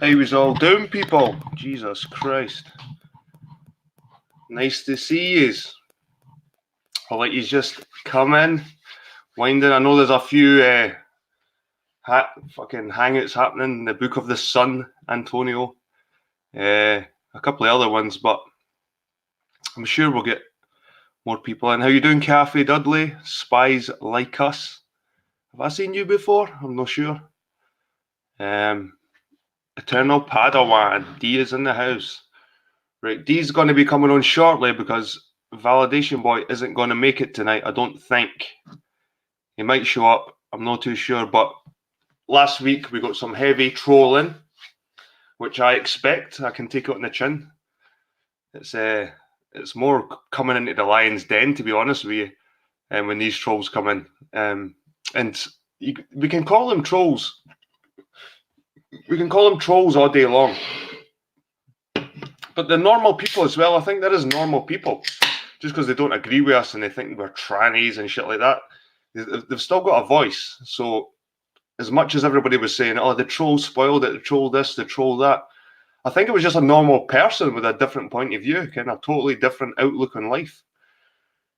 How was all doing, people? Jesus Christ. Nice to see yous. I'll let you just come in, wind in. I know there's a few fucking hangouts happening in the Book of the Sun, Antonio. A couple of other ones, but I'm sure we'll get more people in. How you doing, Cafe Dudley? Spies Like Us. Have I seen you before? I'm not sure. Eternal Padawan. Dee is in the house. Right, Dee's going to be coming on shortly because Validation Boy isn't going to make it tonight, I don't think. He might show up, I'm not too sure, but last week we got some heavy trolling, which I expect. I can take it on the chin. It's more coming into the lion's den, to be honest with you, when these trolls come in. And we can call them trolls. We can call them trolls all day long. But the normal people as well, I think there is normal people. Just because they don't agree with us and they think we're trannies and shit like that, they've still got a voice. So as much as everybody was saying, oh, the troll spoiled it, the troll this, the troll that, I think it was just a normal person with a different point of view, kind of totally different outlook on life.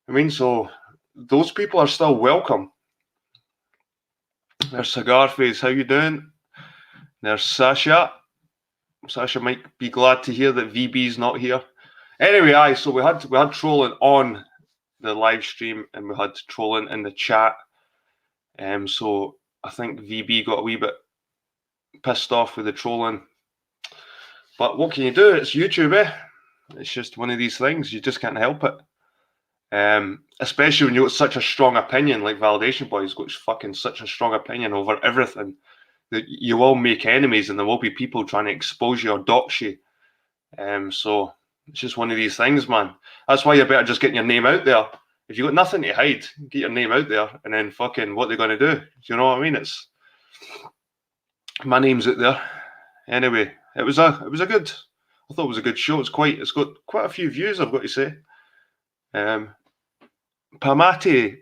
I mean, so those people are still welcome. There's Cigar Face, how you doing? There's Sasha. Sasha might be glad to hear that VB's not here. Anyway, so we had trolling on the live stream and we had trolling in the chat. So I think VB got a wee bit pissed off with the trolling. But what can you do? It's YouTube, eh? It's just one of these things. You just can't help it. Especially when you've got such a strong opinion, like Validation Boy's got fucking such a strong opinion over everything, that you will make enemies and there will be people trying to expose you or dox you. So it's just one of these things, man. That's why you're better just getting your name out there. If you've got nothing to hide, get your name out there, and then fucking what they're going to do. Do you know what I mean? It's my name's out there. Anyway, it was a good. I thought it was a good show. It's got quite a few views, I've got to say. Pamatiti.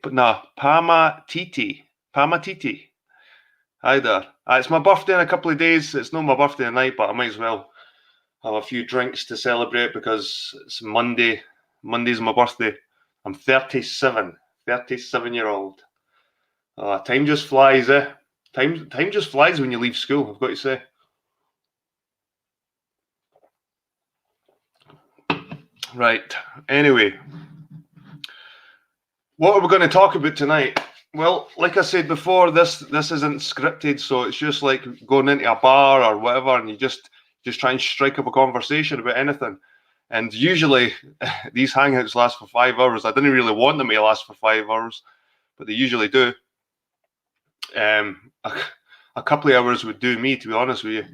Hi there. It's my birthday in a couple of days. It's not my birthday tonight, but I might as well have a few drinks to celebrate because it's Monday. Monday's my birthday. I'm 37 year old. Time just flies, eh? Time just flies when you leave school, I've got to say. Right. Anyway, what are we going to talk about tonight? Well, like I said before, this isn't scripted, so it's just like going into a bar or whatever, and you just try and strike up a conversation about anything. And usually, these hangouts last for 5 hours. I didn't really want them to last for 5 hours, but they usually do. A couple of hours would do me, to be honest with you.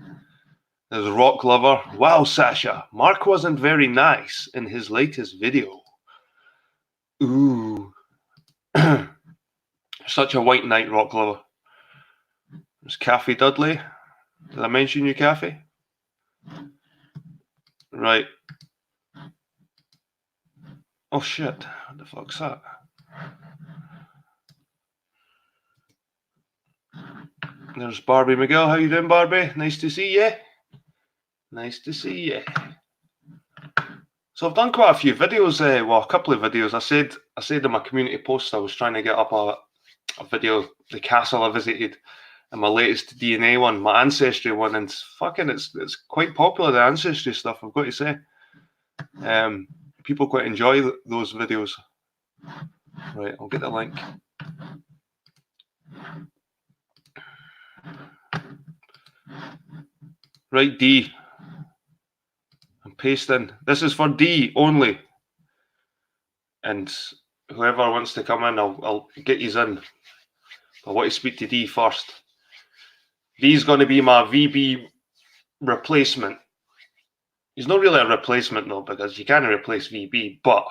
There's a rock lover. Wow, Sasha, Mark wasn't very nice in his latest video. Ooh. Such a white knight, rock lover. There's Cafe Dudley. Did I mention you, Cafe? Right. Oh shit, what the fuck's that? There's Barbie Miguel. How you doing, Barbie? Nice to see you. Nice to see you. So I've done quite a few videos, well, a couple of videos. I said in my community post I was trying to get up a video, the castle I visited, and my latest DNA one, my Ancestry one, and it's quite popular, the Ancestry stuff, I've got to say. People quite enjoy those videos. Right, I'll get the link. Right, D. I'm pasting. This is for D only. And whoever wants to come in, I'll get you in. I want to speak to D first. D's going to be my VB replacement. He's not really a replacement though, because you can't replace VB, but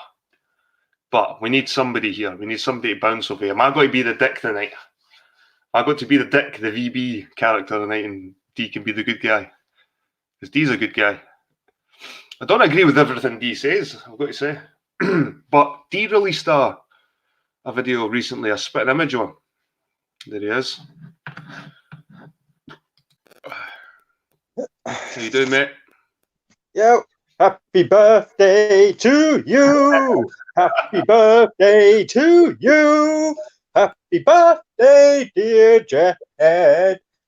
we need somebody here. We need somebody to bounce over here. Am I going to be the dick tonight? I got to be the dick, the VB character tonight, and D can be the good guy. Because D's a good guy. I don't agree with everything D says, I've got to say. But D released a video recently, a spitting image one. There he is. How you doing, mate? Yo, happy birthday to you. Happy birthday to you. Happy birthday, dear Jed.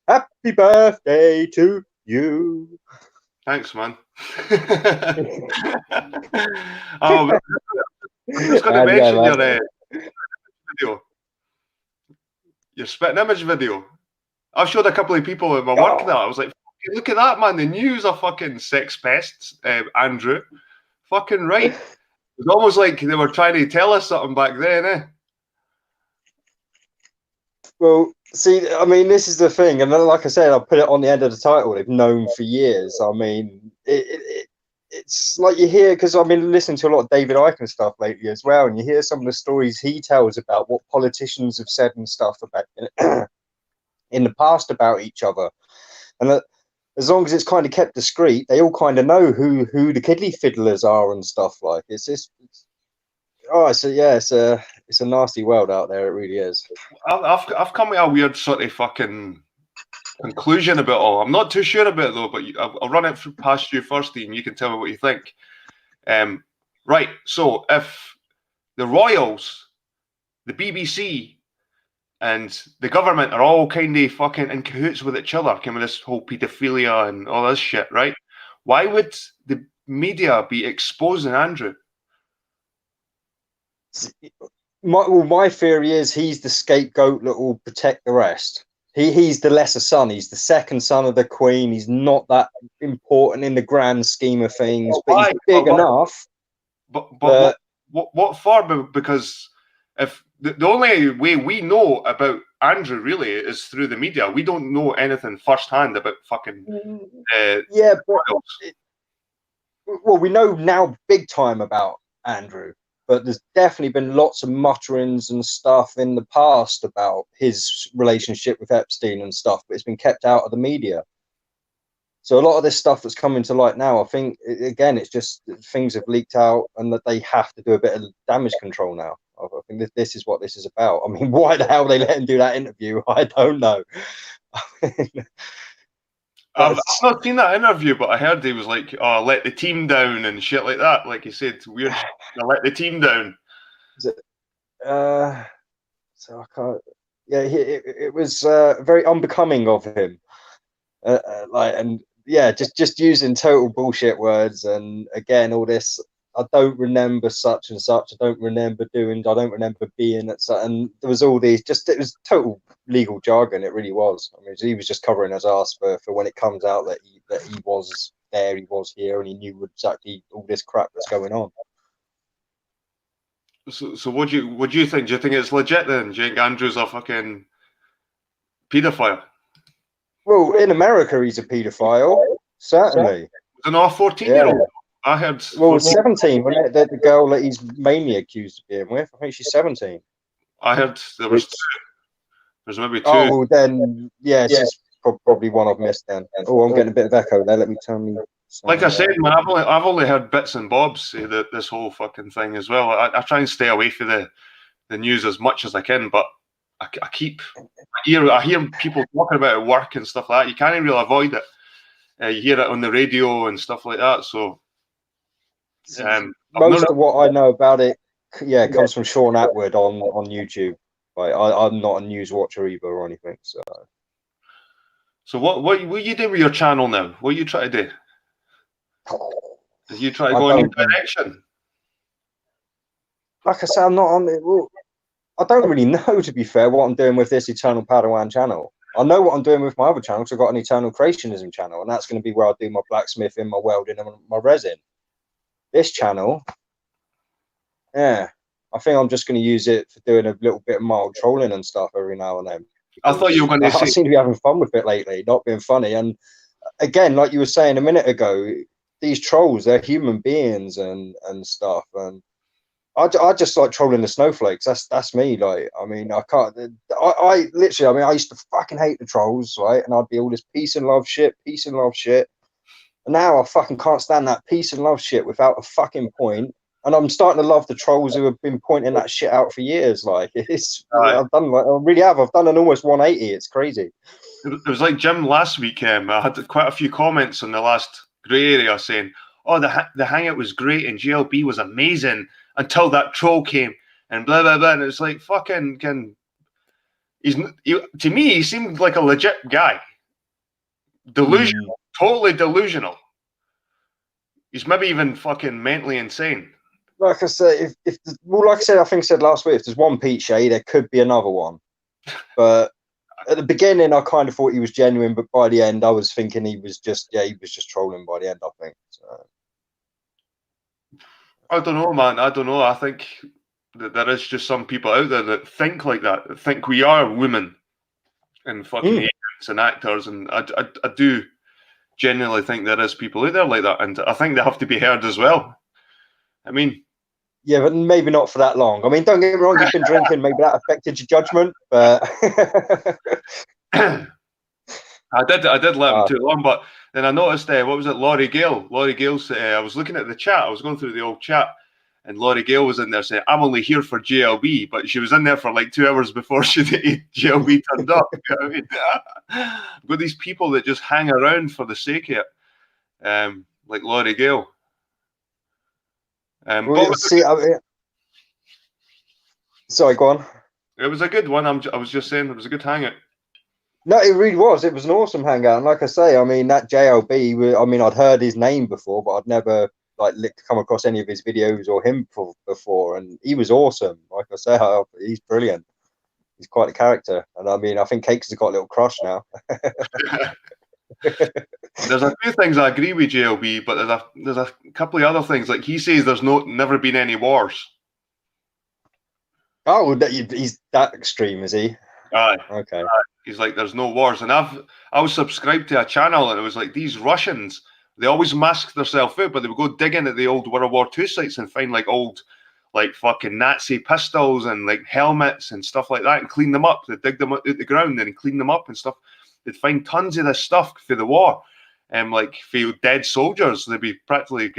Happy birthday to you. Thanks, man. I'm just going to mention your video. Your spitting image video. I've showed a couple of people at my work that. I was like, look at that, man. The news are fucking sex pests, Andrew. Fucking right. It's almost like they were trying to tell us something back then, eh? Well, see, I mean, this is the thing. And then, like I said, I'll put it on the end of the title. They've known for years. I mean, it's like you hear, because I've been listening to a lot of David Icke stuff lately as well. And you hear some of the stories he tells about what politicians have said and stuff about in the past about each other. And that, as long as it's kind of kept discreet, they all kind of know who the kiddly fiddlers are and stuff like. It's a nasty world out there. It really is. I've come with a weird sort of fucking conclusion about it all. I'm not too sure about it though, but I'll run it past you first, Dean. You can tell me what you think. Right. So if the royals the BBC and the government are all kind of fucking in cahoots with each other, kind of this whole paedophilia and all this shit, right? Why would the media be exposing Andrew? My theory is he's the scapegoat that will protect the rest. He's the lesser son. He's the second son of the Queen. He's not that important in the grand scheme of things, but he's big enough. But what for? Because if the only way we know about Andrew really is through the media. We don't know anything firsthand about fucking yeah, but well, we know now big time about Andrew, but there's definitely been lots of mutterings and stuff in the past about his relationship with Epstein and stuff, but it's been kept out of the media. So a lot of this stuff that's coming to light now, I think, again, it's just things have leaked out and that they have to do a bit of damage control now. I think this is what this is about. I mean, why the hell they let him do that interview? I don't know. I've not seen that interview, but I heard he was like, "Oh, let the team down" and shit like that. Like he said, "We're just gonna let the team down." So I can't. Yeah, it was very unbecoming of him. Just using total bullshit words, and again, all this. I don't remember such and such. I don't remember doing. I don't remember being at such. And there was all these. It was total legal jargon. It really was. I mean, he was just covering his ass for when it comes out that he was there, he was here, and he knew exactly all this crap that's going on. So what do you think? Do you think it's legit then? Do you think Andrew's a fucking paedophile? Well, in America, he's a paedophile, certainly. An 14-year-old. I heard. Well, 17, wasn't it? The girl that he's mainly accused of being with. I think she's 17. I heard there was two. There's maybe two. Oh, well, then, yeah, it's just probably one I've missed then. Oh, I'm getting a bit of echo there. Let me turn me. Like I said, man, I've only heard bits and bobs say that this whole fucking thing as well. I try and stay away from the news as much as I can, but I hear people talking about it at work and stuff like that. You can't really avoid it. You hear it on the radio and stuff like that. So most of what I know about it, comes from Sean Atwood on YouTube. Like I'm not a news watcher either or anything. So what you doing with your channel now? What are you trying to do? Did you try to go in a new direction? Like I said, I'm not on it. Well, I don't really know, to be fair, what I'm doing with this Eternal Padawan channel. I know what I'm doing with my other channel, because I've got an Eternal Creationism channel, and that's going to be where I do my blacksmithing, my welding, and my resin. This channel, I think I'm just going to use it for doing a little bit of mild trolling and stuff every now and then. I thought you were going to say... I seem to be having fun with it lately, not being funny. And again, like you were saying a minute ago, these trolls, they're human beings and stuff. And I just like trolling the snowflakes. That's me. Like, I mean, I can't. I literally. I mean, I used to fucking hate the trolls, right? And I'd be all this peace and love shit. And now I fucking can't stand that peace and love shit without a fucking point. And I'm starting to love the trolls who have been pointing that shit out for years. Like, I've done an almost 180. It's crazy. It was like Jim last week. I had quite a few comments on the last grey area saying, "Oh, the hangout was great and GLB was amazing until that troll came and blah blah blah." And it's like fucking to me, he seemed like a legit guy. Delusional, totally delusional. He's maybe even fucking mentally insane. Like I said, like I said, I think I said last week, if there's one Pete Shea, there could be another one. But at the beginning, I kind of thought he was genuine, but by the end, I was thinking he was just trolling by the end, I think. So. I don't know, man. I don't know. I think that there is just some people out there that think like that think we are women and fucking agents and actors. And I do genuinely think there is people out there like that. And I think they have to be heard as well. I mean... Yeah, but maybe not for that long. I mean, don't get me wrong, you've been drinking, maybe that affected your judgment, but... I did let him too long, but then I noticed, what was it, Laurie Gale? Laurie Gale said, I was looking at the chat, I was going through the old chat, and Laurie Gale was in there saying, "I'm only here for JLB," but she was in there for like 2 hours before JLB turned up. You know what I mean? I've got these people that just hang around for the sake of it, like Laurie Gale. Well, see, Sorry, go on. It was a good one. I was just saying it was a good hangout. No, it really was. It was an awesome hangout. And like I say, I mean, that JLB, I mean, I'd heard his name before, but I'd never like come across any of his videos or him before. And he was awesome. Like I say, he's brilliant. He's quite a character. And I mean, I think Cakes has got a little crush now. There's a few things I agree with JLB, but there's a couple of other things. Like he says there's never been any wars. Oh, he's that extreme, is he? Aye. Okay. He's like, there's no wars. And I was subscribed to a channel, and it was like these Russians, they always masked themselves out, but they would go digging at the old World War II sites and find like old, like fucking Nazi pistols and like helmets and stuff like that and clean them up. They'd dig them out the ground and clean them up and stuff. They'd find tons of this stuff for the war. Like for dead soldiers, they'd be practically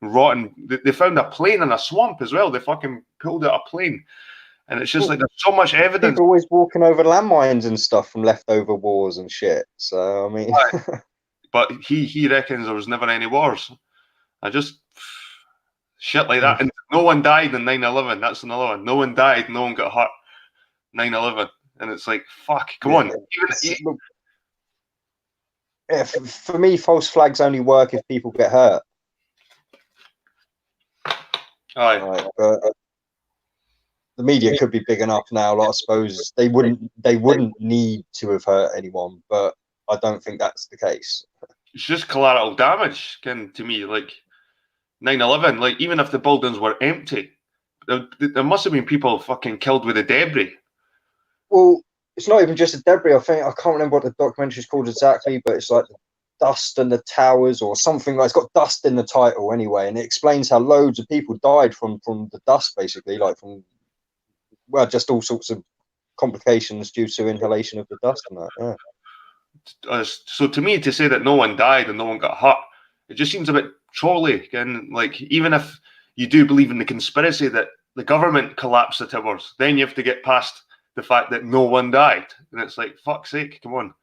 rotten. They found a plane in a swamp as well. They fucking pulled out a plane. And it's just like there's so much evidence. People always walking over landmines and stuff from leftover wars and shit. So I mean, but he reckons there was never any wars. I just shit like that, and no one died in 9/11. That's another one. No one died. No one got hurt. 9/11, and it's like fuck. Come on. For me, false flags only work if people get hurt. Aye. Right, but the media could be big enough now. Like, I suppose they wouldn't need to have hurt anyone, but I don't think that's the case. It's just collateral damage, to me. Like 9/11, like even if the buildings were empty, there must have been people fucking killed with the debris. Well, it's not even just the debris. I can't remember what the documentary is called exactly, but it's like the dust and the towers or something. Like, it's got dust in the title anyway, and it explains how loads of people died from the dust, basically, like from just all sorts of complications due to inhalation of the dust and that. Yeah. So to me, to say that no one died and no one got hurt, it just seems a bit trolly. And like, even if you do believe in the conspiracy that the government collapsed the towers, then you have to get past the fact that no one died. And it's like, fuck's sake, come on.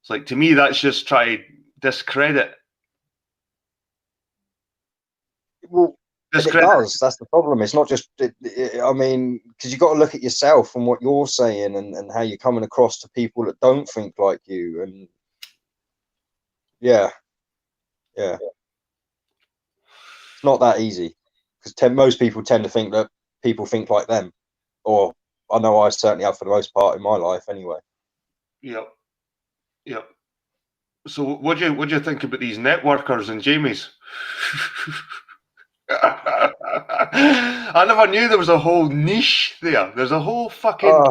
It's like, to me, that's just try discredit. Well, it does. That's the problem. It's not just, I mean, because you've got to look at yourself and what you're saying and how you're coming across to people that don't think like you. And yeah. It's not that easy, because most people tend to think that people think like them, or I know I certainly have for the most part in my life anyway. Yep. So what do you think about these networkers and Jamies? I never knew there was a whole niche there. There's a whole fucking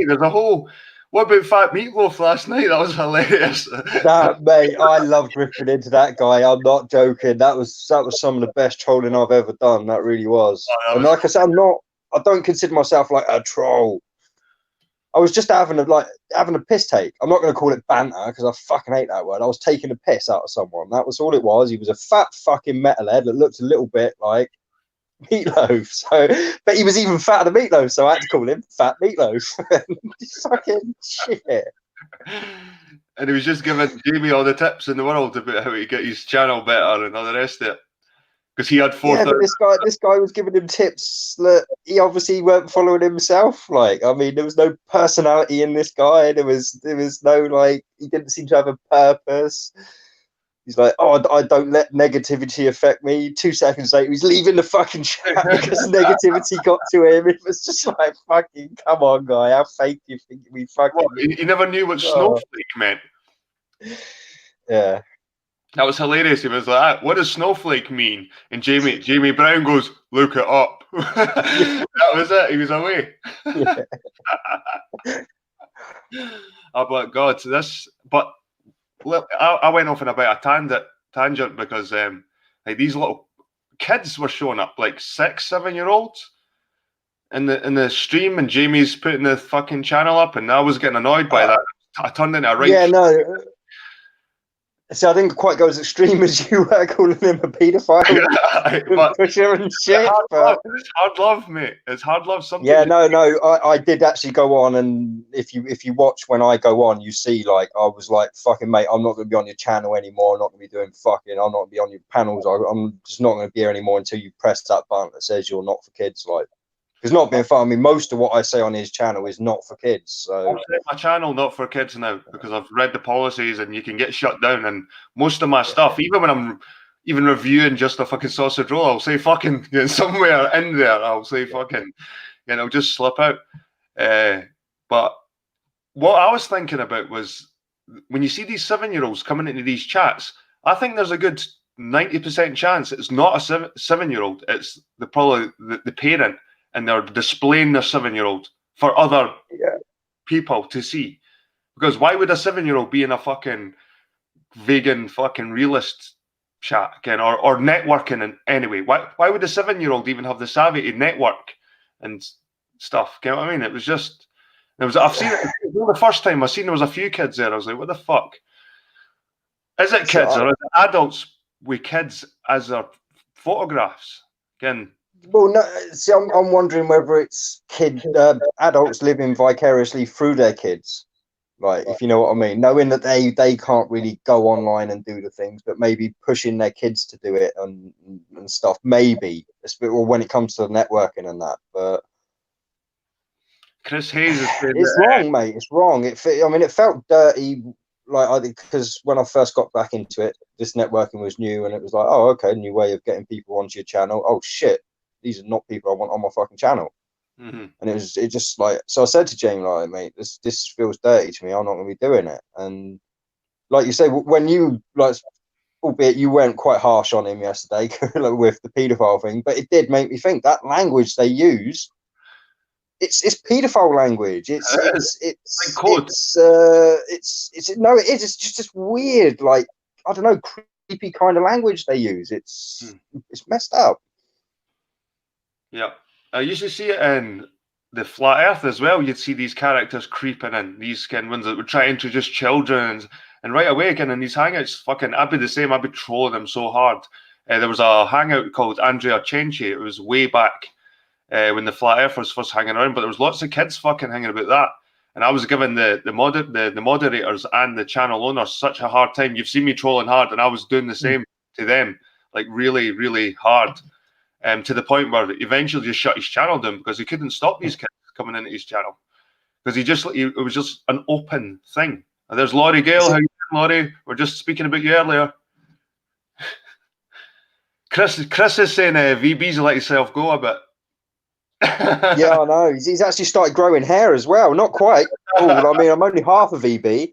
there's a whole. What about Fat Meatloaf last night? That was hilarious. That, mate, I loved ripping into that guy. I'm not joking. That was some of the best trolling I've ever done. That really was. And like I said, I don't consider myself like a troll. I was just having a piss take. I'm not going to call it banter because I fucking hate that word. I was taking a piss out of someone. That was all it was. He was a fat fucking metalhead that looked a little bit like Meatloaf. So, but he was even fatter than Meatloaf, so I had to call him Fat Meatloaf. Fucking shit. And he was just giving Jamie all the tips in the world about how to get his channel better and all the rest of it. Because he had 4,000. Yeah, but this guy was giving him tips that he obviously weren't following himself. Like, I mean, there was no personality in this guy. There was no, like, he didn't seem to have a purpose. He's like, oh, I don't let negativity affect me. 2 seconds later, he's leaving the fucking chat because negativity got to him. It was just like, fucking, come on, guy. How fake do you think we fucking... Well, he never knew what snowflake meant. Yeah. That was hilarious. He was like, what does snowflake mean? And Jamie Brown goes, look it up. That was it. He was away. Oh, but God, but I went off on a bit of a tangent because like these little kids were showing up, like 6-7-year-olds in the stream, and Jamie's putting the fucking channel up, and I was getting annoyed by that. I turned into a right. Yeah, no. See, I didn't quite go as extreme as you were, calling him a paedophile, pusher and shit. It's hard love, mate. It's hard love. Sometimes. Yeah, no. I did actually go on, and if you watch when I go on, you see, like, I was like, fucking mate, I'm not going to be on your channel anymore. I'm not going to be doing fucking. I'm not going to be on your panels. I'm just not going to be here anymore until you press that button that says you're not for kids. Like, Because not being fun, I mean, most of what I say on his channel is not for kids. So I'll set my channel not for kids now because I've read the policies and you can get shut down. And most of my stuff, even when I'm even reviewing just a fucking sausage roll, I'll say fucking somewhere in there. I'll say fucking, just slip out. But what I was thinking about was when you see these 7-year-olds coming into these chats, I think there's a good 90% chance it's not a 7-year-old. It's probably the parent, and they're displaying their 7-year-old for other people to see. Because why would a 7-year-old be in a fucking vegan fucking realist chat again, or networking in any way? Why would a 7-year-old even have the savvy to network and stuff? You know what I mean? It was just I've seen it the first time. I seen there was a few kids there. I was like, what the fuck? Is it kids or is it adults with kids as their photographs? Again. Well, no. See, I'm wondering whether it's adults living vicariously through their kids, like, if you know what I mean, knowing that they can't really go online and do the things, but maybe pushing their kids to do it and stuff. Maybe, or when it comes to networking and that. But Chris Hayes is saying it's wrong, mate. It's wrong. It felt dirty. Like, I think because when I first got back into it, this networking was new, and it was like, oh, okay, new way of getting people onto your channel. Oh shit, these are not people I want on my fucking channel. Mm-hmm. And it just like, so I said to Jamie, like, mate, this feels dirty to me. I'm not going to be doing it. And like you say, when you, like, albeit you went quite harsh on him yesterday with the paedophile thing, but it did make me think that language they use, it's paedophile language. It's just weird. Like, I don't know, creepy kind of language they use. It's messed up. Yeah. I used to see it in the Flat Earth as well. You'd see these characters creeping in, these kind of ones that would try to introduce children, and right away again in these hangouts, fucking, I'd be the same. I'd be trolling them so hard. There was a hangout called Andrea Chenchi. It was way back when the Flat Earth was first hanging around, but there was lots of kids fucking hanging about that. And I was giving the moderators and the channel owners such a hard time. You've seen me trolling hard, and I was doing the same to them, like really, really hard. To the point where eventually just shut his channel down because he couldn't stop these kids coming into his channel because it was just an open thing. And there's Laurie Gale. How you doing, Laurie? We're just speaking about you earlier. Chris is saying VB's let himself go a bit. Yeah, I know. He's actually started growing hair as well. Not quite. I mean, I'm only half a VB.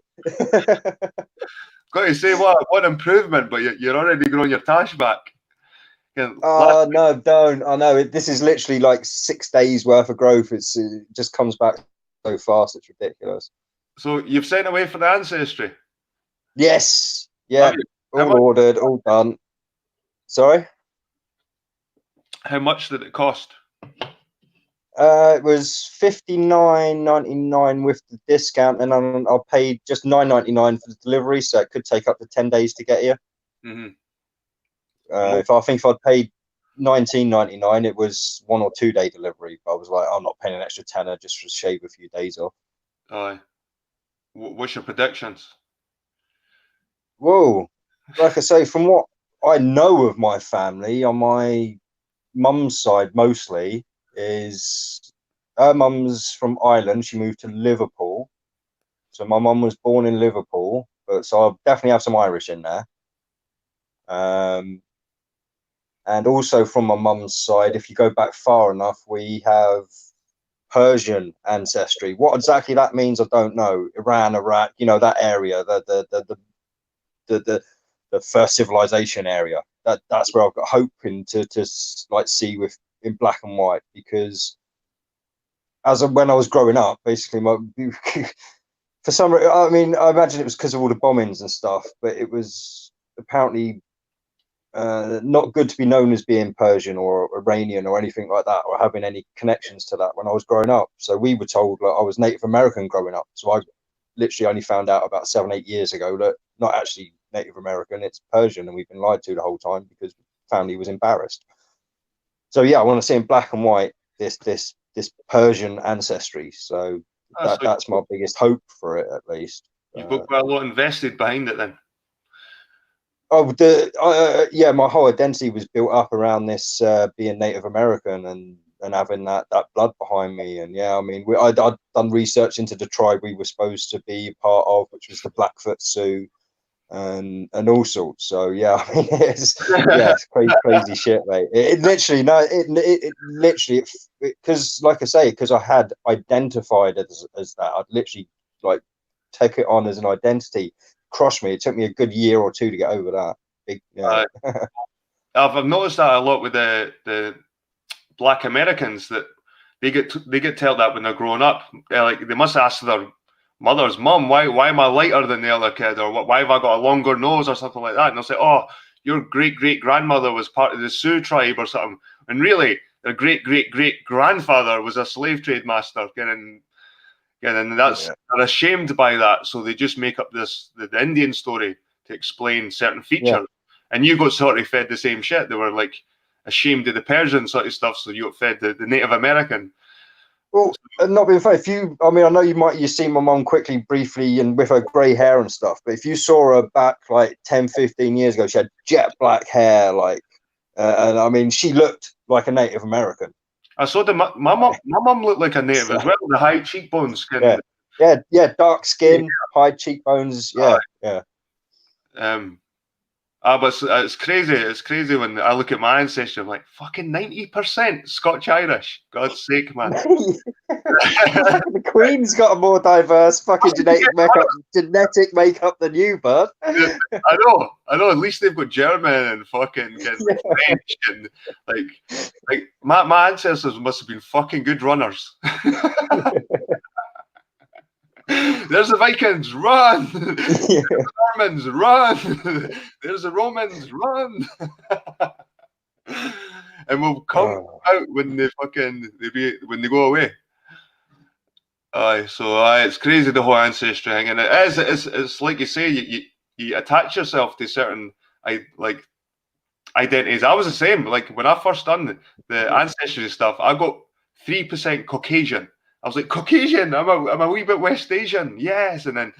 Got to say, what improvement, but you're already growing your tash back. No, don't. I know this is literally like 6 days worth of growth. It just comes back so fast. It's ridiculous. So you've sent away for the Ancestry? Yes. Yeah. All ordered. All done. Sorry. How much did it cost? It was $59.99 with the discount, and I paid just $9.99 for the delivery, so it could take up to 10 days to get here. Mm-hmm. If I'd paid $19.99, it was 1 or 2 day delivery. But I was like, I'm not paying an extra tenner just to shave a few days off. Aye. What's your predictions? Whoa, like I say, from what I know of my family, on my mum's side mostly, is her mum's from Ireland. She moved to Liverpool, so my mum was born in Liverpool. But so I'll definitely have some Irish in there. And also from my mum's side, if you go back far enough, we have Persian ancestry. What exactly that means, I don't know. Iran, Iraq, that area, the first civilization area. That's where I've got hoping to like see in black and white, because when I was growing up, basically for some, I mean, I imagine it was because of all the bombings and stuff, but it was apparently not good to be known as being Persian or Iranian or anything like that, or having any connections to that when I was growing up. So we were told I was Native American growing up. So I literally only found out about 7-8 years ago that not actually Native American, it's Persian, and we've been lied to the whole time because family was embarrassed. So yeah, I want to see in black and white this Persian ancestry. So that's my biggest hope for it, at least. You've got quite a lot invested behind it then. Yeah, my whole identity was built up around this being Native American, and having that blood behind me. And yeah, I mean, I'd done research into the tribe we were supposed to be part of, which was the Blackfoot Sioux, and all sorts. So yeah, I mean, it's crazy shit, mate. It literally because like I say, because I had identified as that, I'd literally like take it on as an identity. Crushed me. It took me a good year or two to get over that. I've noticed that a lot with the Black Americans, that they get told that when they're growing up. Like they must ask their mother's mum, why am I lighter than the other kid, or why have I got a longer nose or something like that? And they'll say, oh, your great grandmother was part of the Sioux tribe or something, and really their great grandfather was a slave trade master. And that's they're ashamed by that, so they just make up the Indian story to explain certain features. Yeah. And you got sort of fed the same shit. They were like ashamed of the Persian sort of stuff, so you got fed the Native American. Well, not being fair, I know you see my mum briefly, and with her grey hair and stuff, but if you saw her back like 10, 15 years ago, she had jet black hair, like, and I mean, she looked like a Native American. I saw my mum looked like a Native as well, the high cheekbones. Yeah, dark skin, high cheekbones, yeah. But it's crazy. It's crazy when I look at my ancestry. I'm like, fucking 90% Scotch-Irish. God's sake, man. The Queen's got a more diverse fucking genetic makeup than you, bud. I know. At least they've got German and fucking French and like my ancestors must have been fucking good runners. There's the Vikings, run! There's the Normans, run! There's the Romans, run! And we'll come out when they when they go away. It's crazy, the whole ancestry thing, and it's like you say, you attach yourself to certain identities. I was the same. Like when I first done the ancestry stuff, I got 3% Caucasian. I was like, Caucasian, I'm a wee bit West Asian, yes. And then,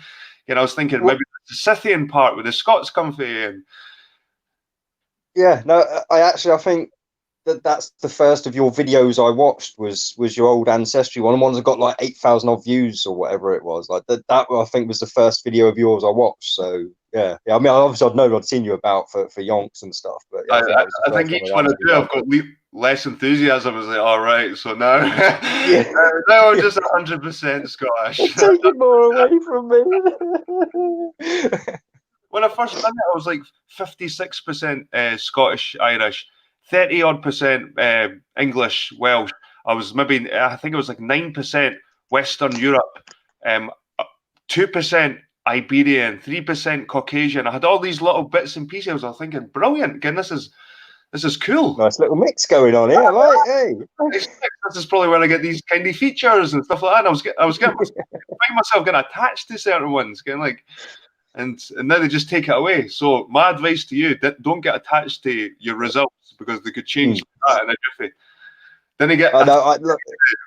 I was thinking maybe the Scythian part where the Scots come from. And yeah, no, I think that's the first of your videos I watched was your old Ancestry one. Ones that got like 8,000 odd views or whatever it was. Like that I think was the first video of yours I watched. So yeah. I mean, obviously I'd seen you about for yonks and stuff, but yeah, I think each one I do, I've got less enthusiasm. I was like, all right, so now, now I'm just 100% Scottish. Take it more away from me. When I first done it, I was like 56% Scottish Irish, 30% English Welsh. I think it was like 9% Western Europe, 2% Iberian, 3% Caucasian. I had all these little bits and pieces. I was thinking, brilliant. Again, this is cool. Nice little mix going on here. Like, hey. This is probably where I get these kind of features and stuff like that. And I was getting myself getting attached to certain ones, getting like, and now they just take it away. So my advice to you: don't get attached to your results because they could change that in a jiffy. Then you get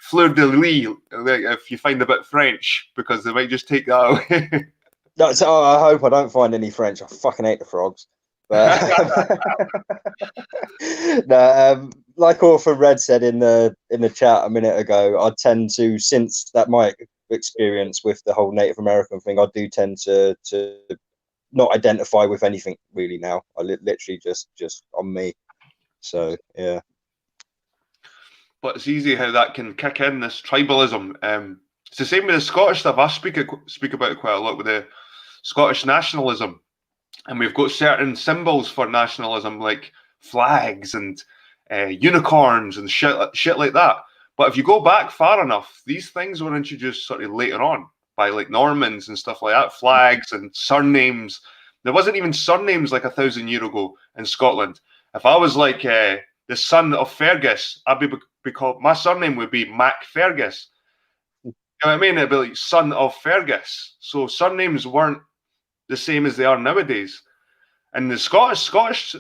fleur de lis, like if you find a bit French, because they might just take that away. No, so I hope I don't find any French. I fucking hate the frogs. But like Orphan Red said in the chat a minute ago, I tend to, since that my experience with the whole Native American thing, I do tend to not identify with anything really now. I literally just on me. So yeah. But it's easy how that can kick in, this tribalism. It's the same with the Scottish stuff. I speak about it quite a lot with the Scottish nationalism. And we've got certain symbols for nationalism, like flags and unicorns and shit like that. But if you go back far enough, these things were introduced sort of later on by like Normans and stuff like that, flags and surnames. There wasn't even surnames like 1,000 years ago in Scotland. If I was like the son of Fergus, I'd be called, my surname would be Mac Fergus. You know what I mean? It'd be like son of Fergus. So surnames weren't the same as they are nowadays. And the Scottish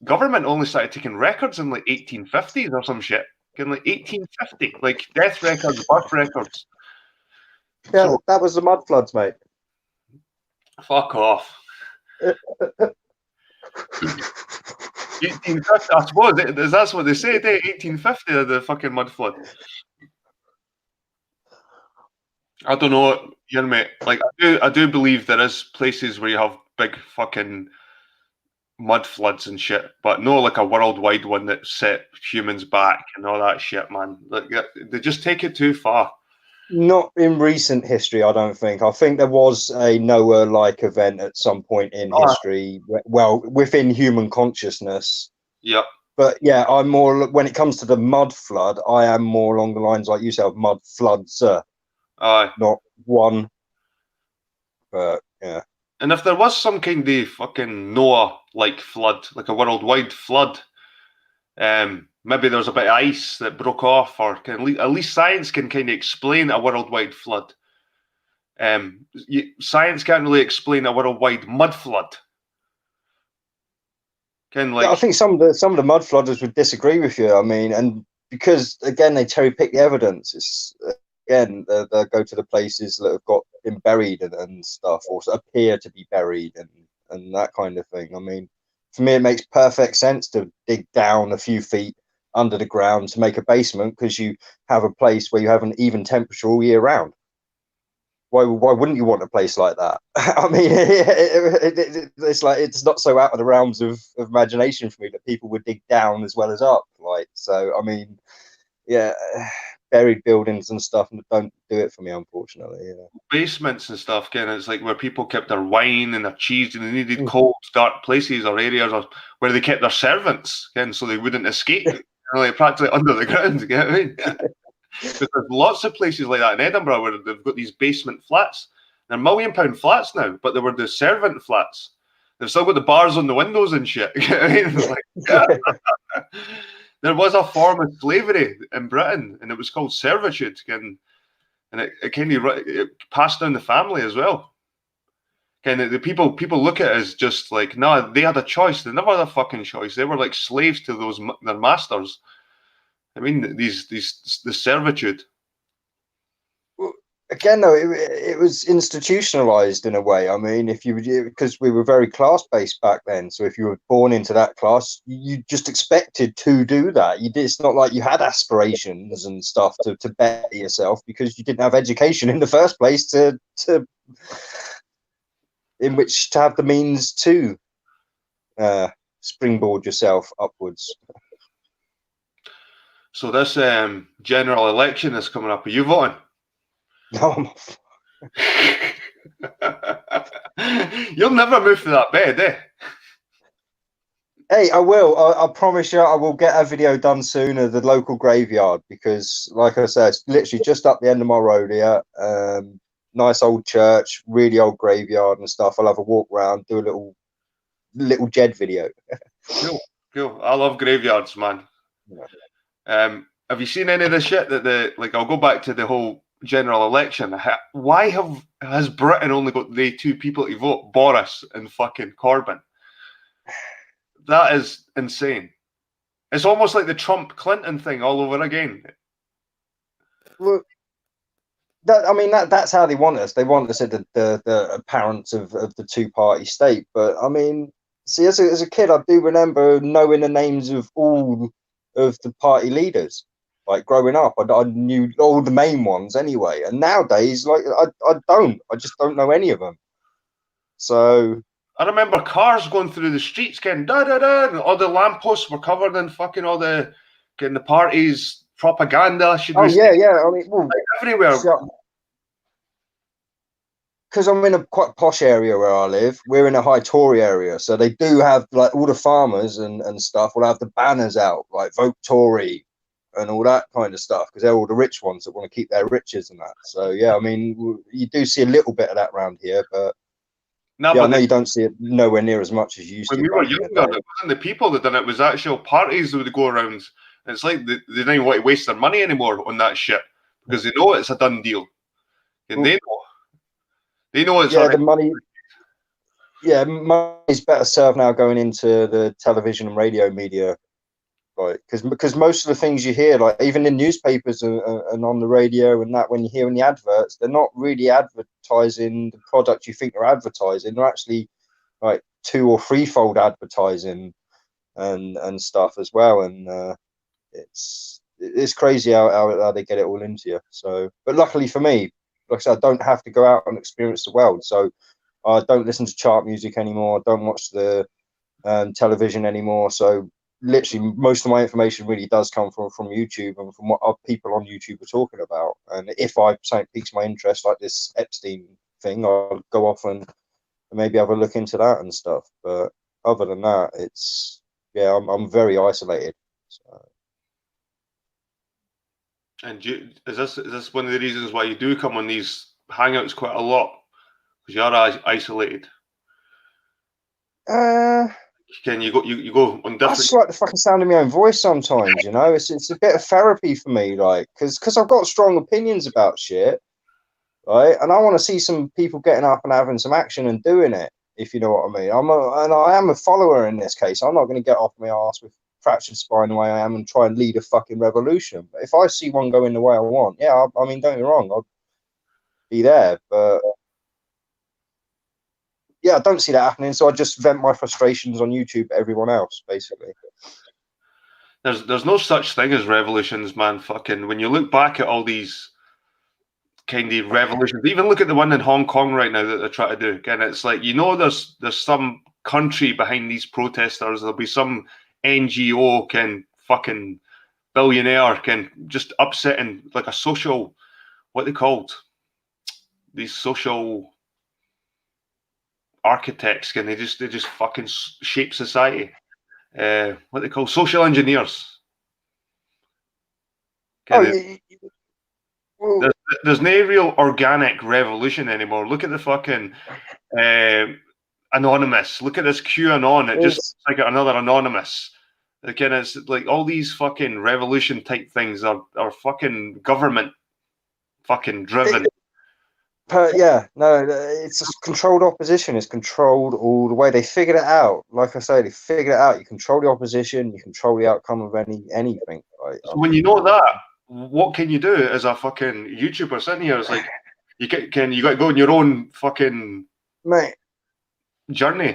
government only started taking records in like 1850s or some shit. In like 1850, like death records, birth records. Yeah, so, that was the mud floods, mate. Fuck off. 1850, I suppose. That's what they say, 1850, the fucking mud flood. I don't know, you know, mate. Like, I do believe there is places where you have big fucking mud floods and shit, but no like a worldwide one that set humans back and all that shit, man. Like, they just take it too far. Not in recent history, I don't think. I think there was a Noah-like event at some point in history, well, within human consciousness. Yep. But yeah, I'm more, when it comes to the mud flood, I am more along the lines like you said, of mud floods, not one. But yeah. And if there was some kind of fucking Noah-like flood, like a worldwide flood, maybe there's a bit of ice that broke off, or at least science can kind of explain a worldwide flood. Science can't really explain a worldwide mud flood. Yeah, I think some of the mud flooders would disagree with you. I mean, and because again they cherry pick the evidence. It's again they'll go to the places that have been buried and stuff, or appear to be buried and that kind of thing. I mean, for me, it makes perfect sense to dig down a few feet under the ground to make a basement, because you have a place where you have an even temperature all year round. Why wouldn't you want a place like that? I mean, it's like, it's not so out of the realms of imagination for me that people would dig down as well as up. Like, so, I mean, yeah, buried buildings and stuff don't do it for me, unfortunately. Yeah. Basements and stuff, Ken, it's like where people kept their wine and their cheese, and they needed cold, dark places or areas, or where they kept their servants, Ken, so they wouldn't escape. Like practically under the ground, you know what I mean? Because there's lots of places like that in Edinburgh where they've got these basement flats. They're £1 million flats now, but they were the servant flats. They've still got the bars on the windows and shit. You know what I mean? Like, yeah. There was a form of slavery in Britain, and it was called servitude, and it kind of passed down the family as well. Kind of the people look at it as just like, no, they had a choice. They never had a fucking choice. They were like slaves to their masters. I mean, the servitude. Well, again, though, it was institutionalized in a way. I mean, because we were very class based back then. So if you were born into that class, you just expected to do that. It's not like you had aspirations and stuff to better yourself, because you didn't have education in the first place in which to have the means to springboard yourself upwards. So this general election is coming up. Are you voting? No, You'll never move from that bed, eh? Hey, I will. I promise you, I will get a video done soon of the local graveyard, because, like I said, it's literally just up the end of my road here. Nice old church, really old graveyard and stuff. I'll have a walk around, do a little Jed video. Cool. I love graveyards, man. Yeah. Have you seen any of the shit that I'll go back to the whole general election. Why has Britain only got the two people to vote, Boris and fucking Corbyn? That is insane. It's almost like the Trump-Clinton thing all over again. Well, that's how they want us. They want us at the appearance of the two-party state. But I mean, see, as a kid, I do remember knowing the names of all of the party leaders. Like growing up, I knew all the main ones anyway. And nowadays, like I just don't know any of them. So I remember cars going through the streets, getting da da da, and all the lampposts were covered in fucking all the getting the parties propaganda. Yeah. I mean, well, like everywhere. Because I'm in a quite posh area where I live. We're in a high Tory area, so they do have like all the farmers and stuff will have the banners out, like vote Tory and all that kind of stuff, because they're all the rich ones that want to keep their riches and that. So yeah, I mean, you do see a little bit of that around here, but no, yeah, I know you don't see it nowhere near as much as you used to. When we were younger, it wasn't the people that done it; it was actual parties that would go around. And it's like they didn't even want to waste their money anymore on that shit, because they know it's a done deal, and they know it's the money. Yeah, money's better served now going into the television and radio media, like because most of the things you hear, like even in newspapers and on the radio and that, when you hear in the adverts, they're not really advertising the product you think they're advertising. They're actually like 2- or 3-fold advertising and stuff as well. And it's crazy how they get it all into you. So, but luckily for me, like I said, I don't have to go out and experience the world. So I don't listen to chart music anymore. I don't watch the television anymore. So literally most of my information really does come from YouTube and from what people on YouTube are talking about. And if something piques my interest, like this Epstein thing, I'll go off and maybe have a look into that and stuff. But other than that, it's I'm very isolated. So. And is this one of the reasons why you do come on these hangouts quite a lot? Because you are isolated. Can you go on different? I just like the fucking sound of my own voice sometimes, you know. It's a bit of therapy for me, like, because I've got strong opinions about shit, right? And I want to see some people getting up and having some action and doing it, if you know what I mean. I am a follower in this case. I'm not going to get off my ass with fractured spine the way I am and try and lead a fucking revolution. But if I see one going the way I want, yeah, I mean, don't get me wrong, I'll be there, but. Yeah, I don't see that happening, so I just vent my frustrations on YouTube to everyone else, basically. There's no such thing as revolutions, man. Fucking when you look back at all these kind of revolutions, even look at the one in Hong Kong right now that they're trying to do. Again, it's like, you know, there's some country behind these protesters. There'll be some NGO can fucking billionaire can just upsetting like a social, what they called, these social architects, can they just fucking shape society. What they call social engineers. Well, there's no real organic revolution anymore. Look at the fucking Anonymous. Look at this QAnon. It just looks like another Anonymous. Again, it's like all these fucking revolution type things are fucking government fucking driven. It's just controlled opposition. It's controlled all the way. They figured it out. Like I say, they figured it out. You control the opposition. You control the outcome of anything. Right? So when you know that, what can you do as a fucking YouTuber sitting here? It's like you got to go on your own fucking journey. You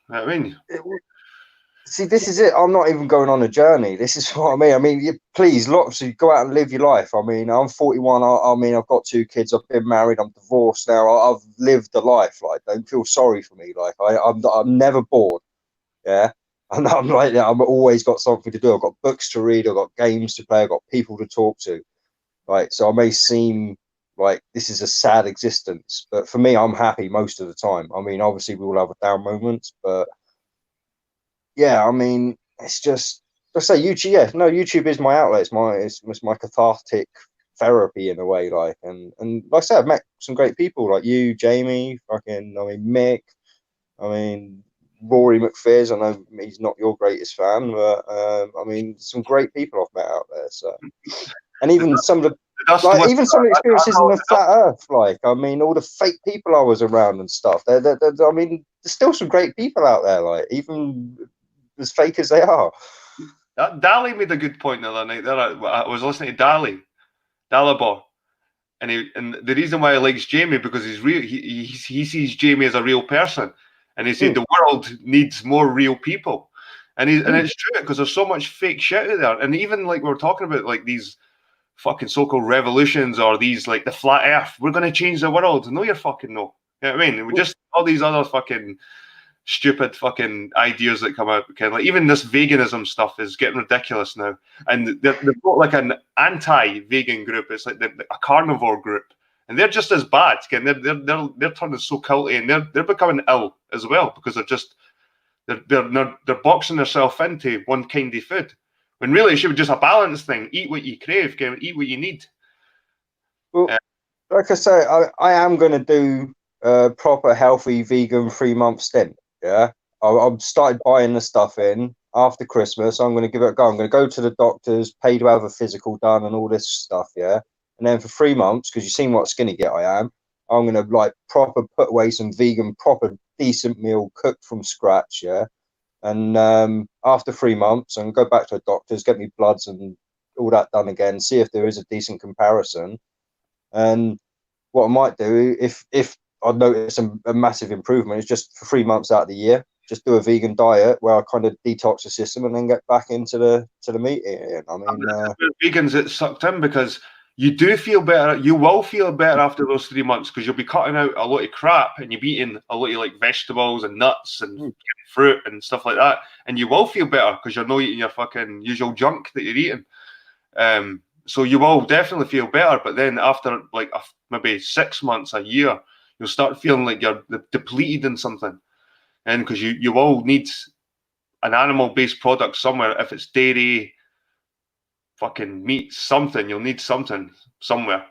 know what I mean, see, this is it. I'm not even going on a journey. This is what I mean. I mean, please, lots of go out and live your life. I mean, I'm 41. I mean, I've got 2 kids. I've been married. I'm divorced now. I've lived a life. Like, don't feel sorry for me. Like, I'm never bored. Yeah. And I'm like that. I've always got something to do. I've got books to read. I've got games to play. I've got people to talk to. Right. So I may seem like this is a sad existence, but for me, I'm happy most of the time. I mean, obviously, we all have down moments, but yeah, I mean, it's just, let's say YouTube. Yeah, no, YouTube is my outlet. It's my cathartic therapy in a way. Like, and like I said, I've met some great people like you, Jamie, Mick. I mean, Rory McPhier's. I know he's not your greatest fan, but I mean, some great people I've met out there. So, and even some of the even some experiences in the flat Earth. Like, I mean, all the fake people I was around and stuff. I mean, there's still some great people out there. Like, even as fake as they are. Dali made a good point the other night. There, I was listening to Dalibor, and the reason why he likes Jamie because he's real. He sees Jamie as a real person, and he said the world needs more real people, and it's true because there's so much fake shit out there, and even like we were talking about like these fucking so-called revolutions or these like the flat Earth. We're going to change the world. No, you're fucking no. You know what I mean? We just all these other fucking stupid fucking ideas that come out. Kind of like even this veganism stuff is getting ridiculous now, and they've got like an anti-vegan group. It's like a carnivore group, and they're just as bad. Again, they're turning so culty, and they're becoming ill as well because they're boxing themselves into one kind of food. When really it should be just a balanced thing. Eat what you crave, eat what you need. Well, like I say, I am going to do a proper healthy vegan 3-month stint. Yeah, I've started buying the stuff in after Christmas. I'm going to give it a go. I'm going to go to the doctors, pay to have a physical done, and all this stuff. Yeah, and then for 3 months, because you've seen what skinny get I am, I'm going to like proper put away some vegan, proper decent meal cooked from scratch. Yeah. And after 3 months, and go back to the doctors, get me bloods and all that done again, see if there is a decent comparison. And what I might do, if I notice a massive improvement, is just for 3 months out of the year, just do a vegan diet where I kind of detox the system and then get back into the meat eating. I mean, vegans, it sucked in because you do feel better. You will feel better after those 3 months because you'll be cutting out a lot of crap and you'll be eating a lot of like vegetables and nuts and fruit and stuff like that. And you will feel better because you're not eating your fucking usual junk that you're eating. So you will definitely feel better. But then after like maybe 6 months, a year, you'll start feeling like you're depleted in something. And because you will need an animal-based product somewhere. If it's dairy, fucking meat, something, you'll need something somewhere.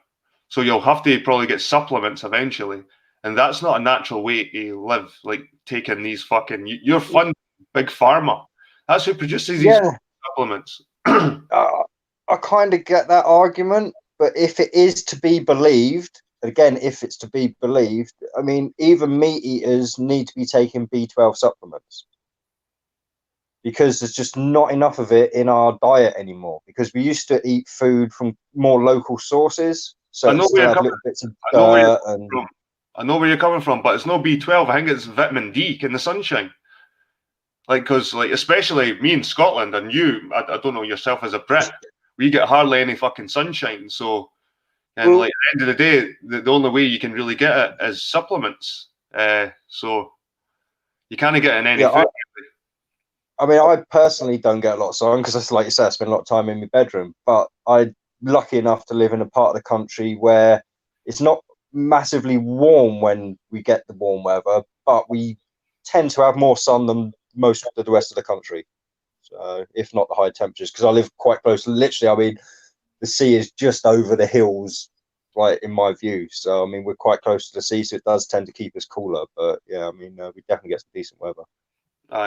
So you'll have to probably get supplements eventually. And that's not a natural way to live, like taking these fucking, you're funding Big Pharma. That's who produces these supplements. I kind of get that argument, but if it is to be believed, again, if it's to be believed, I mean, even meat eaters need to be taking B12 supplements because there's just not enough of it in our diet anymore. Because we used to eat food from more local sources, so it still had little bits of dirt. I know where you're coming from, but it's no B12. I think it's vitamin D in the sunshine. Like, because, like, especially me in Scotland and you, I don't know yourself as a Brit, we get hardly any fucking sunshine. So, and like, at the end of the day, the only way you can really get it is supplements. So, you can't get it in any food. I mean, I personally don't get a lot of sun because, like you said, I spend a lot of time in my bedroom. But I'm lucky enough to live in a part of the country where it's not massively warm when we get the warm weather, but we tend to have more sun than most of the rest of the country. So, if not the high temperatures, because I live quite close. Literally, I mean, the sea is just over the hills, right, in my view. So, I mean, we're quite close to the sea, so it does tend to keep us cooler. But yeah, I mean, we definitely get some decent weather.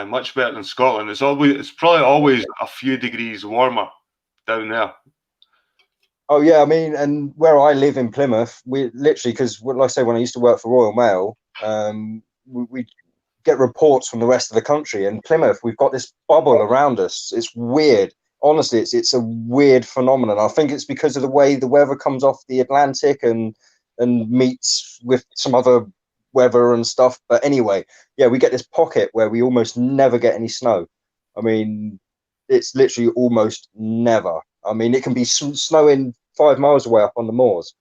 Much better than Scotland. It's probably always a few degrees warmer down there. Oh yeah, I mean, and where I live in Plymouth, we literally, because like I say, when I used to work for Royal Mail, we get reports from the rest of the country. And Plymouth, we've got this bubble around us. It's weird. Honestly, it's a weird phenomenon. I think it's because of the way the weather comes off the Atlantic and meets with some other weather and stuff. But anyway, yeah, we get this pocket where we almost never get any snow. I mean, it's literally almost never. I mean, it can be snowing 5 miles away up on the moors.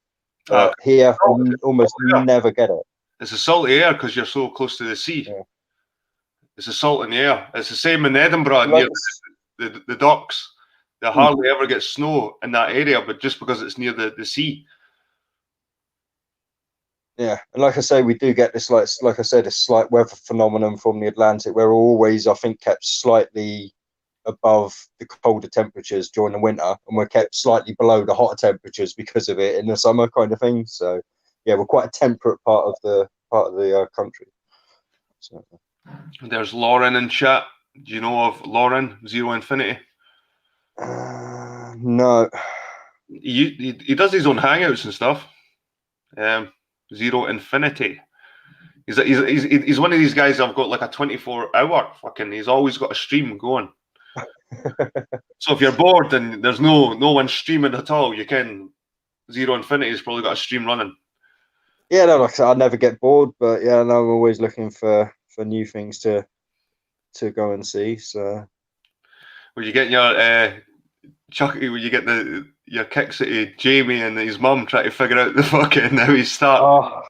But here, we almost never get it. It's a salty air because you're so close to the sea. Yeah. It's a salt in the air. It's the same in Edinburgh near the docks. They hardly ever get snow in that area, but just because it's near the sea. Yeah, and like I say, we do get this, like I said, a slight weather phenomenon from the Atlantic. We're always, I think, kept slightly above the colder temperatures during the winter, and we're kept slightly below the hotter temperatures because of it in the summer, kind of thing. So, yeah, we're quite a temperate part of the country. So. There's Lauren in chat. Do you know of Lauren, Zero Infinity? No. He does his own hangouts and stuff. Zero Infinity. He's one of these guys I've got like a 24-hour fucking. He's always got a stream going. So if you're bored and there's no one streaming at all, you can. Zero Infinity's probably got a stream running. Yeah, no, like I said, I never get bored, but yeah, no, I'm always looking for new things to go and see. So, when you get your Chucky, when you get your kicks at Jamie and his mum trying to figure out the fucking how he start. Oh.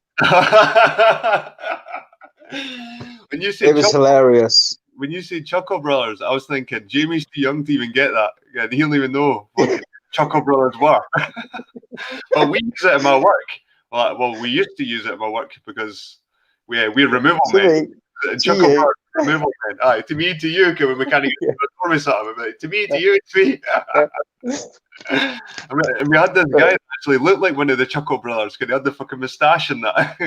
When you say it was hilarious. When you say Chuckle Brothers, I was thinking Jamie's too young to even get that. Yeah, he don't even know what Chuckle Brothers were. But we use it in my work. Well, we used to use it in my work because we're removal men. Chuckle Brothers removal men. Aye, to me, to you, when we can't get to me, to you, it's me. And we had this guy that actually looked like one of the Chuckle Brothers because he had the fucking moustache and that.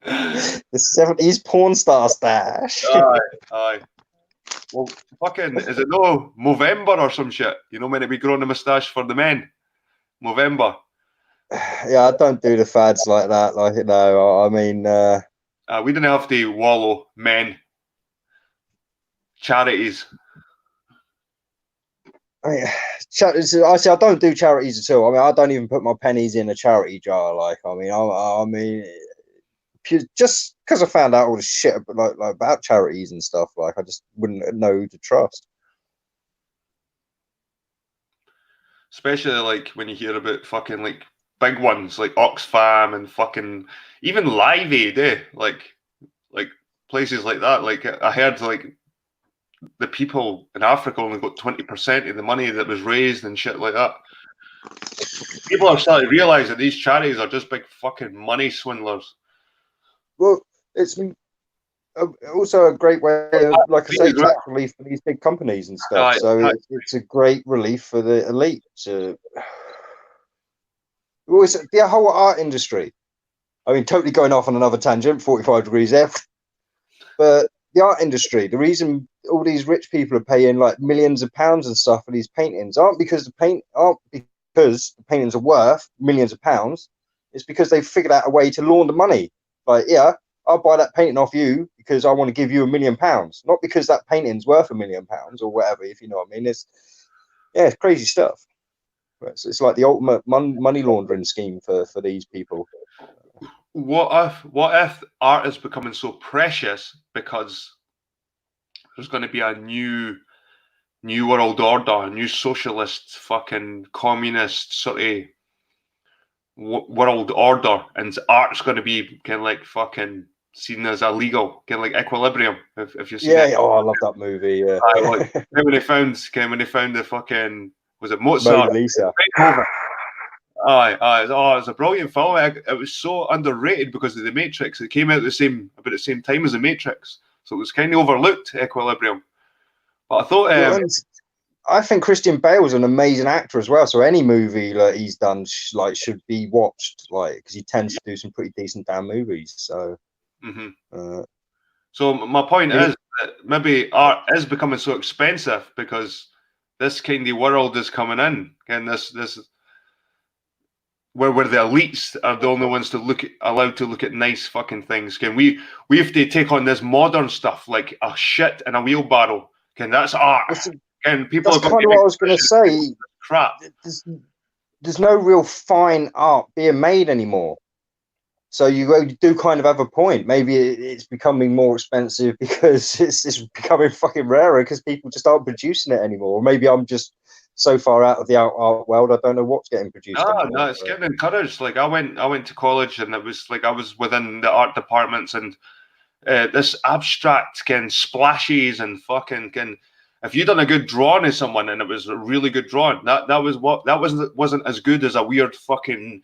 The 70s porn star stash. Aye. Well, fucking, is it no Movember or some shit? You know when it be growing a moustache for the men? Movember. Yeah, I don't do the fads like that. Like, no, I mean... we didn't have to wallow men. Charities. I mean, I don't do charities at all. I mean, I don't even put my pennies in a charity jar. Like, I mean, just because I found out all this shit like about charities and stuff. Like I just wouldn't know who to trust. Especially like when you hear about fucking like big ones like Oxfam and fucking even Live Aid, like places like that. Like I heard like the people in Africa only got 20% of the money that was raised and shit like that. People are starting to realise that these charities are just big fucking money swindlers. Well, it's also a great way, like I say, tax relief for these big companies and stuff. So it's a great relief for the elite. The whole art industry. I mean, totally going off on another tangent, 45 degrees there. But the art industry, the reason all these rich people are paying like millions of pounds and stuff for these paintings aren't because the paintings are worth millions of pounds. It's because they've figured out a way to launder money. Like, yeah, I'll buy that painting off you because I want to give you £1 million, not because that painting's worth £1 million or whatever, if you know what I mean. It's crazy stuff. It's like the ultimate money laundering scheme for these people. What if art is becoming so precious because there's going to be a new world order, a new socialist, fucking communist sort of world order, and art's going to be kind of like fucking seen as illegal, kind of like Equilibrium. If you see it. Oh, I love that movie. Yeah. when they found the fucking, was it Mozart? Mona Lisa. Aye, it was a brilliant film. It was so underrated because of the Matrix. It came out about the same time as the Matrix, so it was kind of overlooked. Equilibrium, but I thought. I think Christian Bale's an amazing actor as well. So any movie that he's done should be watched, because he tends to do some pretty decent damn movies. So. So my point is that maybe art is becoming so expensive because this kind of world is coming in, and this where the elites are the only ones allowed to look at nice fucking things. Can we have to take on this modern stuff like a shit in a wheelbarrow? Can that's art? And people that's kind of what I was going to say. Crap. There's no real fine art being made anymore. So you do kind of have a point. Maybe it's becoming more expensive because it's becoming fucking rarer because people just aren't producing it anymore. Or maybe I'm just so far out of the art world, I don't know what's getting produced. No, it's getting encouraged. Like I went to college, and it was like I was within the art departments, and this abstract splashes and fucking if you'd done a good drawing of someone and it was a really good drawing, that wasn't as good as a weird fucking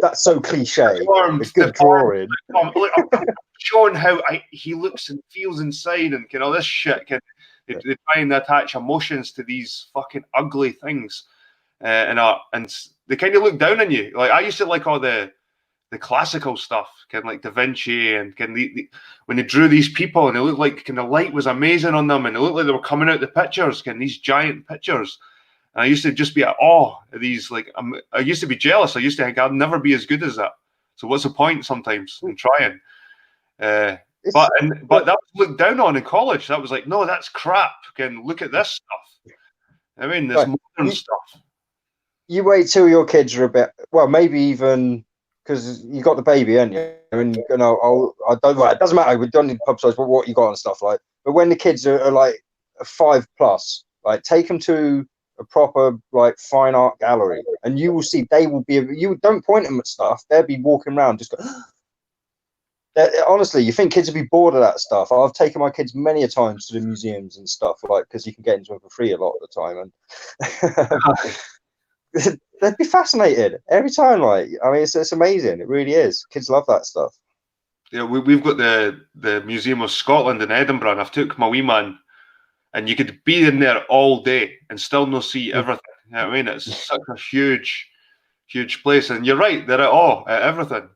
that's so cliche. Good drawing. Showing how he looks and feels inside and all this shit. They try and attach emotions to these fucking ugly things, and they kind of look down on you. Like I used to like all the classical stuff, like Da Vinci, and when they drew these people and it looked like the light was amazing on them, and it looked like they were coming out the pictures, these giant pictures. And I used to just be at awe of these. Like I used to be jealous. I used to think I'd never be as good as that. So what's the point sometimes in trying? But that was looked down on in college. That was like, no, that's crap. Look at this stuff. I mean, this modern stuff. You wait till your kids are a bit, well, maybe even because you got the baby, haven't you? And I don't. It doesn't matter. We don't need to publicize what you got and stuff like. But when the kids are like 5+, like take them to a proper fine art gallery, and you will see they will be. You don't point them at stuff. They'll be walking around just go. Honestly, you think kids would be bored of that stuff? I've taken my kids many a times to the museums and stuff, because you can get into them for free a lot of the time, and they'd be fascinated every time. I mean, it's amazing. It really is. Kids love that stuff. Yeah, we've got the Museum of Scotland in Edinburgh, and I've took my wee man, and you could be in there all day and still not see everything. You know what I mean? It's such a huge place, and you're right, they're at awe at everything.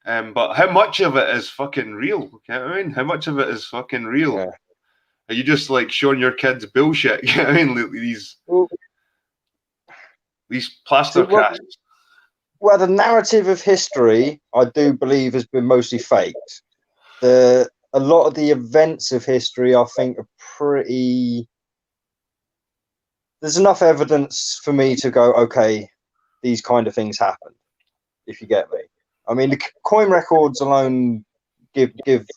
But how much of it is fucking real? You know what I mean? How much of it is fucking real? Yeah. Are you just showing your kids bullshit? You know what I mean? These plaster casts. Well, the narrative of history, I do believe, has been mostly faked. A lot of the events of history, I think, are pretty. There's enough evidence for me to go, okay, these kind of things happened. If you get me, I mean, the coin records alone give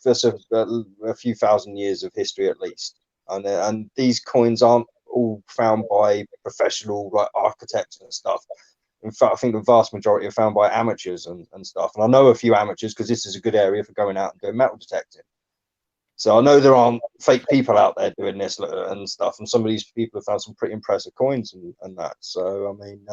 us a few thousand years of history at least, and these coins aren't all found by professional like architects and stuff. In fact, I think the vast majority are found by amateurs and stuff. And I know a few amateurs because this is a good area for going out and doing metal detecting. So I know there aren't fake people out there doing this and stuff. And some of these people have found some pretty impressive coins and that. So, I mean,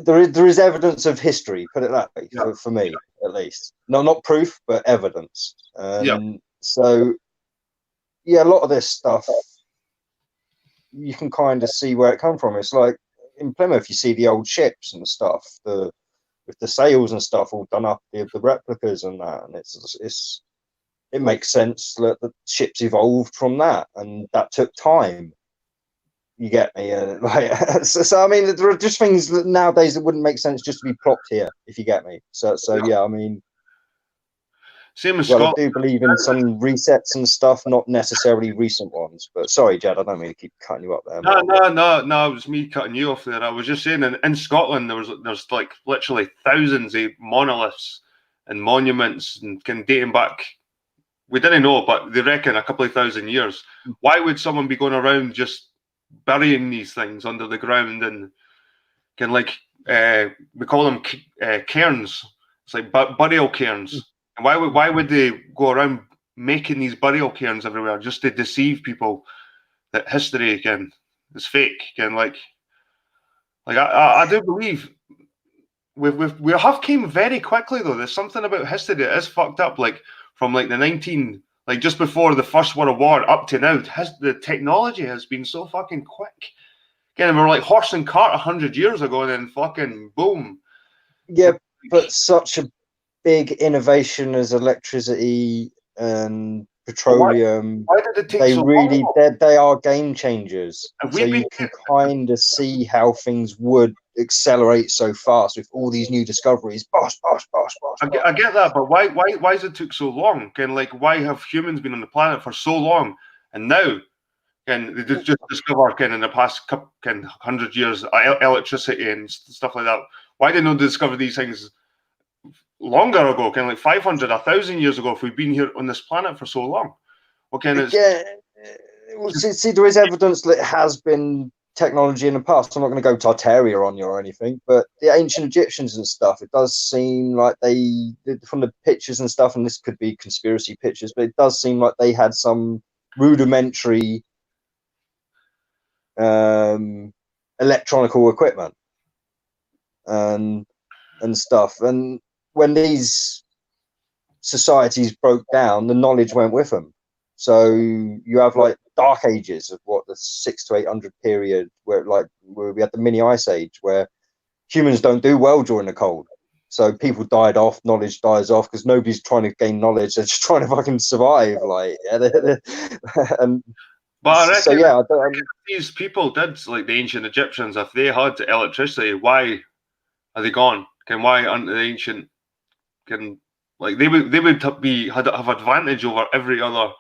there is evidence of history, put it that way, for me, at least. No, not proof, but evidence. So, yeah, a lot of this stuff, you can kind of see where it come from. It's like in Plymouth, you see the old ships and stuff, with the sails and stuff all done up, the replicas and that, and it makes sense that the ships evolved from that, and that took time. You get me? So I mean, there are just things that nowadays that wouldn't make sense just to be plopped here, if you get me. So yeah, I mean. Same as Scotland. I do believe in some resets and stuff, not necessarily recent ones. But sorry, Jed, I don't mean to keep cutting you up there. No, it was me cutting you off there. I was just saying, in Scotland, there's like literally thousands of monoliths and monuments, and dating back. We didn't know, but they reckon a couple of thousand years. Why would someone be going around just burying these things under the ground and we call them cairns? It's like burial cairns. And why would they go around making these burial cairns everywhere just to deceive people that history again is fake? Again, I do believe we have came very quickly though. There's something about history that is fucked up. Like from just before the First World War up to now, the technology has been so fucking quick. Again, we're like horse and cart 100 years ago, and then fucking boom. Yeah, but such a big innovation as electricity and petroleum. Why did it take so long? They are game changers. So you can kind of see how things would accelerate so fast with all these new discoveries. I get that, but why has it took so long? Why have humans been on the planet for so long, and now they just discover in the past 100 years electricity and stuff like that? Why did not discover these things longer ago, 500, 1,000 years ago, if we've been here on this planet for so long? See, there is evidence that it has been technology in the past. I'm not going to go Tartaria on you or anything, but the ancient Egyptians and stuff, it does seem like they, from the pictures and stuff, and this could be conspiracy pictures, but it does seem like they had some rudimentary electronical equipment and stuff. And when these societies broke down, the knowledge went with them. So you have like dark ages of the 600 to 800 period where we had the mini ice age where humans don't do well during the cold. So people died off, knowledge dies off because nobody's trying to gain knowledge. They're just trying to fucking survive. But I reckon these people did, like the ancient Egyptians, if they had electricity, why are they gone? Why aren't the ancient? They would have advantage over every other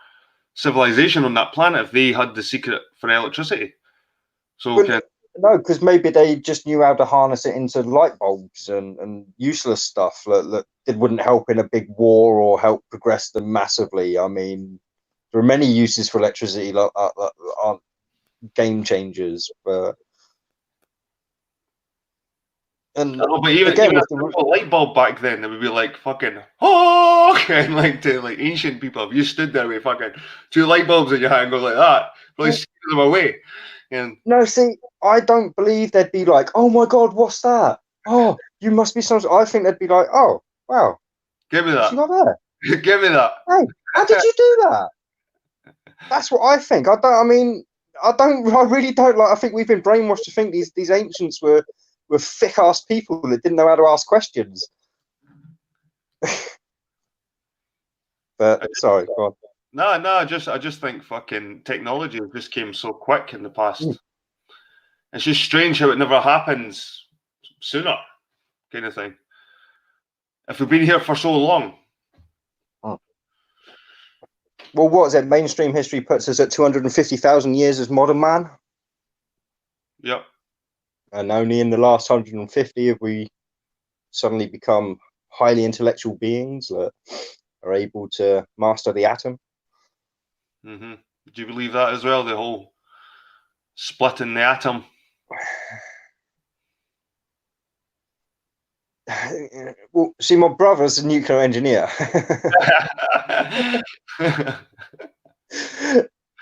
civilization on that planet if they had the secret for electricity. So no, because maybe they just knew how to harness it into light bulbs and useless stuff that it wouldn't help in a big war or help progress them massively. I mean, there are many uses for electricity that aren't game changers, but. But even with the light bulb back then, it would be like fucking and to ancient people. If you stood there with fucking 2 light bulbs in your hand, and go like that, really scare them away. And no, see, I don't believe they'd be like, "Oh my god, what's that? Oh, you must be some." I think they'd be like, "Oh, wow, give me that. You got there? Give me that. Hey, how did you do that?" That's what I think. I really don't like. I think we've been brainwashed to think these ancients were thick-ass people that didn't know how to ask questions. But sorry, go on. No, I just think fucking technology just came so quick in the past. It's just strange how it never happens sooner, kind of thing. If we've been here for so long. Well, what is it? Mainstream history puts us at 250,000 years as modern man. Yep. And only in the last 150 have we suddenly become highly intellectual beings that are able to master the atom. Do you believe that as well? The whole splitting the atom. Well, see, my brother's a nuclear engineer.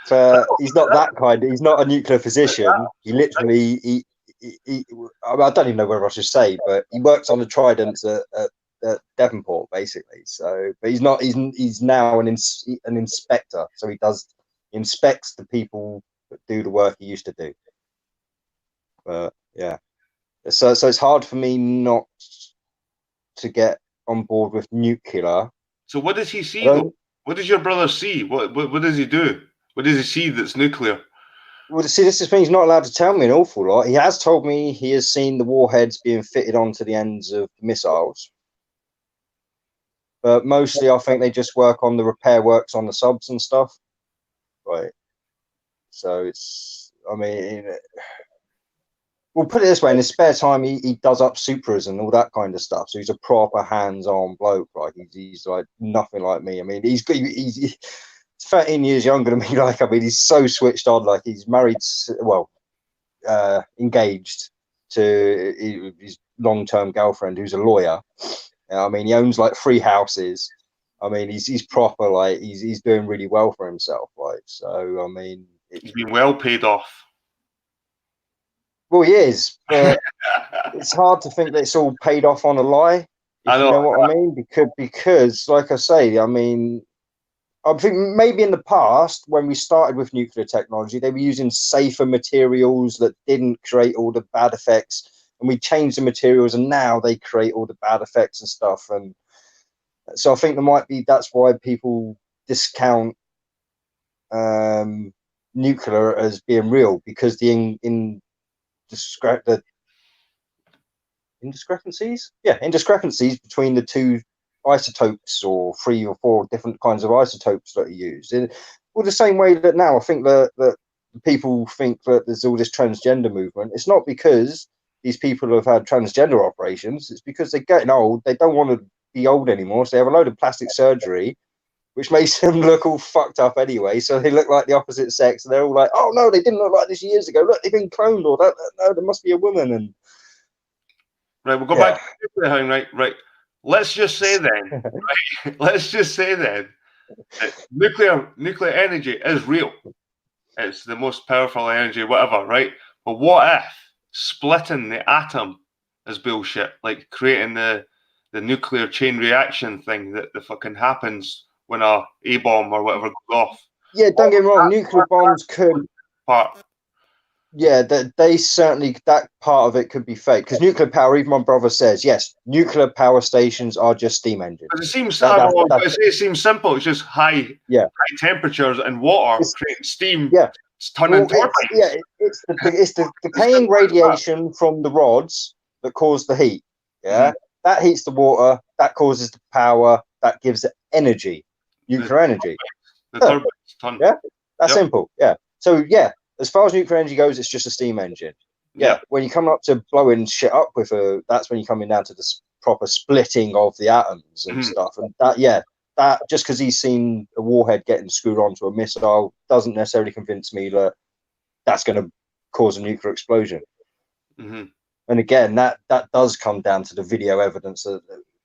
But he's not that kind. He's not a nuclear physician. He literally, I don't even know whether I should say, but he works on the tridents at Devonport, basically. So, but he's not. He's now an inspector. So he inspects the people that do the work he used to do. But yeah, so it's hard for me not to get on board with nuclear. So what does he see though? What does your brother see? What does he do? What does he see that's nuclear? Well, see, this is he's not allowed to tell me an awful lot. He has told me he has seen the warheads being fitted onto the ends of missiles. But mostly I think they just work on the repair works on the subs and stuff. Right. So it's, I mean, we'll put it this way, in his spare time, he does up Supras and all that kind of stuff. So he's a proper hands-on bloke. Like he's like nothing like me. I mean, he's 13 years younger than me. Like, I mean, he's so switched on. Like he's married, well, engaged to his long-term girlfriend, who's a lawyer. I mean, he owns like 3 houses. I mean, he's proper. Like he's doing really well for himself. Like, so I mean, he's been well paid off. Well, he is, but it's hard to think that it's all paid off on a lie. If you know what I mean, because, like I say, I mean, I think maybe in the past when we started with nuclear technology, they were using safer materials that didn't create all the bad effects, and we changed the materials, and now they create all the bad effects and stuff. And so I think that's why people discount nuclear as being real, because the indiscrepancies between the two isotopes, or 3 or 4 different kinds of isotopes that are used. Well, the same way that now I think that people think that there's all this transgender movement. It's not because these people have had transgender operations. It's because they're getting old. They don't want to be old anymore, so they have a load of plastic surgery, which makes them look all fucked up anyway. So they look like the opposite sex, and they're all like, "Oh no, they didn't look like this years ago. Look, they've been cloned, or that. No, there must be a woman." And right, we'll go back to the home. Right. Let's just say then. Right, let's just say then that nuclear energy is real. It's the most powerful energy, whatever. Right. But what if splitting the atom is bullshit? Like creating the nuclear chain reaction thing that the fucking happens when a bomb or whatever goes off. Yeah, don't get me wrong. Nuclear bombs could. Yeah, they certainly, that part of it could be fake, because nuclear power, even my brother says, yes, nuclear power stations are just steam engines. It seems it seems simple. It's just high temperatures and water creating steam. Yeah, turbines. It's the decaying radiation from the rods that cause the heat. Yeah, that heats the water, that causes the power, that gives it energy, nuclear energy. The turbines. Yeah, that's simple. Yeah, so yeah. As far as nuclear energy goes, it's just a steam engine. Yeah. When you come up to blowing shit up with that's when you're coming down to the proper splitting of the atoms and stuff. And that just because he's seen a warhead getting screwed onto a missile doesn't necessarily convince me that that's going to cause a nuclear explosion. And again, that does come down to the video evidence that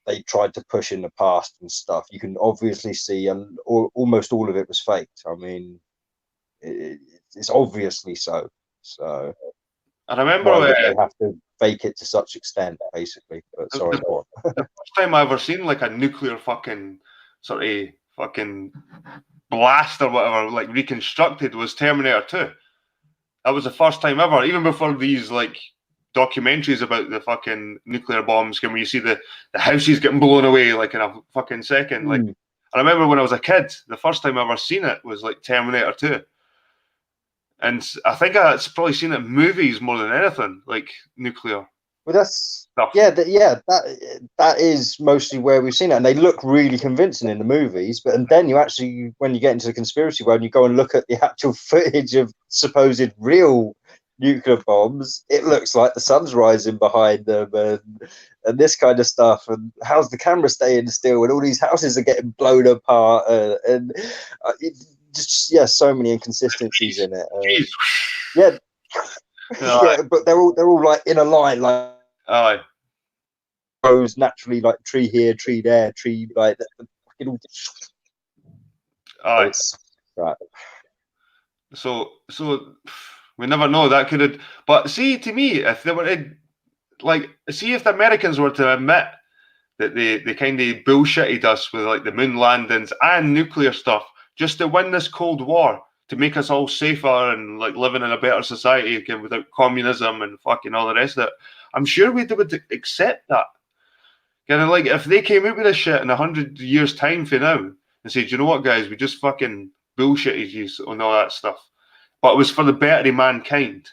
they tried to push in the past and stuff. You can obviously see, and almost all of it was faked. I mean, it's obviously so. So I remember they have to fake it to such extent, basically. But sorry, the first time I ever seen like a nuclear fucking sort of fucking blast or whatever, like reconstructed, was Terminator 2. That was the first time ever, even before these like documentaries about the fucking nuclear bombs, when you see the houses getting blown away like in a fucking second. Like I remember when I was a kid, the first time I ever seen it was like Terminator 2. And I think I've probably seen it in movies more than anything, like nuclear. Well, that's stuff. That is mostly where we've seen it, and they look really convincing in the movies. But and then you actually, when you get into the conspiracy world, you go and look at the actual footage of supposed real nuclear bombs, it looks like the sun's rising behind them, and this kind of stuff. And how's the camera staying still? And all these houses are getting blown apart, and just so many inconsistencies in it. Yeah, yeah, but they're all like in a line, like grows naturally, like tree here, tree there, tree like that. Right. So we never know. That could have. But see, to me, if they were in, like, see if the Americans were to admit that they kind of bullshitted us with like the moon landings and nuclear stuff just to win this Cold War, to make us all safer and like living in a better society again without communism and fucking all the rest of it, I'm sure we would accept that. Kind of like if they came out with this shit in 100 years' time for now and said, you know what, guys, we just fucking bullshitted you on all that stuff, but it was for the better of mankind.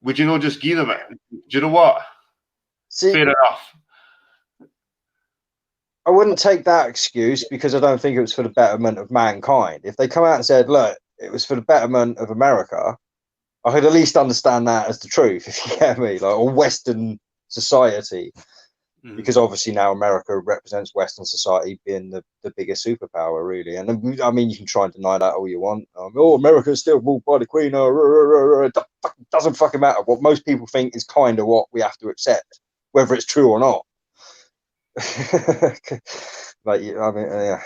Would you not just give them it? Do you know what? Fair enough. I wouldn't take that excuse because I don't think it was for the betterment of mankind. If they come out and said, look, it was for the betterment of America, I could at least understand that as the truth, if you get me, like, or Western society. Because obviously now America represents Western society being the biggest superpower, really. And I mean, you can try and deny that all you want. America's still ruled by the Queen. It doesn't fucking matter. What most people think is kind of what we have to accept, whether it's true or not. Like, I mean, yeah.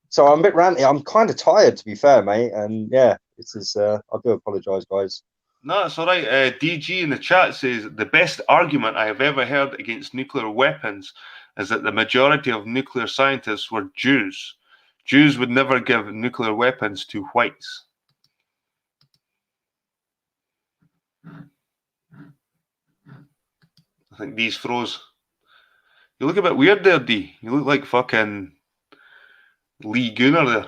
So I'm a bit ranty. I'm kind of tired, to be fair, mate. And yeah, this is. I do apologise, guys. No, it's all right. DG in the chat says the best argument I have ever heard against nuclear weapons is that the majority of nuclear scientists were Jews. Jews would never give nuclear weapons to whites. I think these throws. You look a bit weird there, D. You look like fucking Lee Gunner there.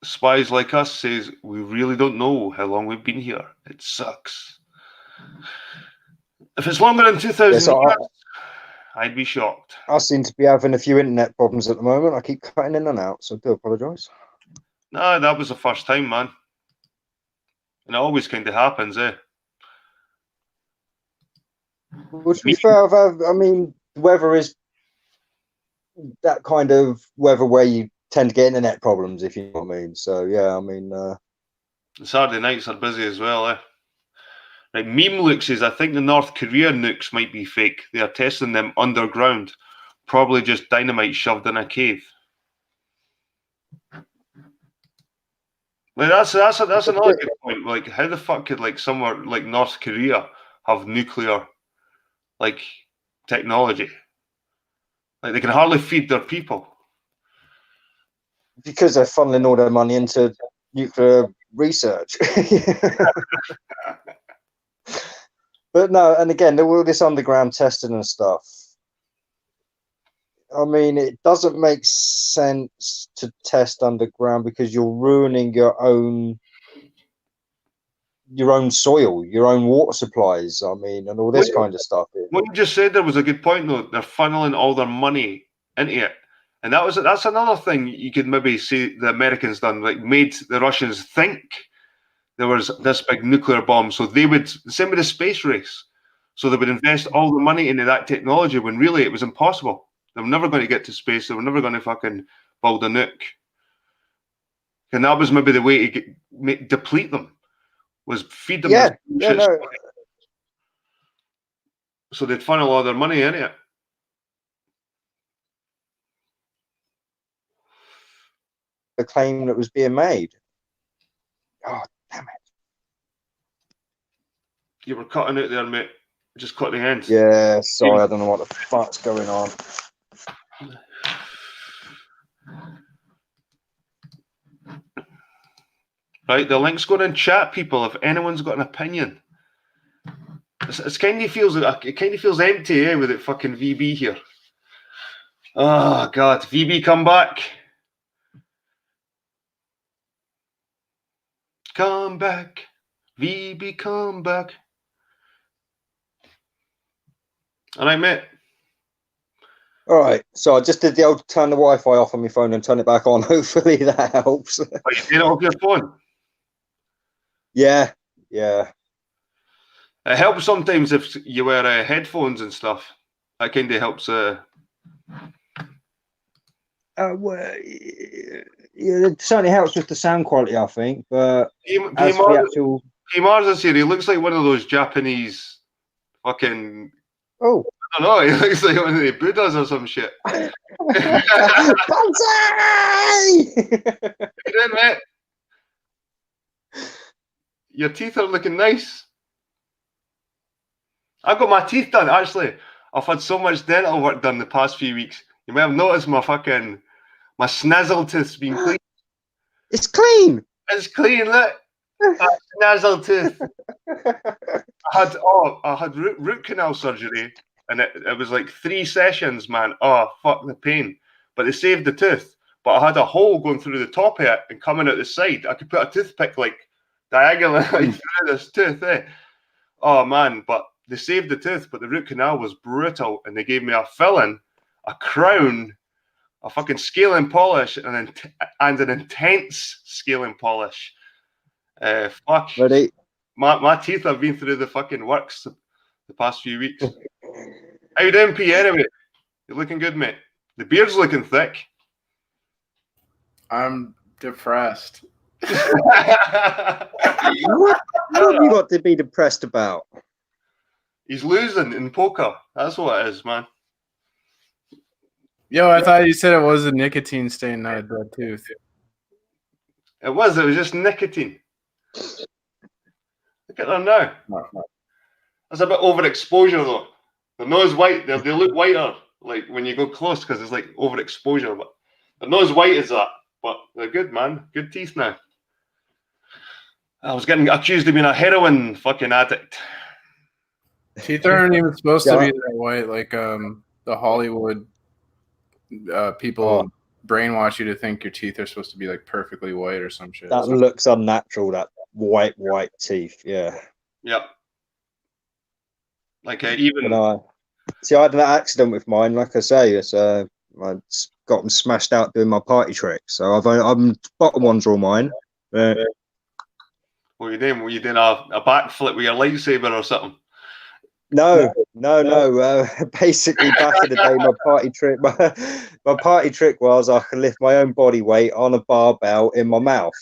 Spies Like Us says, we really don't know how long we've been here. It sucks. If it's longer than 2,000 years, I'd be shocked. I seem to be having a few internet problems at the moment. I keep cutting in and out, so I do apologise. No, that was the first time, man. And it always kind of happens, eh? Well, to be fair, I mean, weather is that kind of weather where you tend to get internet problems, if you know what I mean. So, yeah, I mean... Saturday nights are busy as well, eh? Like, Meme Luke says, I think the North Korea nukes might be fake. They are testing them underground. Probably just dynamite shoved in a cave. Like, that's another good point. Like, how the fuck could, like, somewhere like North Korea have nuclear, like, technology? Like, they can hardly feed their people. Because they're funneling all their money into nuclear research. But no, and again, all this underground testing and stuff. I mean, it doesn't make sense to test underground because you're ruining your own soil, your own water supplies. I mean, and all this kind of stuff. What you just said there was a good point, though. They're funneling all their money into it, and that's another thing you could maybe say the Americans done, like made the Russians think there was this big nuclear bomb, so they would, same with the space race, so they would invest all the money into that technology when really it was impossible. They were never going to get to space. They were never going to fucking build a nuke. And that was maybe the way to deplete them, was feed them. Yeah, no. So they'd funnel all their money into it. The claim that was being made. Oh, damn it. You were cutting out there, mate. Just cut the end. Yeah, sorry, I don't know what the fuck's going on. Right, the link's going in chat, people. If anyone's got an opinion, it kind of feels empty, eh, with it fucking VB here. Oh God, VB, come back! Come back, VB, come back. All right, mate. All right, so I just did the old turn the Wi-Fi off on my phone and turn it back on. Hopefully that helps. Oh, you did it off your phone. Yeah. It helps sometimes if you wear headphones and stuff. That kind of helps. Well, yeah, it certainly helps with the sound quality, I think. But as for the actual, Mars, I say, he looks like one of those Japanese fucking. Oh, I don't know. He looks like one of the Buddhas or some shit. Banzai! How you doing, mate? Your teeth are looking nice. I've got my teeth done, actually. I've had so much dental work done the past few weeks. You may have noticed my snizzle tooth's been clean. It's clean. It's clean, look. Snizzle tooth. I had root canal surgery, and it was like 3 sessions, man. Oh, fuck the pain. But they saved the tooth. But I had a hole going through the top of it and coming out the side. I could put a toothpick like diagonally through this tooth, eh? Oh man, but they saved the tooth, but the root canal was brutal, and they gave me a filling, a crown, a fucking scaling polish, and an intense scaling polish. Fuck. Ready? My teeth have been through the fucking works the past few weeks. How you doing, P? Anyway, you're looking good, mate. The beard's looking thick. I'm depressed. What have you got to be depressed about? He's losing in poker. That's what it is, man. Yo, I thought you said it was a nicotine stain, not a dead tooth. It was just nicotine. Look at them now. That's a bit overexposure, though. They're not as white. They look whiter, like when you go close, because it's like overexposure. But they're not as white as that. But they're good, man. Good teeth now. I was getting accused of being a heroin fucking addict. Teeth aren't even supposed to be that white. Like the Hollywood people brainwash you to think your teeth are supposed to be like perfectly white or some shit. That looks unnatural. That white teeth. Yeah. Yep. Like even. I had an accident with mine. Like I say, it's I got them smashed out doing my party trick. So I'm bottom ones are all mine. What were you doing? Were you doing a backflip with your lightsaber or something? No. Basically, back in the day, my party trick was I could lift my own body weight on a barbell in my mouth.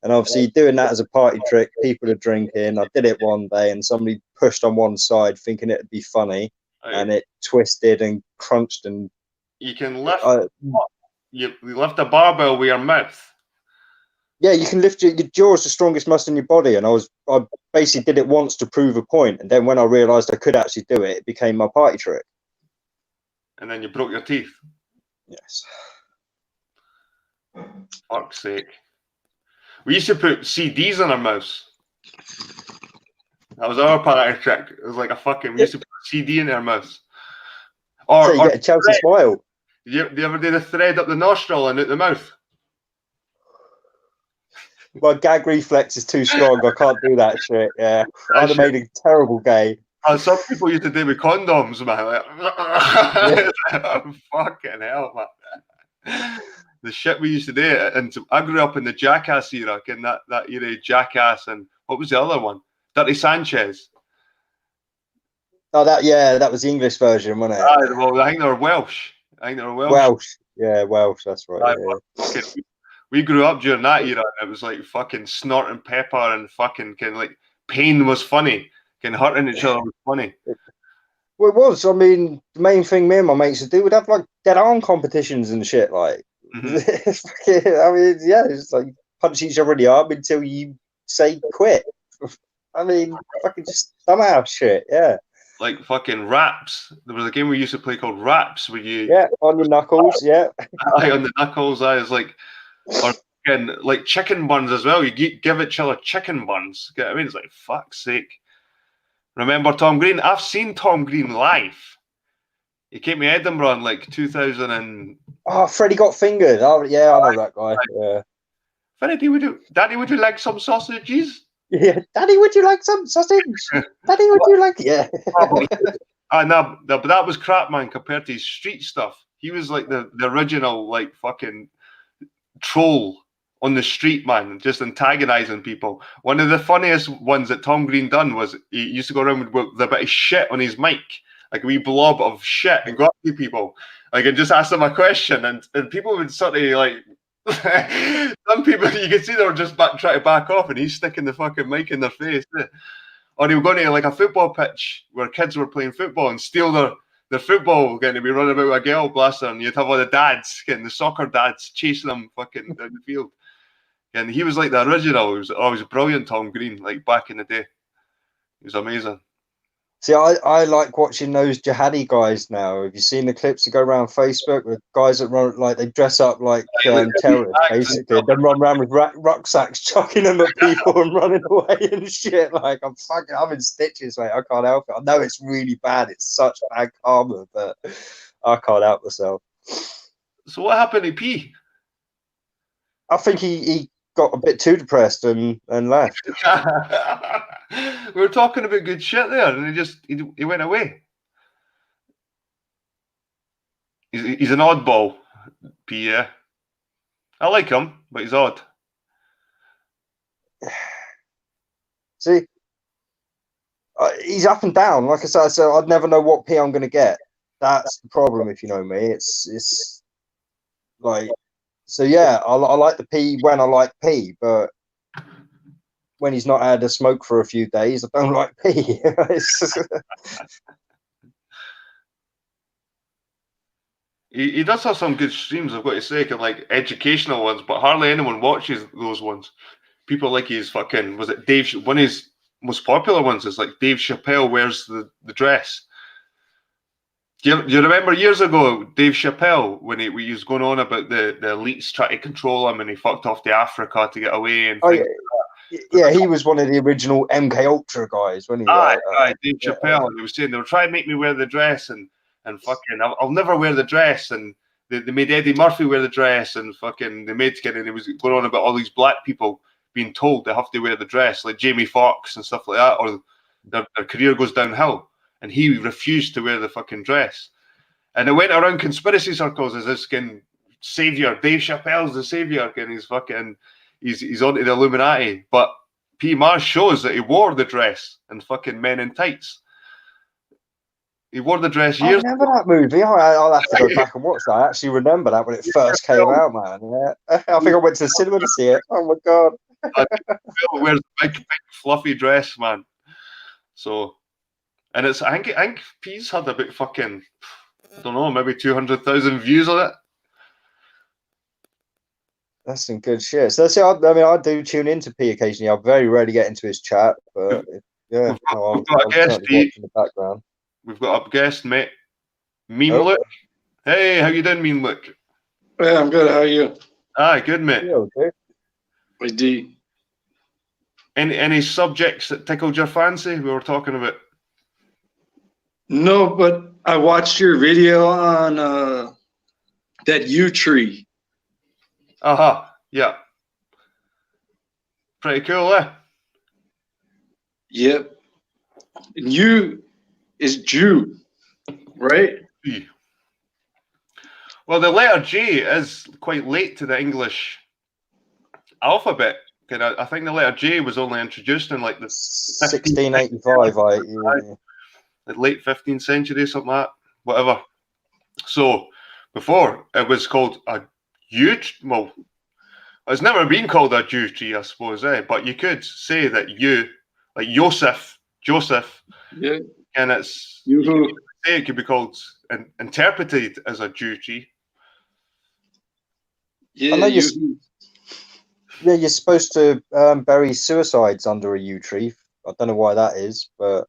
And obviously, doing that as a party trick, people are drinking. I did it one day, and somebody pushed on one side, thinking it'd be funny, and it twisted and crunched. And you can lift. You lift a barbell with your mouth. Yeah, you can lift your jaw is the strongest muscle in your body, and I basically did it once to prove a point, and then when I realised I could actually do it, it became my party trick. And then you broke your teeth. Yes. Fuck's sake. We used to put CDs in our mouths. That was our party trick. It was like we used to put a CD in our mouths. So you get a Chelsea smile. Do you ever do the thread up the nostril and out the mouth? My gag reflex is too strong. I can't do that shit. Yeah, I'd have made a terrible gay. Some people used to do with condoms, man. Like, fucking hell, man. The shit we used to do. And I grew up in the Jackass era, in that era, Jackass, and what was the other one? Dirty Sanchez. Oh, that was the English version, wasn't it? Well, I think they were Welsh. Welsh. Yeah, Welsh. That's right. Yeah. We grew up during that era, and it was like fucking snorting pepper and fucking kind of like pain was funny. Kind of hurting each other was funny. Well, it was. I mean, the main thing me and my mates would do would have like dead arm competitions and shit. Like, I mean, yeah, it's like punch each other in the arm until you say quit. I mean, fucking just somehow shit. Yeah. Like fucking raps. There was a game we used to play called Raps, where you on your knuckles, on the knuckles. I was like. Or like chicken buns as well. You give each other chicken buns. Get what I mean? It's like, fuck's sake. Remember Tom Green? I've seen Tom Green live. He came to Edinburgh in like 2000 and... Oh, Freddie Got Fingered. Oh, yeah, I know that guy. Yeah. Freddie, Daddy, would you like some sausages? Yeah, Daddy, would you like some sausage? Daddy, would you like... Yeah. No, but that was crap, man, compared to his street stuff. He was like the original, like, fucking troll on the street, man, just antagonizing people. One of the funniest ones that Tom Green done was he used to go around with a bit of shit on his mic, like a wee blob of shit, and go up to people, like, and just ask them a question, and people would sort of, like, some people, you could see they were just trying to back off, and he's sticking the fucking mic in their face. Or he would go to, like, a football pitch where kids were playing football and steal their football, getting to be running about with a girl blaster, and you'd have all the dads, getting the soccer dads chasing them fucking down the field. And he was like the original. He was always brilliant, Tom Green, like back in the day. He was amazing. See, I like watching those jihadi guys now. Have you seen the clips that go around Facebook with guys that run, like, they dress up like terrorists, basically, then run around with rucksacks, chucking them at people and running away and shit? Like, I'm in stitches, mate. I can't help it. I know it's really bad. It's such bad karma, but I can't help myself. So what happened to P? I think he got a bit too depressed and left. We were talking about good shit there, and he went away. He's an oddball, P. Yeah, I like him, but he's odd. See, he's up and down. Like I said, I'd never know what P I'm going to get. That's the problem, if you know me. It's like, so yeah, I like the P when I like P, but when he's not had a smoke for a few days, I don't like P. He does have some good streams, I've got to say, like educational ones, but hardly anyone watches those ones. People like his fucking, was it Dave? One of his most popular ones is like Dave Chappelle wears the dress. Do you remember years ago, Dave Chappelle, when he was going on about the elites trying to control him, and he fucked off to Africa to get away and things like that? Yeah, he was one of the original MK Ultra guys, wasn't he? Dave Chappelle. He was saying they were trying to make me wear the dress, and fucking I'll never wear the dress, and they made Eddie Murphy wear the dress, and fucking they made and he was going on about all these black people being told they have to wear the dress, like Jamie Foxx and stuff like that, or their career goes downhill, and he refused to wear the fucking dress, and it went around conspiracy circles as this fucking savior. Dave Chappelle's the savior, and he's fucking he's onto the Illuminati, but P. Mars shows that he wore the dress and fucking Men in Tights. He wore the dress years ago. I remember that movie. I'll have to go back and watch that. I actually remember that when it first came out, man. Yeah. I think I went to the cinema to see it. Oh my god. He wears a big fluffy dress, man. So, and it's I think P's had about fucking, I don't know, maybe 200,000 views on it. That's some good shit. So that's it. I mean, I do tune into P occasionally. I very rarely get into his chat, but yeah, we've got a guest in the background. We've got a guest, mate. Look. Hey, how you doing, Mean Look? Yeah, I'm good. How are you? Good, mate. Yeah, okay. Hey, D. Any subjects that tickled your fancy? We were talking about. No, but I watched your video on that yew tree. Yeah. Pretty cool, eh? Yep. And you is Jew, right? Well, the letter J is quite late to the English alphabet. I think the letter J was only introduced in like the 1685, like late 15th century, something like that, whatever. So before it was called a yew. Well, it's never been called a yew tree, I suppose, but you could say that you, like Joseph, yeah, and it could be called and interpreted as a yew tree. Yeah, I know you're supposed to bury suicides under a yew tree. I don't know why that is, but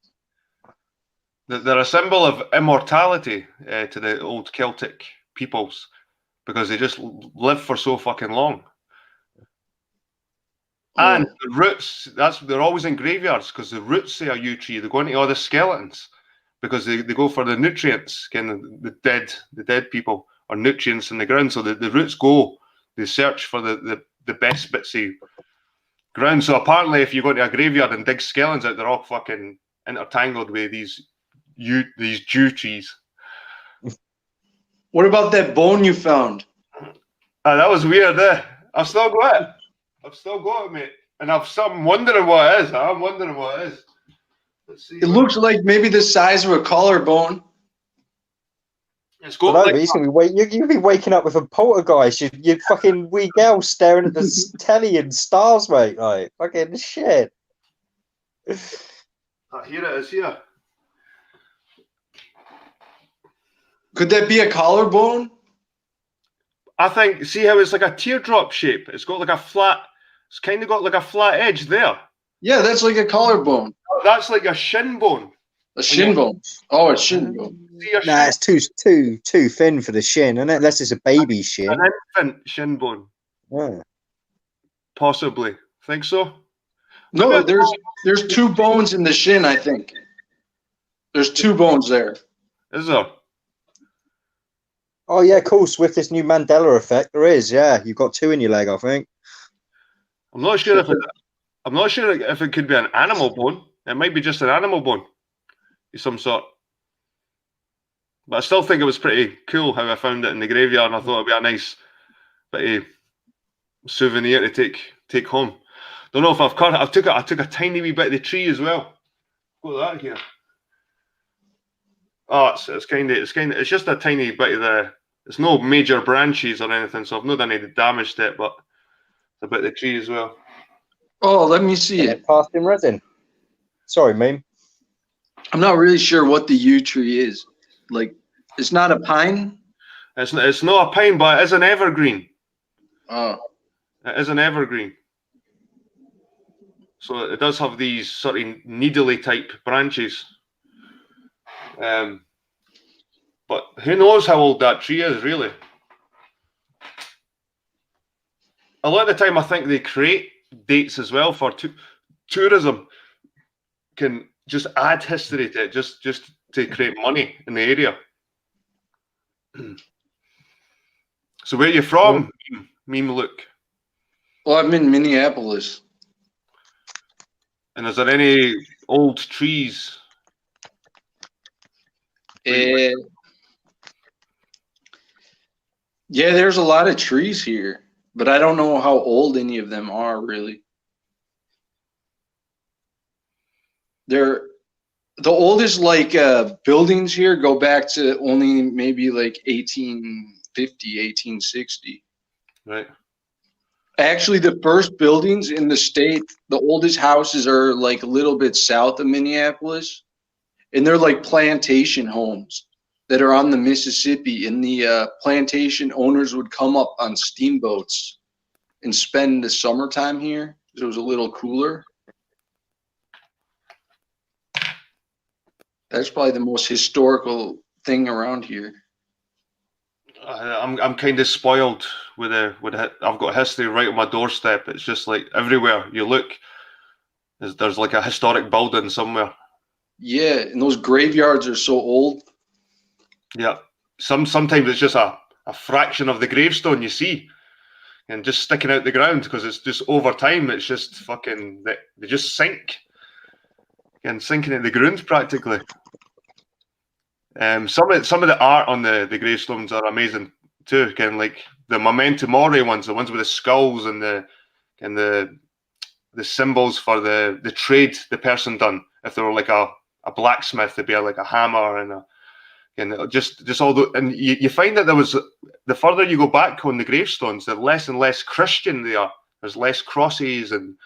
they're a symbol of immortality to the old Celtic peoples because they just live for so fucking long. And the roots, they're always in graveyards because the roots say a yew tree. They go into all the skeletons because they go for the nutrients, kind of the dead people, or nutrients in the ground. So the roots go, they search for the best bits of ground. So apparently if you go to a graveyard and dig skeletons out, they're all fucking intertangled with these these Jew trees. What about that bone you found? That was weird, eh? I've still got it. Mate. And I'm wondering what it is. I'm wondering what it is. Let's see. It looks like maybe the size of a collarbone. It's I got know, like, but you'll be waking up with a poltergeist. You fucking wee girl staring at the telly and stars, mate. Like fucking shit. here it is. Here. Could that be a collarbone? I think. See how it's like a teardrop shape. It's got like a flat. It's kind of got like a flat edge there. Yeah, that's like a collarbone. That's like a shin bone. A shin bone. Oh, a shin bone. See your Nah, shin? it's too thin for the shin, isn't it? Unless it's a baby shin. An infant shin bone. Yeah. Possibly. Think so? No, there's 2 bones in the shin, I think. There's 2 bones there. Is there? Oh yeah, cool. So with this new Mandela effect, there is. Yeah, you've got 2 in your leg, I think. I'm not sure if it could be an animal bone. It might be just an animal bone of some sort. But I still think it was pretty cool how I found it in the graveyard, and I thought it'd be a nice bit of souvenir to take home. Don't know if I've caught it. I took a tiny wee bit of the tree as well. Got that here. Oh, it's just a tiny bit of the. It's no major branches or anything, so I've not done any damage to it, but it's a bit of the tree as well. Oh, let me see it. Passed in resin. Sorry, meme. I'm not really sure what the yew tree is. Like, it's not a pine? It's not a pine, but it is an evergreen. Oh. It is an evergreen. So it does have these sort of needly type branches. But who knows how old that tree is, really? A lot of the time, I think they create dates as well for tourism. Can just add history to it, just to create money in the area. So where are you from, Meme Luke? Well, I'm in Minneapolis. And is there any old trees? Yeah, there's a lot of trees here, but I don't know how old any of them are, really. The oldest buildings here go back to only maybe like 1850, 1860. Right. Actually, the first buildings in the state, the oldest houses are like a little bit south of Minneapolis, and they're like plantation homes that are on the Mississippi, and the plantation owners would come up on steamboats and spend the summertime here because it was a little cooler. That's probably the most historical thing around here. I'm kind of spoiled with I've got history right on my doorstep. It's just like everywhere you look, there's like a historic building somewhere. Yeah, and those graveyards are so old. Yeah, sometimes it's just a fraction of the gravestone you see, and just sticking out the ground because it's just over time. It's just fucking they just sink, and sinking in the ground practically. Some of the art on the gravestones are amazing too. Kind of like the memento mori ones, the ones with the skulls and the symbols for the trade the person done. If they were like a blacksmith, they'd be like a hammer and just all the, and you find that the further you go back on the gravestones, the less and less Christian they are. There's less crosses and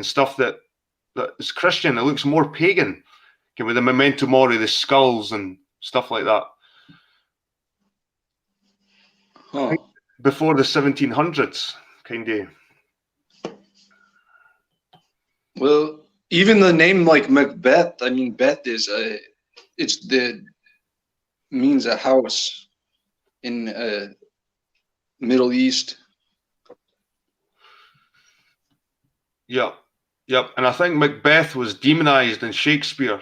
stuff that is Christian. It looks more pagan. Okay, with the memento mori, the skulls and stuff like that. Huh. Before the 1700s, kind of. Well, even the name like Macbeth, I mean, Beth is means a house in Middle East. Yep. And I think Macbeth was demonized in Shakespeare,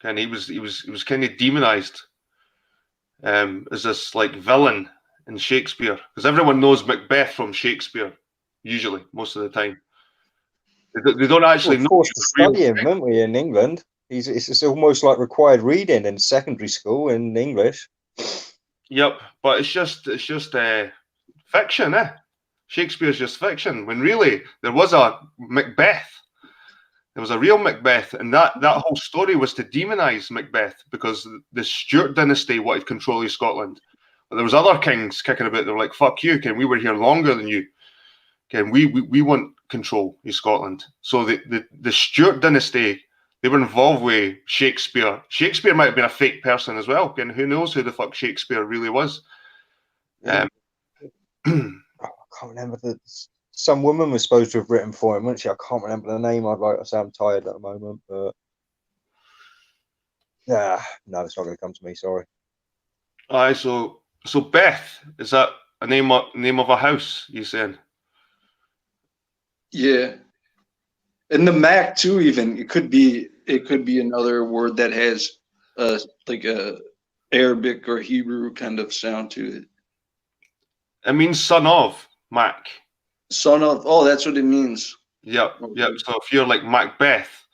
and he was kind of demonized as this like villain in Shakespeare, because everyone knows Macbeth from Shakespeare, usually most of the time. They don't actually know. Forced to study him, weren't we, in England? It's almost like required reading in secondary school in English. Yep, but it's just fiction, eh? Shakespeare's just fiction. When really there was a Macbeth. There was a real Macbeth, and that whole story was to demonize Macbeth because the Stuart dynasty wanted control of Scotland. But there was other kings kicking about. They were like, "Fuck you, Ken. We were here longer than you. Ken, we want control of Scotland." So the Stuart dynasty, they were involved with Shakespeare. Shakespeare might have been a fake person as well. Ken, who knows who the fuck Shakespeare really was? I can't remember some woman was supposed to have written for him, wasn't she? I can't remember the name. I'd like to say I'm tired at the moment, but yeah, no, it's not going to come to me. Sorry. Aye, so Beth, is that a name of a house? You saying? Yeah, and the Mac too. Even it could be another word that has like a Arabic or Hebrew kind of sound to it. It means son of Mac. Son of. Oh, that's what it means. Yep. So if you're like Macbeth,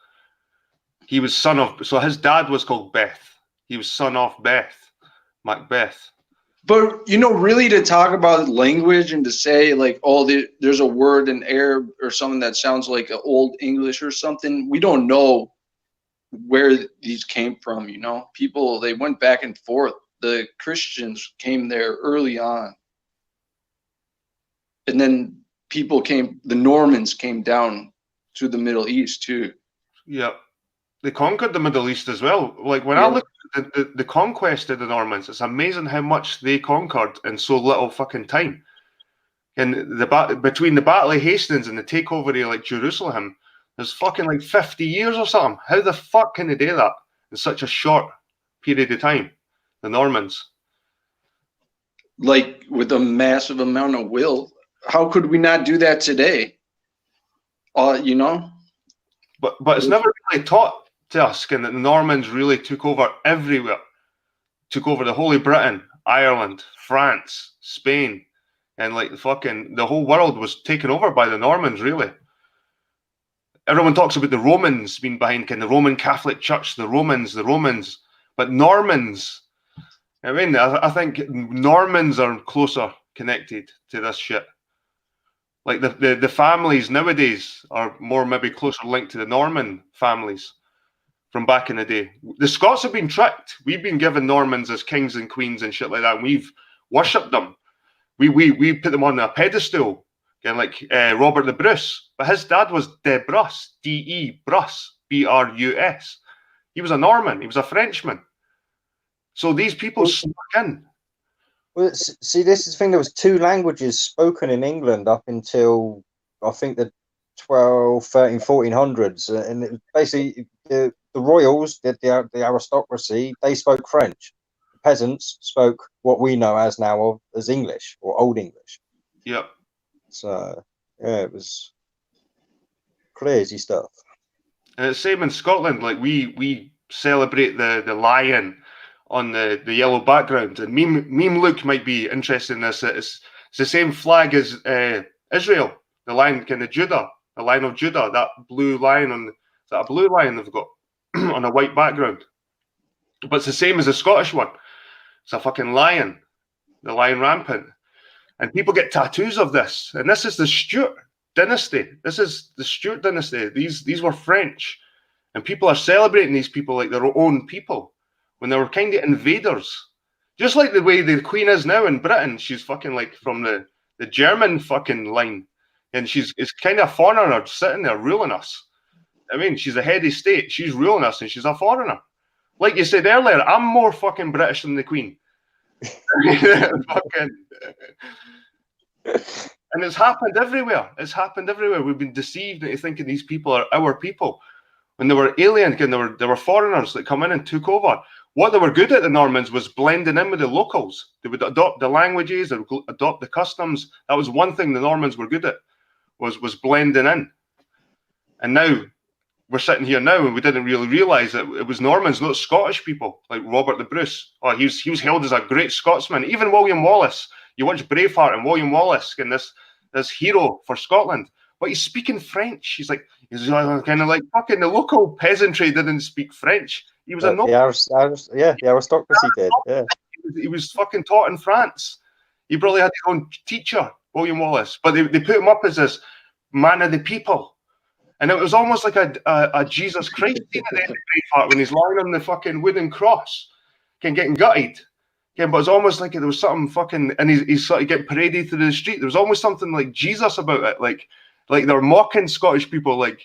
he was son of. So his dad was called Beth. He was son of Beth, Macbeth. But really, to talk about language and to say like, oh, there's a word in Arab or something that sounds like an old English or something. We don't know where these came from. People, they went back and forth. The Christians came there early on, and then the Normans came down to the Middle East too. Yep. They conquered the Middle East as well. Like when I look at the conquest of the Normans, it's amazing how much they conquered in so little fucking time. And between the Battle of Hastings and the takeover of like Jerusalem, there's fucking like 50 years or something. How the fuck can they do that in such a short period of time? The Normans. Like with a massive amount of will. How could we not do that today? But it's never really taught to us, and that the Normans really took over everywhere. Took over the whole of Britain, Ireland, France, Spain, and like the whole world was taken over by the Normans, really. Everyone talks about the Romans being behind, the Roman Catholic Church, the Romans, but Normans, I think Normans are closer connected to this shit. Like the families nowadays are more maybe closer linked to the Norman families from back in the day. The Scots have been tricked. We've been given Normans as kings and queens and shit like that, and we've worshipped them. We put them on a pedestal, like Robert the Bruce. But his dad was De Brus, D-E Brus, B-R-U-S. He was a Norman. He was a Frenchman. So these people snuck in. Well, see, this is the thing. There was 2 languages spoken in England up until, I think, the 12, 13, 1400s. And it was basically the royals, the aristocracy, they spoke French. The peasants spoke what we know as now as English or Old English. Yep. So, yeah, it was crazy stuff. And it's the same in Scotland. Like we celebrate the lion on the yellow background. And meme Luke might be interested in this. It's the same flag as Israel, the lion kind of Judah, the Lion of Judah, that blue lion is that a blue lion they've got on a white background. But it's the same as the Scottish one. It's a fucking lion, the lion rampant. And people get tattoos of this. And this is the Stuart dynasty. This is the Stuart dynasty. These were French. And people are celebrating these people like their own people when they were kind of invaders. Just like the way the Queen is now in Britain. She's fucking like from the German fucking line. And it's kind of a foreigner sitting there ruling us. I mean, she's a head of state. She's ruling us and she's a foreigner. Like you said earlier, I'm more fucking British than the Queen. Fucking. And it's happened everywhere. It's happened everywhere. We've been deceived into thinking these people are our people. When they were alien, and there were foreigners that come in and took over. What they were good at, the Normans, was blending in with the locals. They would adopt the languages, they would adopt the customs. That was one thing the Normans were good at, was blending in. And now we're sitting here now, and we didn't really realise that it was Normans, not Scottish people, like Robert the Bruce. Oh, he was held as a great Scotsman. Even William Wallace. You watch Braveheart and William Wallace, and this hero for Scotland. but he's speaking French. He's kind of like fucking the local peasantry didn't speak French. He was a noble. The aristocracy did. Yeah, he was fucking taught in France. He probably had his own teacher, William Wallace, but they put him up as this man of the people. And it was almost like a Jesus Christ scene at the end of Braveheart when he's lying on the fucking wooden cross, getting gutted. But it was almost like there was something fucking, and he's sort of getting paraded through the street. There was almost something like Jesus about it, like they're mocking Scottish people, and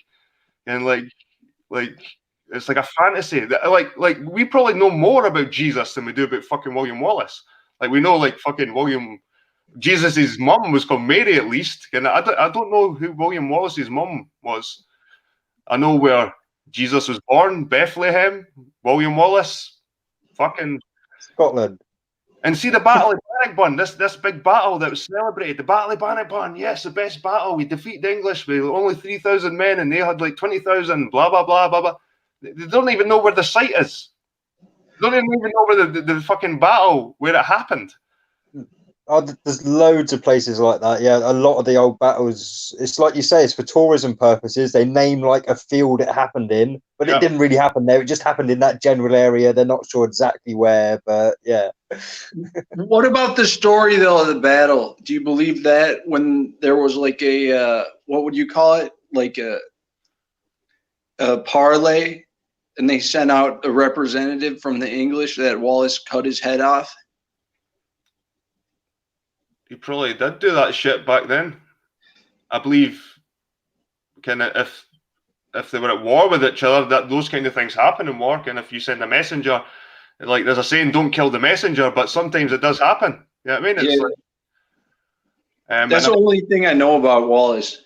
it's like a fantasy. Like we probably know more about Jesus than we do about fucking William Wallace. Like we know like fucking Jesus's mum was called Mary at least, and I don't know who William Wallace's mum was. I know where Jesus was born, Bethlehem. William Wallace, fucking Scotland. And see the Battle of Bannockburn, this big battle that was celebrated. The Battle of Bannockburn, yes, the best battle. We defeat the English with only 3,000 men, and they had like 20,000. Blah blah blah blah blah. They don't even know where the site is. They don't even know where the fucking battle where it happened. Oh, there's loads of places like that. Yeah, a lot of the old battles. It's like you say, it's for tourism purposes. They name like a field it happened in, but it didn't really happen there. It just happened in that general area. They're not sure exactly where, but yeah. What about the story though of the battle? Do you believe that when there was like a what would you call it, like a parlay, and they sent out a representative from the English that Wallace cut his head off? He probably did do that shit back then. I believe, kind of, if they were at war with each other, that those kind of things happen in war. And if you send a messenger, like there's a saying, "Don't kill the messenger," but sometimes it does happen. You know what I mean? It's that's the only thing I know about Wallace.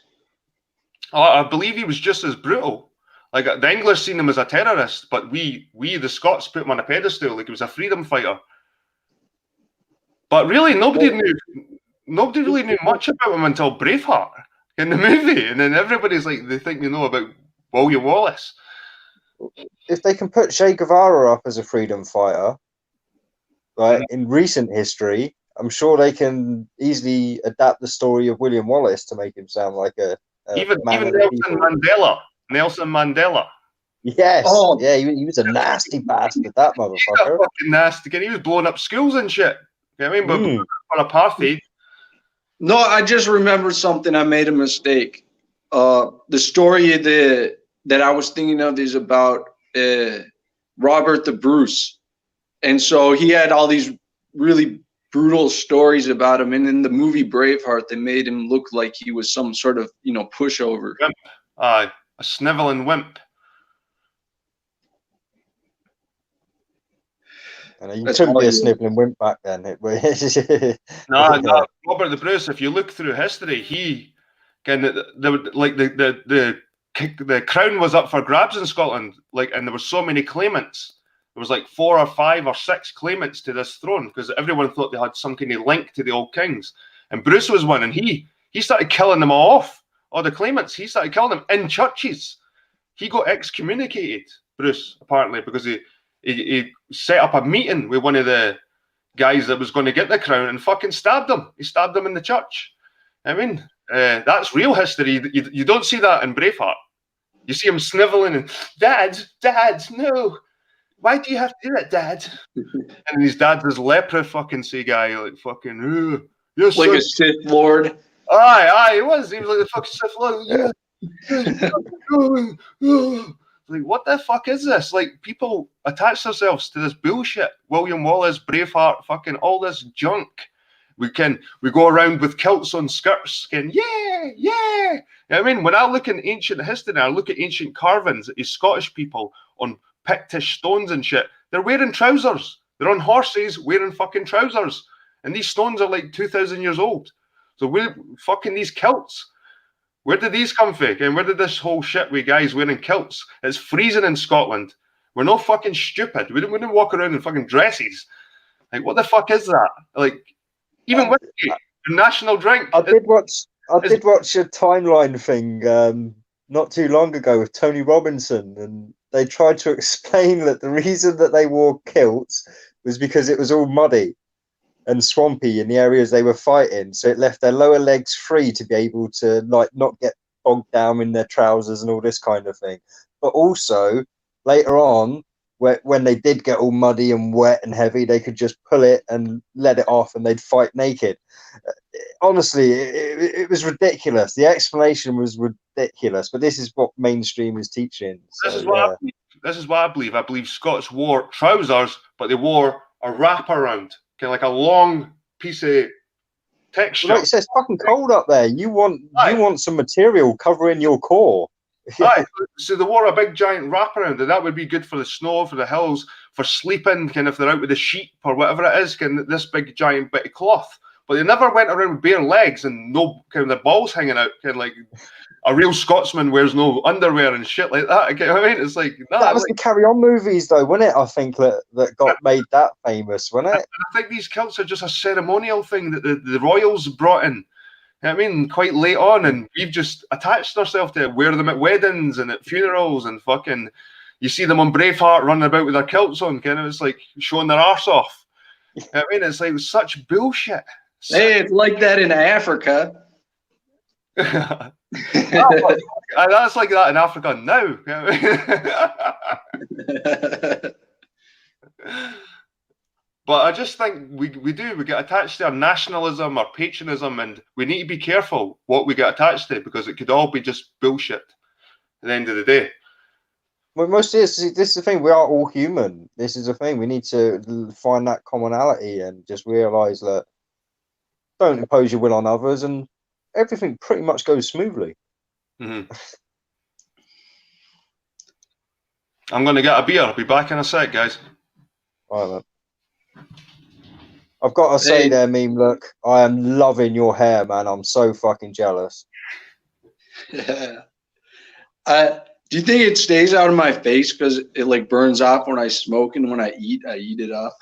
I believe he was just as brutal. Like the English seen him as a terrorist, but we the Scots put him on a pedestal like he was a freedom fighter. But really, nobody really knew much about him until Braveheart in the movie, and then everybody's like, they think they know about William Wallace. If they can put Che Guevara up as a freedom fighter, right, in recent history, I'm sure they can easily adapt the story of William Wallace to make him sound like a even man of Nelson Mandela. Nelson Mandela. Yes. Oh, yeah, he was a nasty bastard, that motherfucker. Fucking nasty. He was blowing up schools and shit. You know what I mean? But on apartheid. No, I just remembered something. I made a mistake. The story that I was thinking of is about Robert the Bruce. And so he had all these really brutal stories about him. And in the movie Braveheart, they made him look like he was some sort of, pushover. Wimp. A sniveling wimp. You couldn't be a sniveling wimp back then. No. Robert the Bruce. If you look through history, he kind of the crown was up for grabs in Scotland. And there were so many claimants. There was like 4 or 5 or 6 claimants to this throne because everyone thought they had some kind of link to the old kings. And Bruce was one, and he started killing them all off. All the claimants, he started killing them in churches. He got excommunicated, Bruce, apparently, because he set up a meeting with one of the guys that was going to get the crown and fucking stabbed him. He stabbed him in the church. I mean, that's real history. You don't see that in Braveheart. You see him sniveling and, Dad, no. Why do you have to do that, Dad? And his dad's this leper fucking say guy, like fucking, yes, like a Sith Lord. Aye, he was. He was like the fucking Sith Lord. Yeah. Like, what the fuck is this? Like, people attach themselves to this bullshit. William Wallace, Braveheart, fucking all this junk. We go around with kilts on skirts, saying, yeah. You know what I mean? When I look in ancient history, I look at ancient carvings of Scottish people on Pictish stones and shit. They're wearing trousers. They're on horses wearing fucking trousers. And these stones are like 2,000 years old. So we're fucking these kilts. Where did these come from? And where did this whole shit with guys wearing kilts? It's freezing in Scotland. We're not fucking stupid. We don't walk around in fucking dresses. Like, what the fuck is that? Like, even whiskey, a national drink. I did watch a timeline thing not too long ago with Tony Robinson, and they tried to explain that the reason that they wore kilts was because it was all muddy and swampy in the areas they were fighting, so it left their lower legs free to be able to not get bogged down in their trousers and all this kind of thing. But also later on, when they did get all muddy and wet and heavy, they could just pull it and let it off, and they'd fight naked. Honestly, it was ridiculous. The explanation was ridiculous, but this is what mainstream is teaching. So, this is what I believe. This is what I believe. I believe Scots wore trousers, but they wore a wraparound, kind of like a long piece of texture. Like you said, it's fucking cold up there. You want some material covering your core. Right. So they wore a big giant wraparound, and that would be good for the snow, for the hills, for sleeping, kind of if they're out with the sheep or whatever it is, kind of this big giant bit of cloth. But they never went around with bare legs and no kind of the balls hanging out, kind of like a real Scotsman wears no underwear and shit like that. You know what I mean? It's like that was like, the Carry On movies, though, wasn't it? I think that got made that famous, wasn't it? I think these kilts are just a ceremonial thing that the royals brought in. You know what I mean? Quite late on, and we've just attached ourselves to it. Wear them at weddings and at funerals, and fucking, you see them on Braveheart running about with their kilts on, kind of, it's like showing their arse off. You know what I mean? It's like such bullshit. Hey, it's like that in Africa. That's like that in Africa now. You know what I mean? But I just think we get attached to our nationalism, our patriotism, and we need to be careful what we get attached to, because it could all be just bullshit at the end of the day. Well, this is the thing. We are all human. This is the thing. We need to find that commonality and just realise that don't impose your will on others, and everything pretty much goes smoothly. Mm-hmm. I'm going to get a beer. I'll be back in a sec, guys. All right, man. I've got to say there, Meme, look, I am loving your hair, man. I'm so fucking jealous. Yeah. Do you think it stays out of my face because it like burns off when I smoke, and when I eat it off?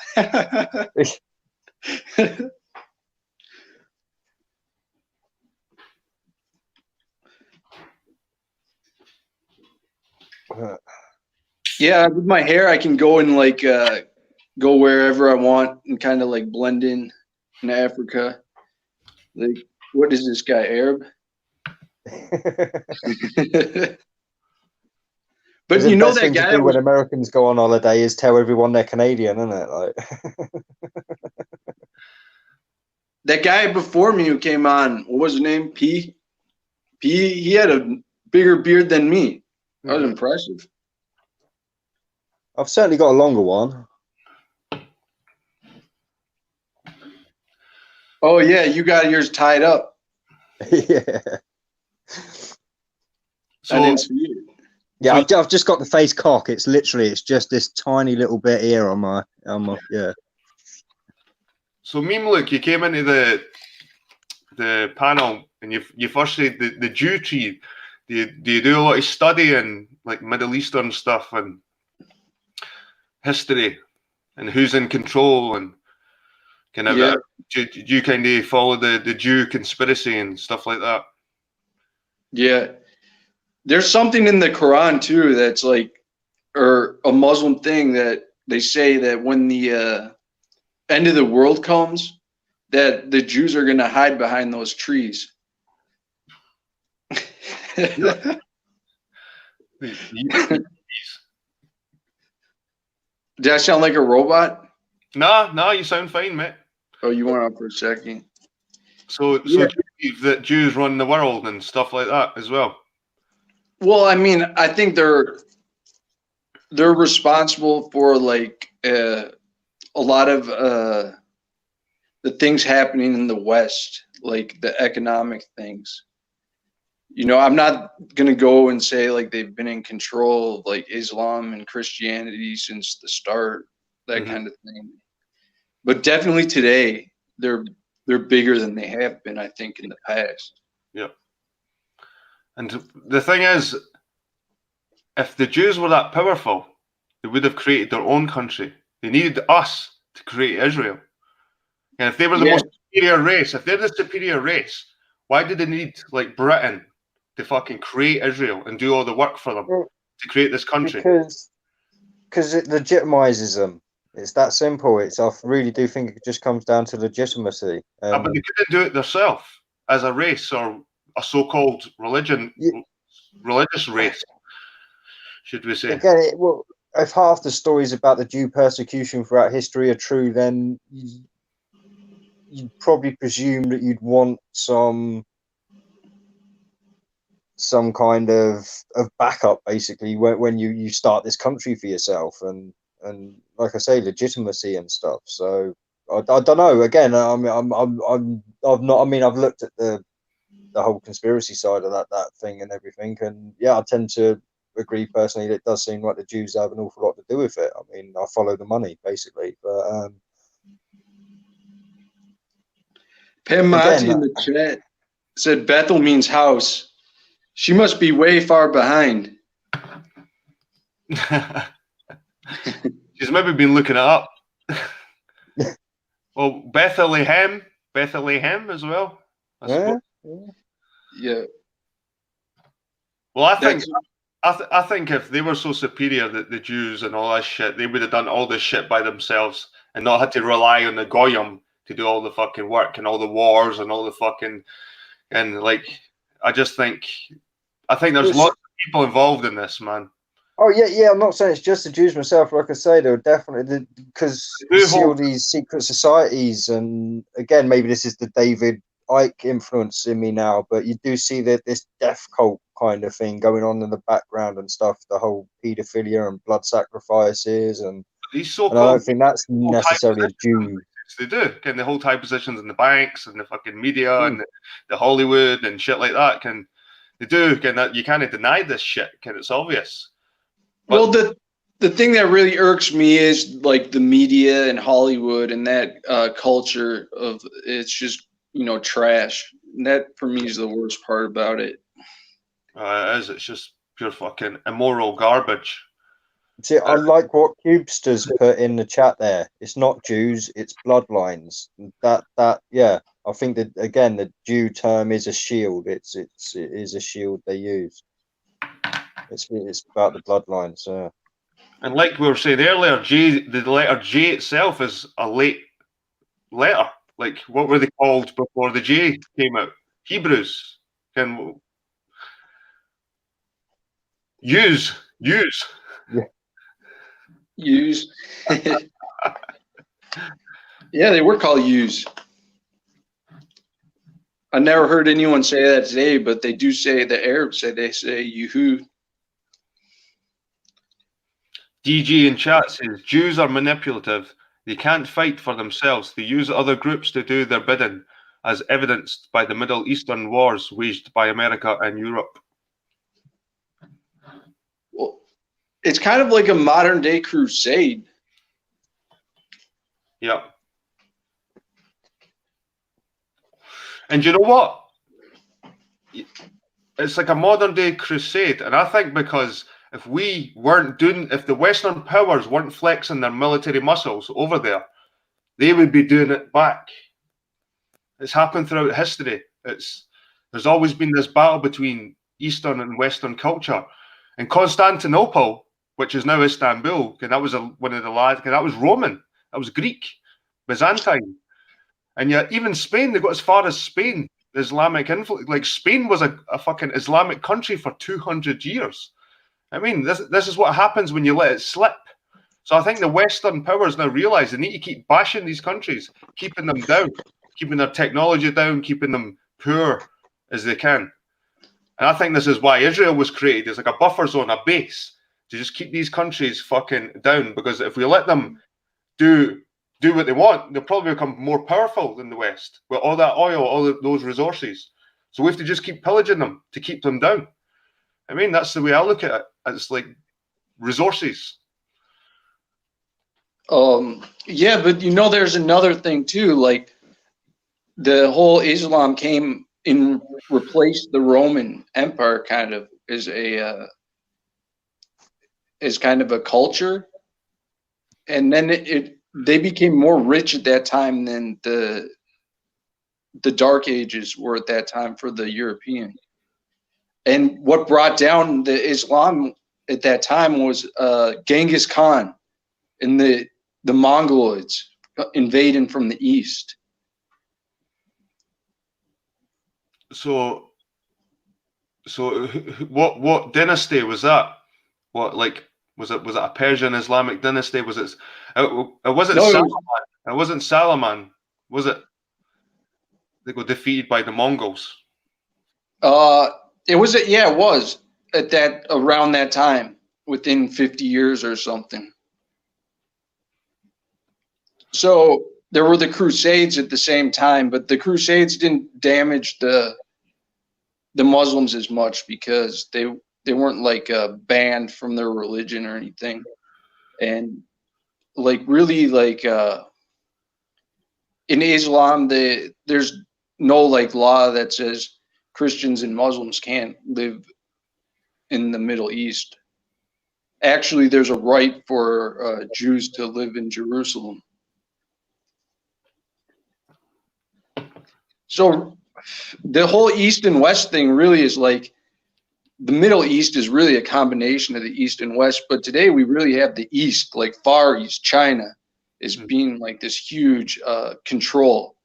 Yeah, with my hair, I can go and like go wherever I want and kind of like blend in Africa. Like, what is this guy, Arab? But you know that guy when Americans go on holiday is tell everyone they're Canadian, isn't it? Like that guy before me who came on, what was his name? P. He had a bigger beard than me. That was impressive. I've certainly got a longer one. Oh yeah, you got yours tied up. Yeah. So, I didn't see it. Yeah, I've just got the face cock. It's just this tiny little bit here on my yeah. So Meme Luke, you came into the panel and you first said the Jew tree. Do you do a lot of study in like Middle Eastern stuff and history and who's in control and kind of do you kind of follow the Jew conspiracy and stuff like that? Yeah. There's something in the Quran too that's like, or a Muslim thing that they say that when the end of the world comes, that the Jews are going to hide behind those trees. Did I sound like a robot? No, you sound fine, mate. Oh, you went up for a second. So do you believe that Jews run the world and stuff like that as well? Well, I mean, I think they're responsible for like a lot of the things happening in the West, like the economic things. You know, I'm not gonna go and say like they've been in control of like Islam and Christianity since the start, that kind of thing. But definitely today, they're bigger than they have been, I think, in the past. Yeah. And the thing is, if the Jews were that powerful, they would have created their own country. They needed us to create Israel. And if they were the most superior race, if they're the superior race, why did they need like Britain to fucking create Israel and do all the work for them to create this country? Because it legitimizes them. It's that simple. I really do think it just comes down to legitimacy. But they couldn't do it themselves as a race or a so-called religious race, should we say? Again, well, if half the stories about the Jew persecution throughout history are true, then you'd probably presume that you'd want some kind of backup, basically, when you start this country for yourself, and like I say, legitimacy and stuff. So I don't know. Again, I've not. I mean, I've looked at the whole conspiracy side of that thing and everything, and yeah, I tend to agree personally that it does seem like the Jews have an awful lot to do with it. I mean, I follow the money basically, but Pam Mati again, in the chat said Bethel means house. She must be way far behind. She's maybe been looking it up. Well, Bethlehem as well, I suppose. Yeah. Well, I think if they were so superior, that the Jews and all that shit, they would have done all this shit by themselves and not had to rely on the goyim to do all the fucking work and all the wars and all the fucking, and like, I think there's lots of people involved in this, man. Oh yeah. I'm not saying it's just the Jews myself. Like I say, there are definitely, because you see all these secret societies, and again, maybe this is the David Icke influence in me now, but you do see that this death cult kind of thing going on in the background and stuff. The whole paedophilia and blood sacrifices, and these I don't think that's necessarily a Jew. They do, and the whole high positions in the banks and the fucking media and the Hollywood and shit like that. They do, that you can't deny this shit, it's obvious. But, well, the thing that really irks me is like the media and Hollywood and that culture of, it's just, trash. And that for me is the worst part about it. It's just pure fucking immoral garbage. See, I like what Cubesters put in the chat there. It's not Jews, it's bloodlines. Yeah. I think that again, the Jew term is a shield. It is a shield they use. It's about the bloodlines. And like we were saying earlier, the letter J itself is a late letter. Like, what were they called before the J came out? Hebrews. Use. Yeah. Use. Yeah, they were called use. I never heard anyone say that today, but they do say, the Arabs say, Yehud. DG in chat says, Jews are manipulative. They can't fight for themselves. They use other groups to do their bidding, as evidenced by the Middle Eastern wars waged by America and Europe. Well, it's kind of like a modern day crusade. Yeah. And you know what? It's like a modern day crusade. And I think because if the Western powers weren't flexing their military muscles over there, they would be doing it back. It's happened throughout history. There's always been this battle between Eastern and Western culture. And Constantinople, which is now Istanbul, and that was one of the last, that was Roman, that was Greek, Byzantine. And yet even Spain, they got as far as Spain, the Islamic influence. Like, Spain was a fucking Islamic country for 200 years. I mean, this is what happens when you let it slip. So I think the Western powers now realize they need to keep bashing these countries, keeping them down, keeping their technology down, keeping them poor as they can. And I think this is why Israel was created. It's like a buffer zone, a base, to just keep these countries fucking down. Because if we let them do what they want, they'll probably become more powerful than the West with all that oil, those resources. So we have to just keep pillaging them to keep them down. I mean, that's the way I look at it. It's like resources. Yeah, but there's another thing too. Like, the whole Islam came and replaced the Roman Empire kind of as kind of a culture, and then they became more rich at that time than the Dark Ages were at that time for the European. And what brought down the Islam at that time was Genghis Khan and the Mongoloids invading from the east. So So what dynasty was that? What like was it a Persian Islamic dynasty? Was it? It wasn't No, Salaman. It wasn't Salaman, was it? They got defeated by the Mongols. it was it was at that around that time, within 50 years or something. So there were the Crusades at the same time, but the Crusades didn't damage the Muslims as much because they weren't like banned from their religion or anything, and like really like in Islam there's no like law that says Christians and Muslims can't live in the Middle East. Actually, there's a right for Jews to live in Jerusalem. So the whole East and West thing really is like, the Middle East is really a combination of the East and West, but today we really have the East, like Far East, China, is being like this huge control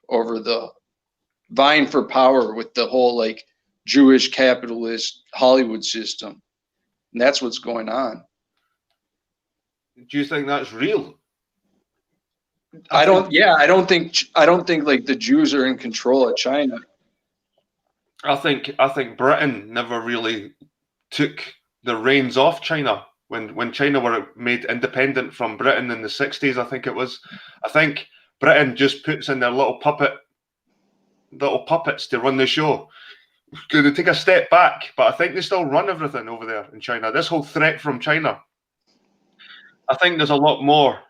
over the vying for power with the whole like Jewish capitalist Hollywood system. And that's what's going on. Do you think that's real? I don't think like the Jews are in control of China. I think Britain never really took the reins off China when China were made independent from Britain in the 60s. I think it was. I think Britain just puts in their little puppets to run the show. They take a step back, but I think they still run everything over there in China. This whole threat from China, I think there's a lot more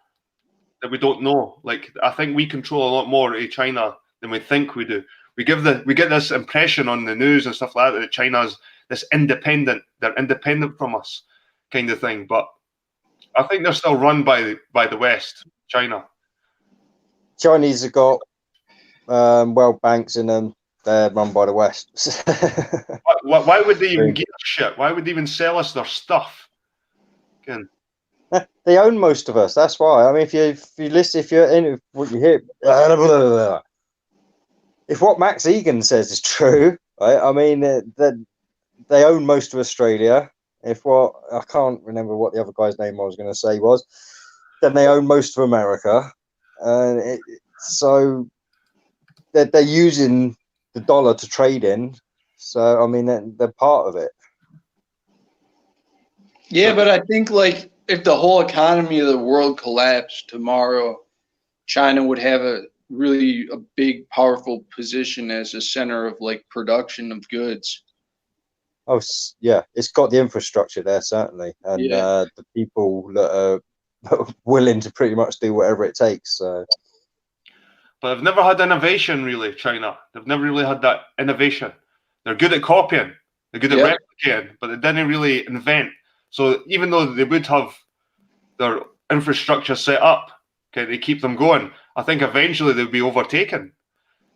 that we don't know. Like, I think we control a lot more of China than we think we do. We get this impression on the news and stuff like that China's this independent, they're independent from us kind of thing. But I think they're still run by the West, China. Chinese have got world banks in them. They're run by the West. Why would they even give us shit? Why would they even sell us their stuff? Again. They own most of us. That's why. I mean, if you listen, if you're in what you hear, if what Max Egan says is true, right? I mean, they own most of Australia. If what I can't remember what the other guy's name I was going to say was, then they own most of America, and so they're using the dollar to trade in. So I mean, they're part of it. Yeah, but I think like if the whole economy of the world collapsed tomorrow, China would have a big, powerful position as a center of like production of goods. Oh yeah, it's got the infrastructure there certainly, and the people that are willing to pretty much do whatever it takes. So. But they've never had innovation, really, China. They've never really had that innovation. They're good at copying. They're good at replicating, but they didn't really invent. So even though they would have their infrastructure set up, okay, they keep them going, I think eventually they'll be overtaken.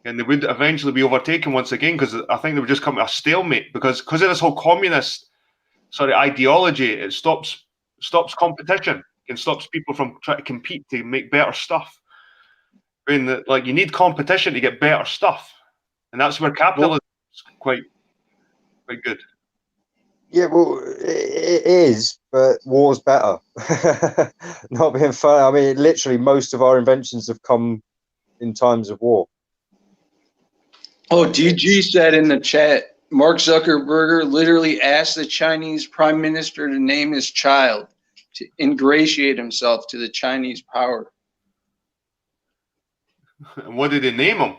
And they would eventually be overtaken once again, because I think they would just come to a stalemate because of this whole communist ideology. It stops competition and stops people from trying to compete to make better stuff. I mean, like, you need competition to get better stuff, and that's where capitalism is quite good. Yeah, well, it is, but war's better. Not being funny. I mean, literally, most of our inventions have come in times of war. Oh, DG said in the chat, Mark Zuckerberg literally asked the Chinese prime minister to name his child to ingratiate himself to the Chinese power. And what did they name him?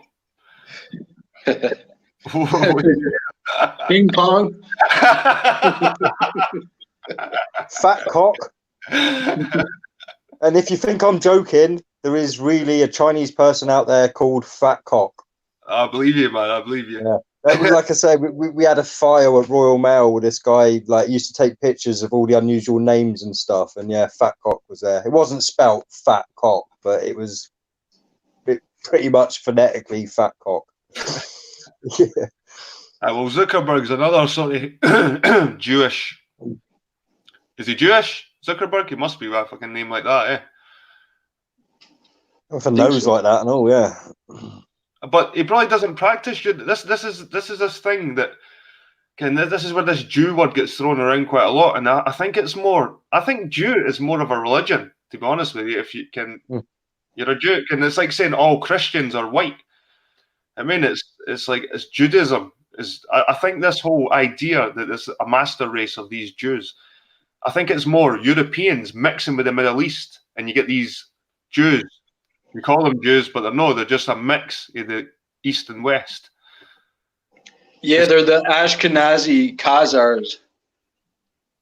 Ping pong. Fat cock. And if you think I'm joking, there is really a Chinese person out there called Fat Cock. I believe you, man. I believe you. Yeah. Like I say, we had a file at Royal Mail with this guy, like, used to take pictures of all the unusual names and stuff, and yeah, Fat Cock was there. It wasn't spelt Fat Cock, but it was pretty much phonetically Fat Cock. Yeah. Well, Zuckerberg's another sort of Jewish. Is he Jewish? Zuckerberg? He must be with a fucking name like that, eh? With a nose like that and all, yeah. But he probably doesn't practice. This is this thing that and this is where this Jew word gets thrown around quite a lot, and I think it's more. I think Jew is more of a religion, to be honest with you. If you can, you're a Jew, and it's like saying all Christians are white. I mean, it's like it's Judaism. I think this whole idea that there's a master race of these Jews, I think it's more Europeans mixing with the Middle East, and you get these Jews. We call them Jews, but they're just a mix of the East and West. Yeah, they're the Ashkenazi Khazars.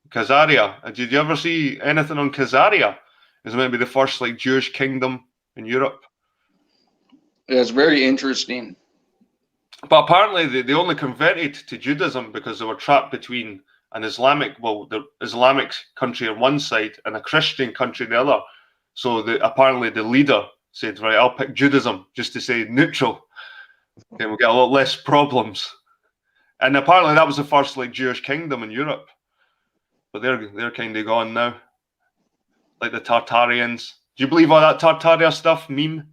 Khazaria. Did you ever see anything on Khazaria? It's meant to be the first like Jewish kingdom in Europe. Yeah, it's very interesting. But apparently they only converted to Judaism because they were trapped between the Islamic country on one side and a Christian country on the other. So apparently the leader said, right, I'll pick Judaism just to say neutral. And we'll get a lot less problems. And apparently that was the first like Jewish kingdom in Europe. But they're kind of gone now. Like the Tartarians. Do you believe all that Tartaria stuff meme?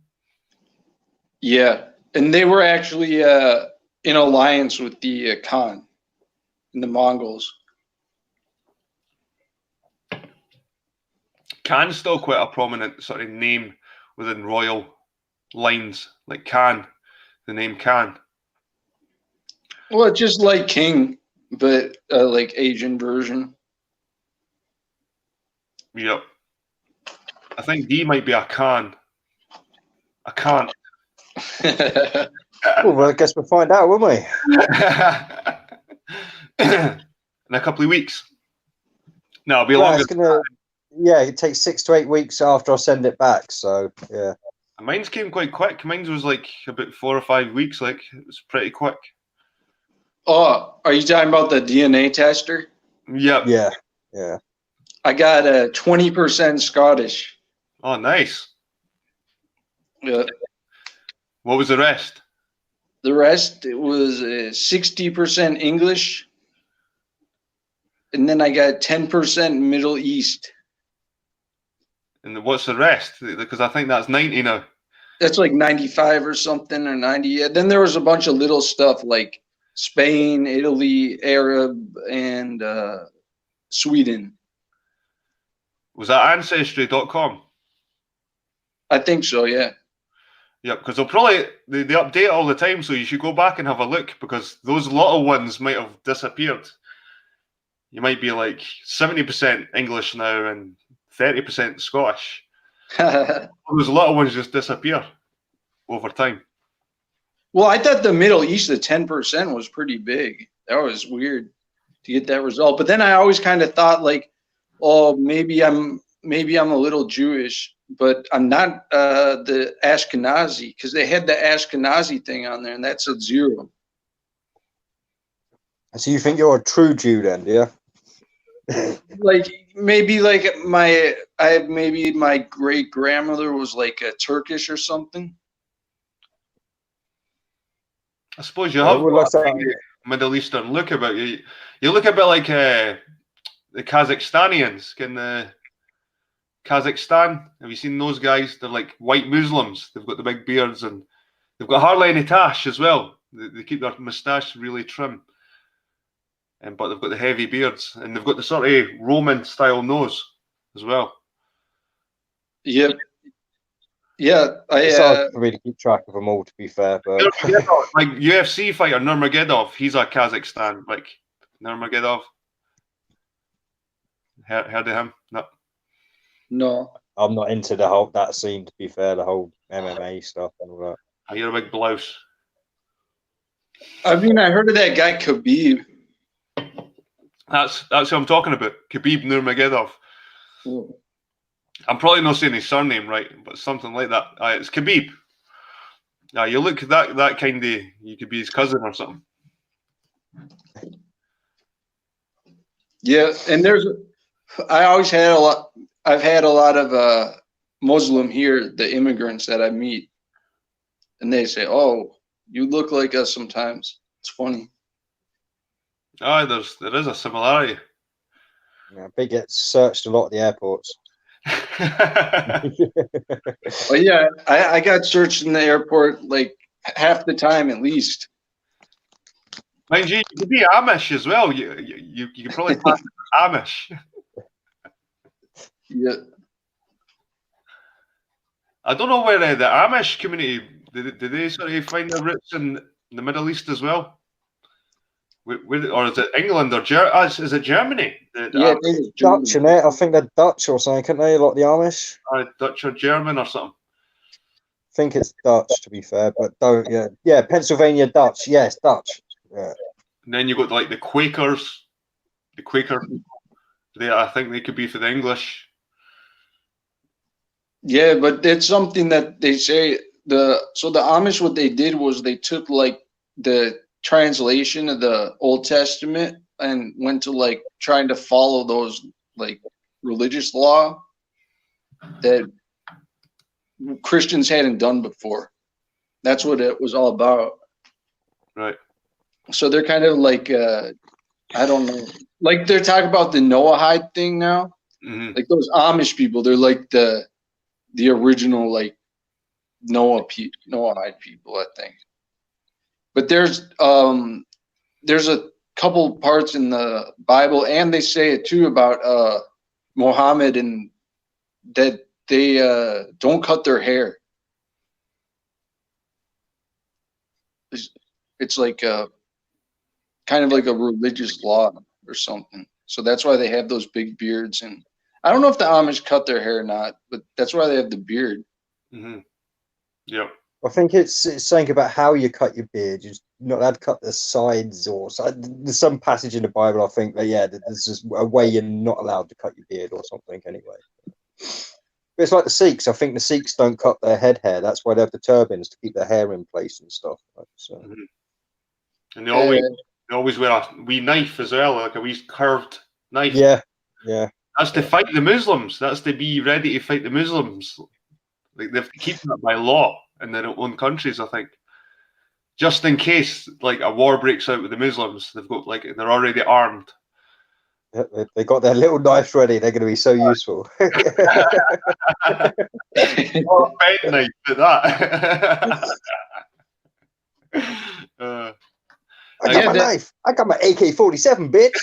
Yeah. And they were actually in alliance with the Khan and the Mongols. Khan's still quite a prominent sort of name within royal lines. Like Khan, the name Khan. Well, it's just like King, but like Asian version. Yep. I think Dee might be a Khan. A Khan. Well, I guess we'll find out, won't we? In a couple of weeks. No, it'll be longer. Yeah, it takes 6 to 8 weeks after I send it back. So, yeah. Mine's came quite quick. Mine's was like about 4 or 5 weeks. Like, it was pretty quick. Oh, are you talking about the DNA tester? Yep. Yeah. I got a 20% Scottish. Oh, nice. Yeah. What was the rest? The rest, it was 60% English. And then I got 10% Middle East. And what's the rest? Because I think that's 90 now. That's like 95 or something, or 90. Yeah. Then there was a bunch of little stuff like Spain, Italy, Arab, and Sweden. Was that Ancestry.com? I think so, yeah. Yep, because they'll probably they update all the time, so you should go back and have a look because those little ones might have disappeared. You might be like 70% English now and 30% Scottish. Those little ones just disappear over time. Well, I thought the Middle East, the 10% was pretty big. That was weird to get that result. But then I always kind of thought like, oh, maybe I'm a little Jewish, but I'm not the Ashkenazi, because they had the Ashkenazi thing on there and that said 0. So you think you're a true Jew then, do you? Like maybe like my great grandmother was like a Turkish or something. I suppose you have a Middle Eastern look about you. You look a bit like the Kazakhstanians. Can the Kazakhstan? Have you seen those guys? They're like white Muslims. They've got the big beards and they've got hardly any tash as well. They keep their moustache really trim. But they've got the heavy beards and they've got the sort of Roman style nose as well. Yep. Yeah, it's hard for me to keep track of them all, to be fair. But like UFC fighter Nurmagomedov, he's a Kazakhstan. Like Nurmagomedov. Heard of him? No. I'm not into that scene, to be fair. The whole MMA stuff and all that. I hear a big blouse. I mean, I heard of that guy Khabib. That's who I'm talking about. Khabib Nurmagomedov. Mm. I'm probably not saying his surname right, but something like that. It's Khabib. You look that kind of. You could be his cousin or something. Yeah, and I've had a lot of Muslim here, the immigrants that I meet, and they say, "Oh, you look like us sometimes." It's funny. Oh, there is a similarity. Yeah, Big gets searched a lot at the airports. Well, yeah, I got searched in the airport like half the time at least. Mind you, you could be Amish as well. You could probably class it as Amish. Yeah. I don't know where the Amish community did they sort of find their roots in the Middle East as well? Or is it England or is it Germany? Yeah, it is Dutch, German. innit? I think they're Dutch or something, couldn't they? Like the Amish. Dutch or German or something. I think it's Dutch, to be fair, but don't. Yeah, Pennsylvania Dutch. Yes, Dutch. Yeah. And then you got like the Quakers, the Quaker people. I think they could be for the English. Yeah, but it's something that they say the Amish, what they did was they took like the translation of the Old Testament and went to like trying to follow those like religious law that Christians hadn't done before. That's what it was all about. Right. So they're kind of like I don't know, like they're talking about the Noahide thing now. Mm-hmm. Like those Amish people, they're like the original like Noahide people, I think. But there's a couple parts in the Bible, and they say it too about Muhammad, and that they don't cut their hair. It's like kind of like a religious law or something. So that's why they have those big beards. And I don't know if the Amish cut their hair or not, but that's why they have the beard. Mm-hmm. Yep. I think it's saying about how you cut your beard. You're not allowed to cut the sides or there's some passage in the Bible. I think that there's just a way you're not allowed to cut your beard or something. Anyway, but it's like the Sikhs. I think the Sikhs don't cut their head hair. That's why they have the turbans to keep their hair in place and stuff. So. Mm-hmm. And they always wear a wee knife as well, like a wee curved knife. Yeah. That's to fight the Muslims. That's to be ready to fight the Muslims. Like they have to keep that by law in their own countries, I think. Just in case like a war breaks out with the Muslims, they've got they're already armed. They got their little knives ready. They're going to be so useful. Or a pen knife at that. I got my knife. I got my AK-47, bitch.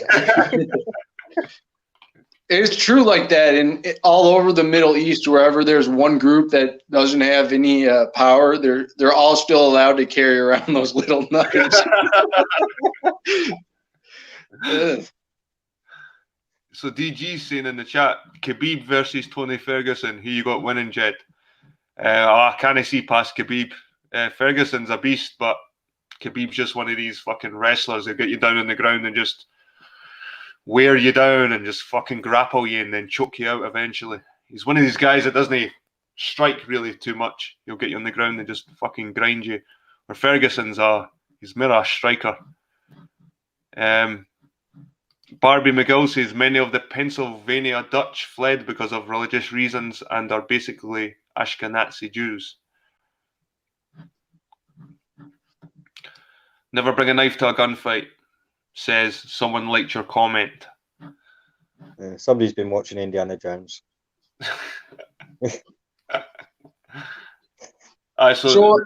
It's true like that, and all over the Middle East, wherever there's one group that doesn't have any power, they're all still allowed to carry around those little knives. So DG's saying in the chat, Khabib versus Tony Ferguson, who you got winning, Jed? I can't see past Khabib. Ferguson's a beast, but Khabib's just one of these fucking wrestlers that get you down on the ground and just wear you down and just fucking grapple you and then choke you out eventually. He's one of these guys that doesn't strike really too much. He'll get you on the ground and just fucking grind you. Where Ferguson's he's more a striker. Barbie McGill says many of the Pennsylvania Dutch fled because of religious reasons and are basically Ashkenazi Jews. Never bring a knife to a gunfight, says someone liked your comment. Somebody's been watching Indiana Jones. So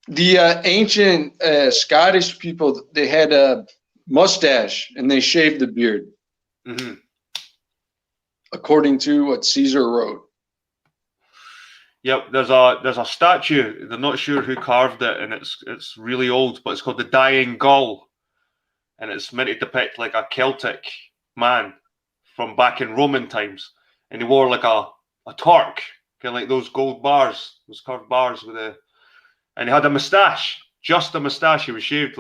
the ancient Scottish people, they had a mustache and they shaved the beard. Mm-hmm. According to what Caesar wrote. Yep, there's a statue. They're not sure who carved it, and it's really old, but it's called the Dying Gaul, and it's meant to depict like a Celtic man from back in Roman times, and he wore like a torque, kind of like those gold bars, those curved bars and he had a moustache, just a moustache. He was shaved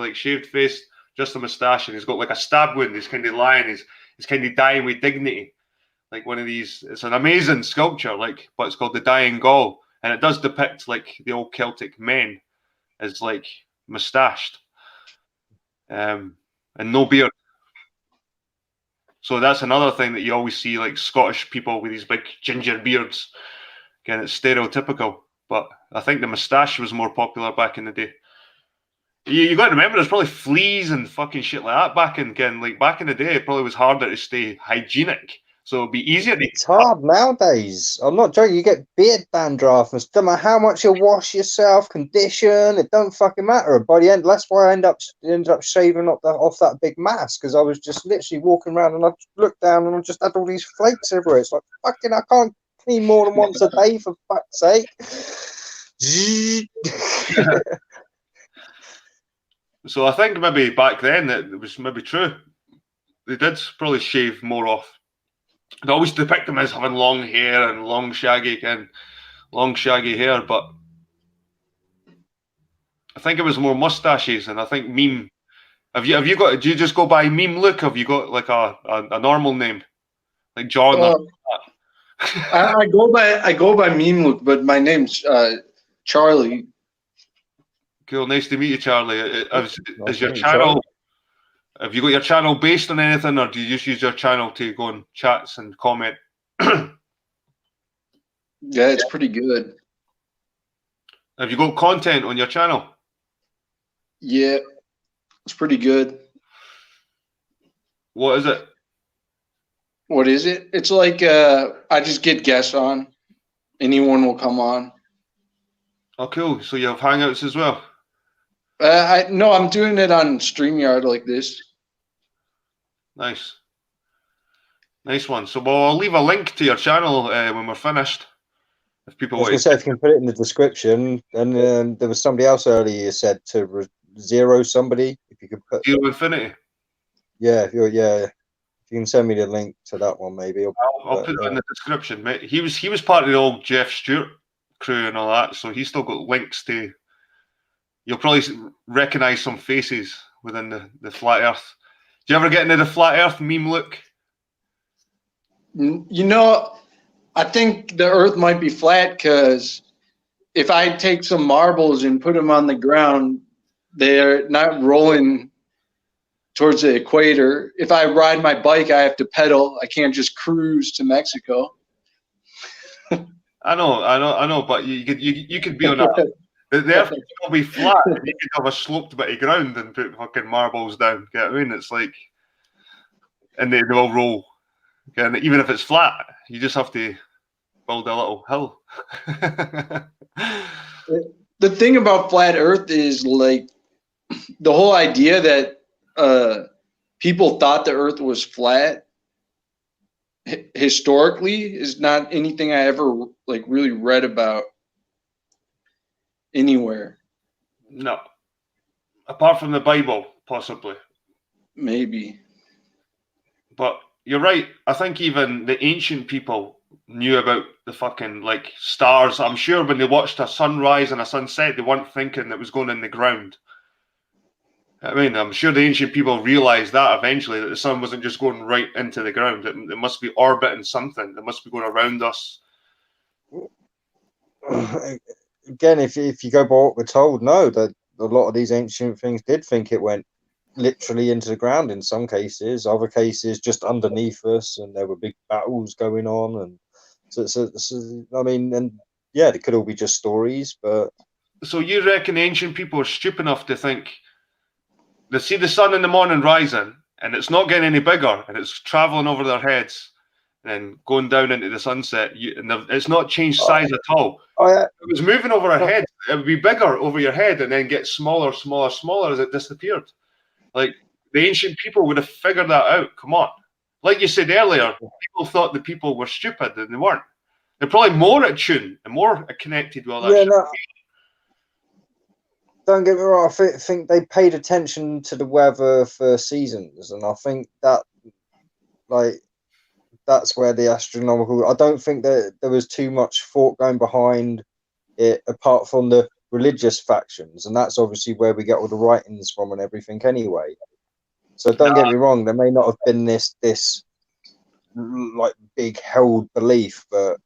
face, just a moustache, and he's got like a stab wound. He's kind of lying. He's kind of dying with dignity. Like one of these, it's an amazing sculpture, but it's called the Dying Gaul, and it does depict like the old Celtic men as like moustached, and no beard. So that's another thing that you always see, like Scottish people with these big ginger beards. Again, it's stereotypical, but I think the moustache was more popular back in the day. You got to remember, there's probably fleas and fucking shit like that back in the day. It probably was harder to stay hygienic. So it'd be easier to It's hard nowadays. I'm not joking. You get beard dandruff and no matter how much you wash yourself, condition, it don't fucking matter. By the end, that's why I ended up shaving off that big mass because I was just literally walking around and I looked down and I just had all these flakes everywhere. It's like fucking, I can't clean more than once a day for fuck's sake. So I think maybe back then that it was maybe true. They did probably shave more off. They always depict them as having long hair and long shaggy hair, but I think it was more mustaches. And I think meme. Have you got? Do you just go by meme look? Have you got like a normal name, like John? I go by meme look, but my name's Charlie. Cool, nice to meet you, Charlie. Is your channel? Have you got your channel based on anything, or do you just use your channel to go on chats and comment? Yeah, it's pretty good. Have you got content on your channel? Yeah, it's pretty good. What is it? What is it? It's like I just get guests on. Anyone will come on. Oh, cool. So you have Hangouts as well? No, I'm doing it on StreamYard like this. Nice. Nice one. So I'll leave a link to your channel when we're finished. If people I was going to say, if you can put it in the description. And there was somebody else earlier you said to zero somebody. If you could put Zero Infinity. Yeah, if you can send me the link to that one, maybe. I'll put it in the description, mate. He was part of the old Jeff Stewart crew and all that, so he's still got links to. You'll probably recognize some faces within the flat Earth. Do you ever get into the flat Earth meme look? You know, I think the Earth might be flat because if I take some marbles and put them on the ground, they're not rolling towards the equator. If I ride my bike, I have to pedal. I can't just cruise to Mexico. I know, but you could be on a. The Earth will be flat, and you could have a sloped bit of ground and put fucking marbles down. Get what I mean? It's like, and they all roll. Okay, and even if it's flat, you just have to build a little hill. The thing about flat Earth is like the whole idea that people thought the Earth was flat historically is not anything I ever like really read about anywhere. No, apart from the Bible, possibly. Maybe. But you're right. I think even the ancient people knew about the fucking like stars. I'm sure when they watched a sunrise and a sunset, they weren't thinking that was going in the ground. I mean, I'm sure the ancient people realized that eventually, that the sun wasn't just going right into the ground. It must be orbiting something. It must be going around us. Again, if you go by what we're told, no, that a lot of these ancient things did think it went literally into the ground in some cases. Other cases, just underneath us, and there were big battles going on. And so I mean, and yeah, it could all be just stories, but. So you reckon ancient people are stupid enough to think they see the sun in the morning rising, and it's not getting any bigger, and it's traveling over their heads, and then going down into the sunset, and it's not changed size at all. It was moving over our heads. It would be bigger over your head, and then get smaller, smaller, smaller as it disappeared. Like the ancient people would have figured that out. Come on, like you said earlier, people thought the people were stupid, and they weren't. They're probably more attuned and more connected with all that. Yeah, shit. no. Don't get me wrong. I think they paid attention to the weather for seasons, and I think that, like, that's where the astronomical. I don't think that there was too much thought going behind it, apart from the religious factions, and that's obviously where we get all the writings from and everything. Anyway, so don't get me wrong. There may not have been this like big held belief, but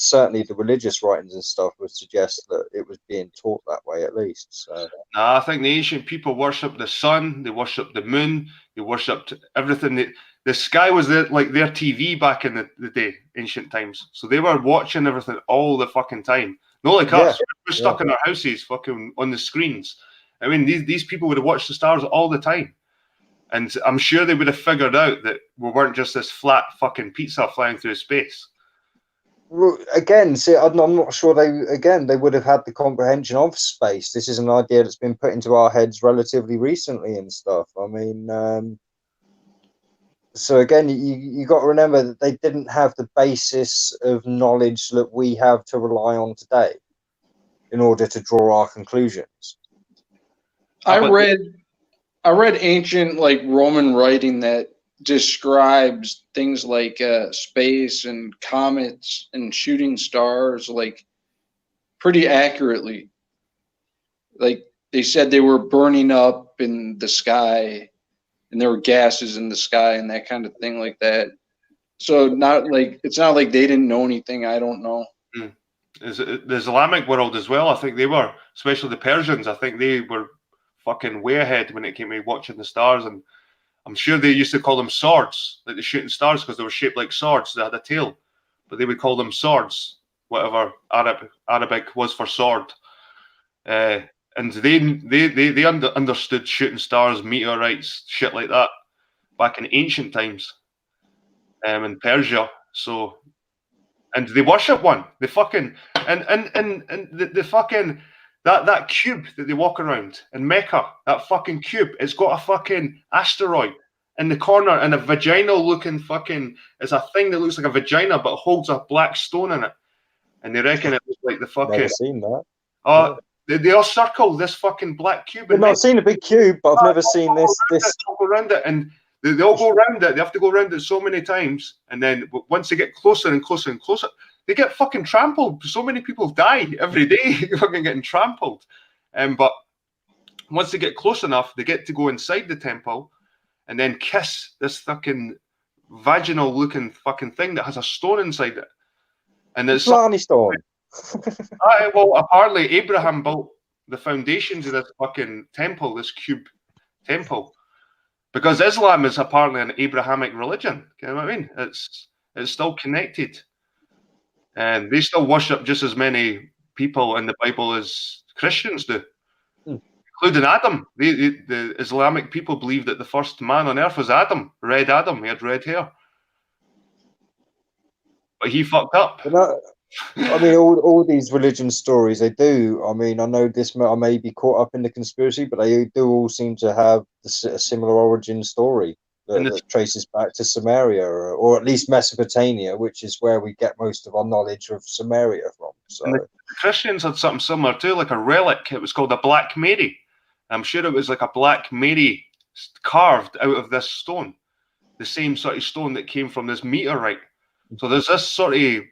certainly the religious writings and stuff would suggest that it was being taught that way, at least. So I think the ancient people worshipped the sun, they worshipped the moon, they worshipped everything. The sky was like their TV back in the day, ancient times. So they were watching everything all the fucking time. Not like us, we're stuck in our houses, fucking on the screens. I mean, these people would have watched the stars all the time. And I'm sure they would have figured out that we weren't just this flat fucking pizza flying through space. Well, again, see, I'm not sure they would have had the comprehension of space. This is an idea that's been put into our heads relatively recently and stuff. I mean, so again, you got to remember that they didn't have the basis of knowledge that we have to rely on today in order to draw our conclusions. I read ancient like Roman writing that describes things like space and comets and shooting stars like pretty accurately. Like they said they were burning up in the sky and there were gases in the sky and that kind of thing like that. So it's not like they didn't know anything I don't know. The Islamic world as well, I think they were, especially the Persians, I think they were fucking way ahead when it came to watching the stars. And I'm sure they used to call them swords, like the shooting stars, because they were shaped like swords. They had a tail, but they would call them swords, whatever Arabic was for sword. And they understood shooting stars, meteorites, shit like that, back in ancient times, in Persia. So, and they worship one. They fucking and the fucking that cube that they walk around in Mecca, that fucking cube, it's got a fucking asteroid in the corner and a vaginal looking fucking, it's a thing that looks like a vagina but holds a black stone in it. And they reckon it was like the fucking. Never seen that. Oh, they all circle this fucking black cube. I've not seen a big cube, but I've never seen this. They all go around it, and they all go around it. They have to go around it so many times, and then once they get closer and closer and closer, they get fucking trampled. So many people die every day, fucking getting trampled. But once they get close enough, they get to go inside the temple, and then kiss this fucking vaginal-looking fucking thing that has a stone inside it, and it's Blarney stone. Well, apparently Abraham built the foundations of this fucking temple, this cube temple, because Islam is apparently an Abrahamic religion. You know what I mean? It's still connected, and they still worship just as many people in the Bible as Christians do, including Adam. The Islamic people believe that the first man on earth was Adam, red Adam. He had red hair, but he fucked up. I mean, all these religion stories, they do. I mean, I know this, I may be caught up in the conspiracy, but they do all seem to have a similar origin story that traces back to Samaria, or at least Mesopotamia, which is where we get most of our knowledge of Samaria from. So the Christians had something similar too, like a relic. It was called a Black Mary. I'm sure it was like a Black Mary carved out of this stone, the same sort of stone that came from this meteorite. So there's this sort of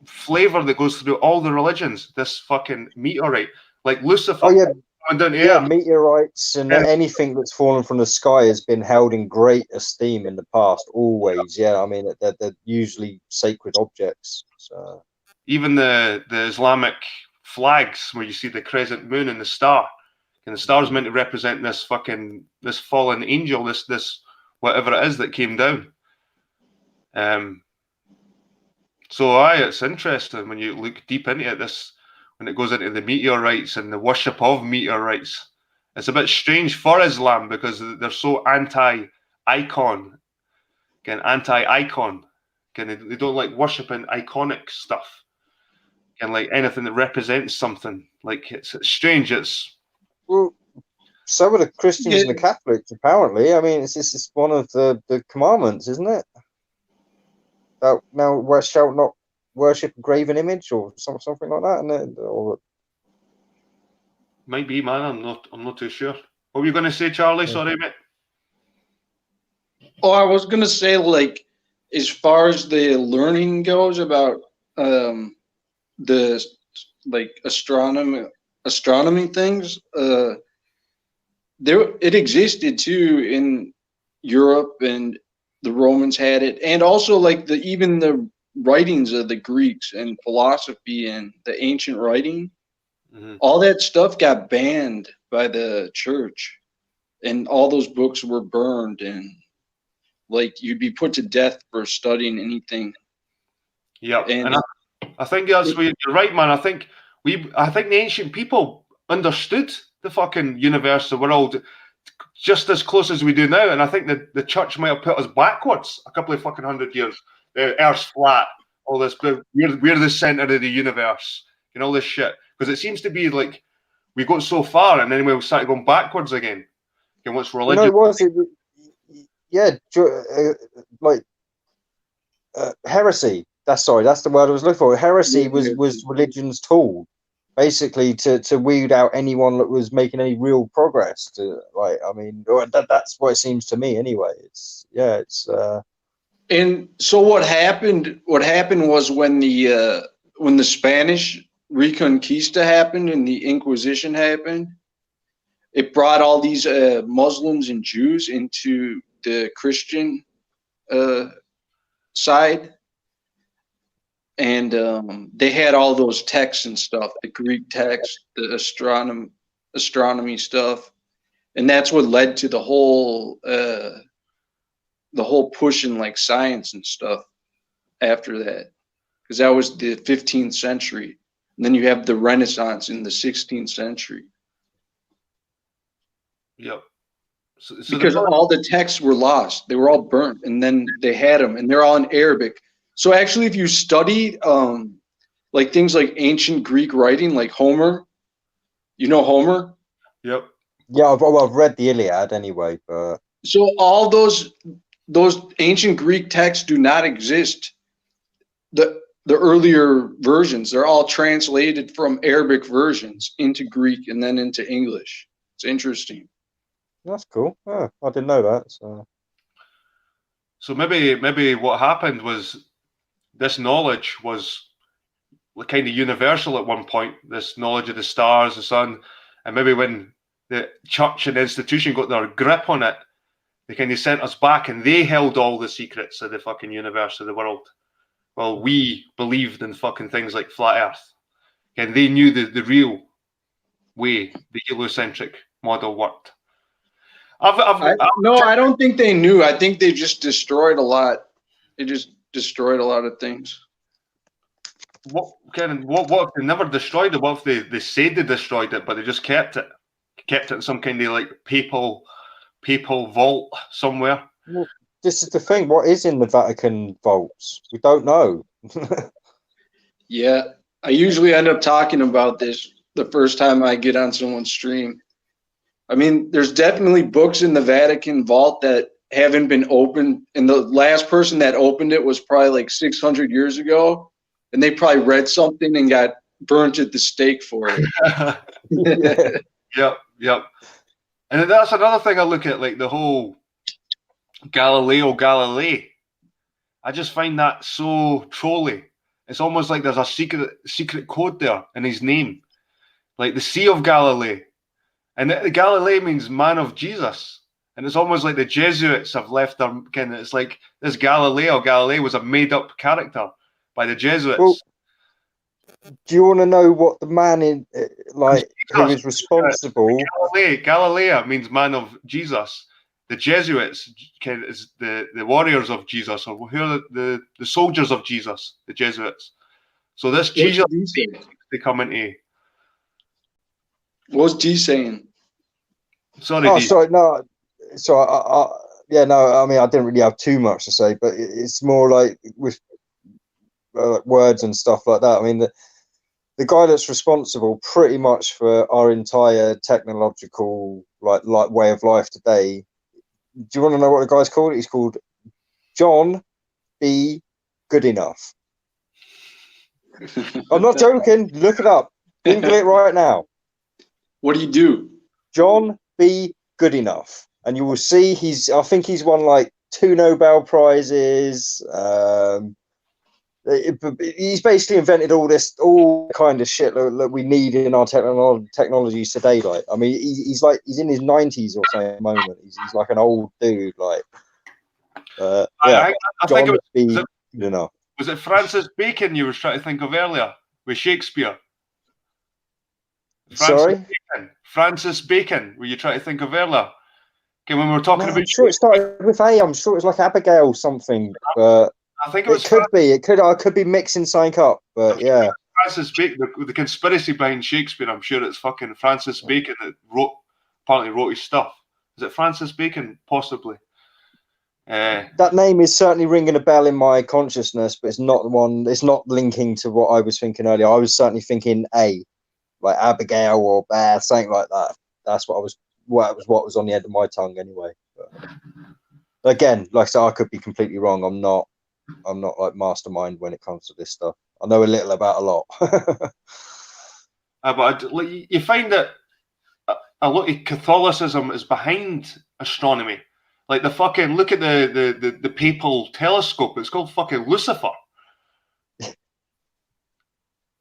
flavor that goes through all the religions, this fucking meteorite, like Lucifer. Meteorites and anything that's fallen from the sky has been held in great esteem in the past, always. I mean, they're usually sacred objects. So even the Islamic flags, where you see the crescent moon and the star, and the star is meant to represent this fallen angel, this whatever it is that came down. So it's interesting when you look deep into it, when it goes into the meteorites and the worship of meteorites. It's a bit strange for Islam because they're so anti-icon. They don't like worshipping iconic stuff. And like anything that represents something. Like it's strange. Well, so are the Christians and the Catholics, apparently. I mean, it's one of the commandments, isn't it? Now shalt not worship a graven image or something like that, or might be, man. I'm not too sure. What were you going to say, Charlie? Sorry, mate. Oh, I was going to say, like, as far as the learning goes about the like astronomy things, it existed too in Europe, and the Romans had it, and also like even the writings of the Greeks and philosophy and the ancient writing, all that stuff got banned by the church, and all those books were burned, and like you'd be put to death for studying anything. Yeah, and I think that's where you're right, man. I think the ancient people understood the fucking universe, the world, just as close as we do now. And I think that the church might have put us backwards a couple of fucking 100 years. The Earth's flat, all this, but we're the center of the universe, and all this shit. Because it seems to be like we got so far, and then we started going backwards again. And what's religion? No, was it? Yeah, like heresy. That's the word I was looking for. Heresy was religion's tool, basically to weed out anyone that was making any real progress. That's what it seems to me anyway. And so what happened was when the Spanish Reconquista happened and the Inquisition happened, it brought all these Muslims and Jews into the Christian side. And they had all those texts and stuff, the Greek text, the astronomy stuff. And that's what led to the whole push in like science and stuff after that. Because that was the 15th century. And then you have the Renaissance in the 16th century. Yep. So because all the texts were lost. They were all burnt, and then they had them, and they're all in Arabic. So actually, if you study like things like ancient Greek writing, like Homer, you know Homer? Yep. Yeah, I've read the Iliad anyway. But so all those ancient Greek texts do not exist. The earlier versions, they're all translated from Arabic versions into Greek and then into English. It's interesting. That's cool. Oh, I didn't know that. So maybe what happened was this knowledge was kind of universal at one point, this knowledge of the stars, the sun, and maybe when the church and the institution got their grip on it, they kind of sent us back and they held all the secrets of the fucking universe, of the world. Well, we believed in fucking things like flat earth. And they knew the real way the heliocentric model worked. I don't think they knew. I think they just destroyed a lot. They just destroyed a lot of things. What if they never destroyed it? What if they said they destroyed it, but they just kept it in some kind of like papal vault somewhere? Well, this is the thing. What is in the Vatican vaults? We don't know. Yeah, I usually end up talking about this the first time I get on someone's stream. I mean, there's definitely books in the Vatican vault that haven't been opened, and the last person that opened it was probably like 600 years ago, and they probably read something and got burnt at the stake for it. Yep. And that's another thing I look at, like the whole Galileo Galilei. I just find that so trolly. It's almost like there's a secret code there in his name, like the Sea of Galilee. And the Galilee means man of Jesus. And it's almost like the Jesuits have left their kind of, it's like this Galilei was a made-up character by the Jesuits. Well, do you want to know what the man in, like, who is responsible? Galilea means man of Jesus. The Jesuits is the warriors of Jesus, or who are the soldiers of Jesus, the Jesuits. So this Jesus, they come into. What was Dee saying? Sorry, no. So I mean, I didn't really have too much to say, but it's more like with words and stuff like that. I mean, the guy that's responsible pretty much for our entire technological like way of life today. Do you want to know what the guy's called? He's called John B. Goodenough. I'm not joking. Look it up. Google it right now. What do you do? John B. Goodenough. And you will see I think he's won like 2 Nobel Prizes. He's basically invented all kind of shit that we need in our technologies today. Like, I mean, he's in his 90s or something at the moment. He's like an old dude. Like, yeah. I think John it B. Goodenough. Was it Francis Bacon you were trying to think of earlier with Shakespeare? Francis Bacon, were you trying to think of earlier? Okay, when we were talking about. I'm sure it started with A. I'm sure it was like Abigail something. I think it was. I could be mixing something up, but yeah. Francis Bacon, the conspiracy behind Shakespeare. I'm sure it's fucking Francis Bacon that apparently wrote his stuff. Is it Francis Bacon? Possibly. That name is certainly ringing a bell in my consciousness, but it's not the one. It's not linking to what I was thinking earlier. I was certainly thinking like Abigail or Bear, something like that. That's what I was. What was on the end of my tongue anyway. But again, like I said, I could be completely wrong. I'm not like mastermind when it comes to this stuff. I know a little about a lot. But you find that a lot of Catholicism is behind astronomy. Like the fucking look at the papal telescope. It's called fucking Lucifer. Have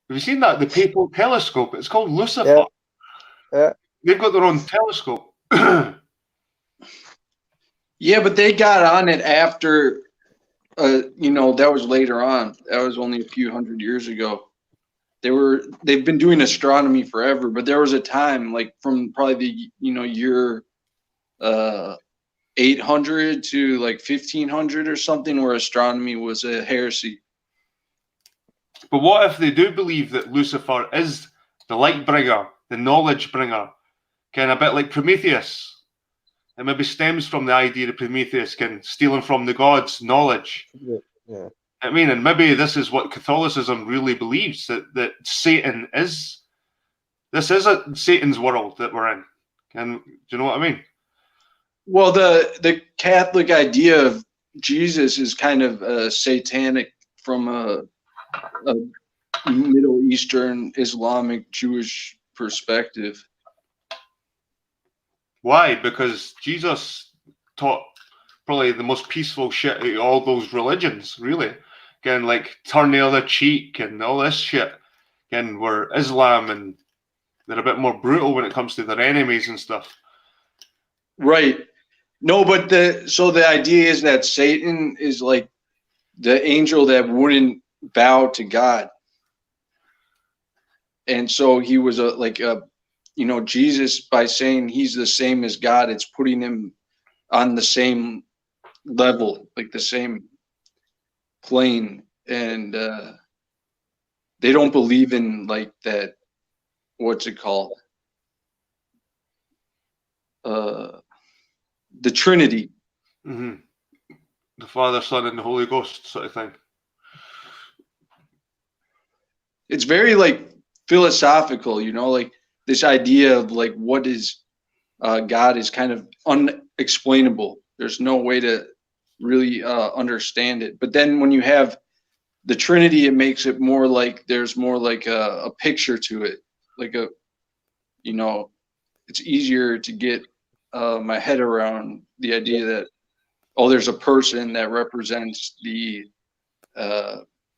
you seen that? The papal telescope. It's called Lucifer. Yeah. They've got their own telescope. Yeah, but they got on it after. That was later on. That was only a few hundred years ago. They've been doing astronomy forever, but there was a time, like from probably the year 800 to like 1500 or something, where astronomy was a heresy. But what if they do believe that Lucifer is the light bringer, the knowledge bringer, kind of a bit like Prometheus? It maybe stems from the idea of Prometheus stealing from the gods knowledge. Yeah. I mean, and maybe this is what Catholicism really believes, that Satan is. This is Satan's world that we're in. And do you know what I mean? Well, the Catholic idea of Jesus is kind of satanic from a Middle Eastern Islamic Jewish perspective. Why? Because Jesus taught probably the most peaceful shit out of all those religions, really. Again, like turn the other cheek and all this shit. Again, where Islam and they're a bit more brutal when it comes to their enemies and stuff. Right. No, but the idea is that Satan is like the angel that wouldn't bow to God. And so he was Jesus, by saying he's the same as God, it's putting him on the same level, like the same plane. And they don't believe in like that, what's it called? The Trinity. Mm-hmm. The Father, Son, and the Holy Ghost sort of thing. It's very like philosophical, like this idea of like what is God is kind of unexplainable. There's no way to really understand it. But then when you have the Trinity, it makes it more like there's more like a picture to it. Like it's easier to get my head around the idea that, there's a person that represents the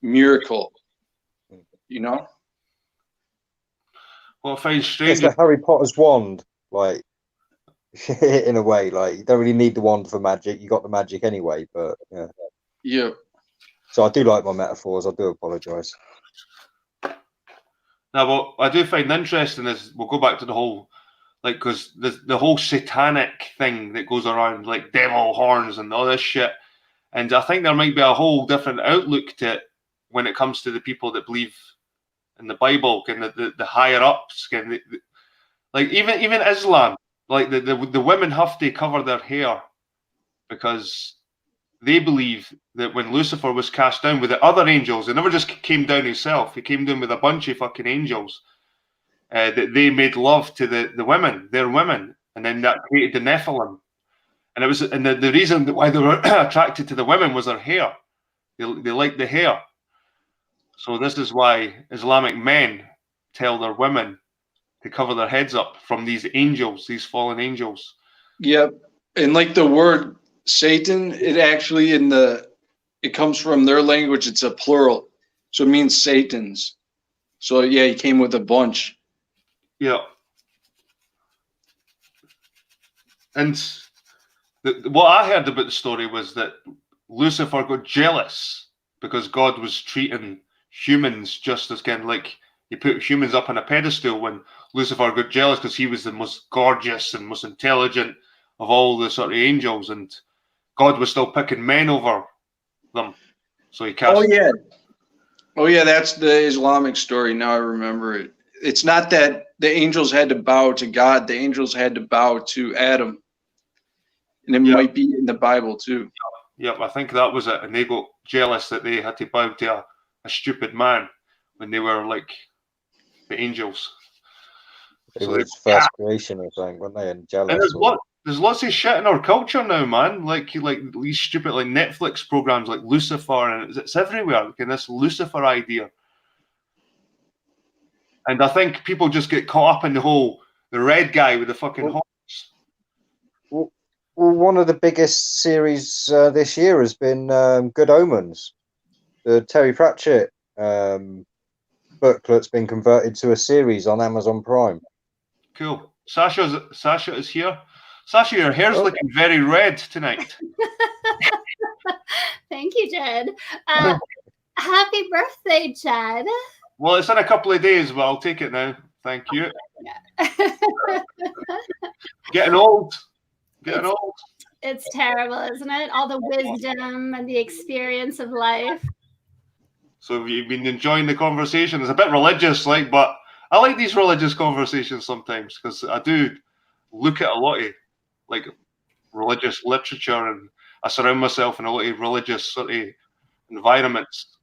miracle, Well, I find strange. It's like Harry Potter's wand, like in a way. Like you don't really need the wand for magic. You got the magic anyway. But yeah. Yeah. So I do like my metaphors. I do apologise. Now, what I do find interesting is we'll go back to the whole, like, because the whole satanic thing that goes around, like devil horns and all this shit. And I think there might be a whole different outlook to it when it comes to the people that believe in the Bible, and the higher ups, like even Islam, like the women have to cover their hair because they believe that when Lucifer was cast down with the other angels, he never just came down himself. He came down with a bunch of fucking angels. That they made love to the women, their women, and then that created the Nephilim. And it was, and the reason why they were attracted to the women was their hair. They liked the hair. So this is why Islamic men tell their women to cover their heads up from these angels, these fallen angels. Yep. And like the word Satan, it actually it comes from their language. It's a plural. So it means Satans. So yeah, he came with a bunch. Yeah. And what I heard about the story was that Lucifer got jealous because God was treating humans just as kind of like you put humans up on a pedestal, when Lucifer got jealous because he was the most gorgeous and most intelligent of all the sort of angels, and God was still picking men over them. So he cast. Oh yeah, that's the Islamic story. Now I remember it. It's not that the angels had to bow to God. The angels had to bow to Adam. and it might be in the Bible too. Yep, I think that was it. And they got jealous that they had to bow to a stupid man when they were like the angels. It So was first creation or something, weren't they? And jealous. And there's lots of shit in our culture now, man. Like these stupid like Netflix programs like Lucifer, and it's everywhere. Like in this Lucifer idea. And I think people just get caught up in the red guy with the fucking horns. Well, one of the biggest series this year has been Good Omens. The Terry Pratchett booklet's been converted to a series on Amazon Prime. Cool. Sasha is here. Sasha, your hair's looking very red tonight. Thank you, Jed. Happy birthday, Jed. Well, it's in a couple of days, but I'll take it now. Thank you. Getting old. Getting old. It's terrible, isn't it? All the wisdom and the experience of life. So you've been enjoying the conversation. It's a bit religious, like, but I like these religious conversations sometimes because I do look at a lot of like religious literature, and I surround myself in a lot of religious sort of environments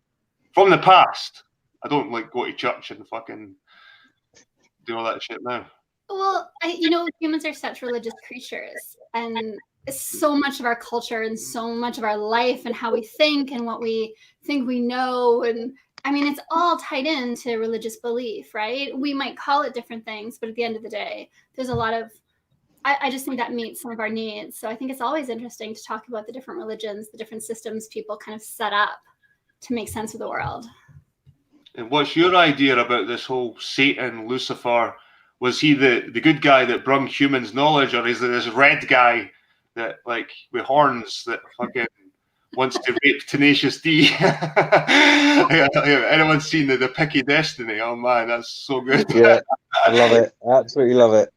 from the past. I don't like go to church and fucking do all that shit now. Well, humans are such religious creatures, and so much of our culture and so much of our life and how we think and what we think we know, and I mean, it's all tied into religious belief, right? We might call it different things, but at the end of the day, there's a lot of, I just think that meets some of our needs. So I think it's always interesting to talk about the different religions, the different systems people kind of set up to make sense of the world. And what's your idea about this whole Satan, Lucifer? Was he the good guy that brung humans knowledge, or is it this red guy that, like, with horns that fucking wants to rape Tenacious D? Anyone seen the Picky Destiny? Oh man, that's so good. Yeah, I love it. Absolutely love it.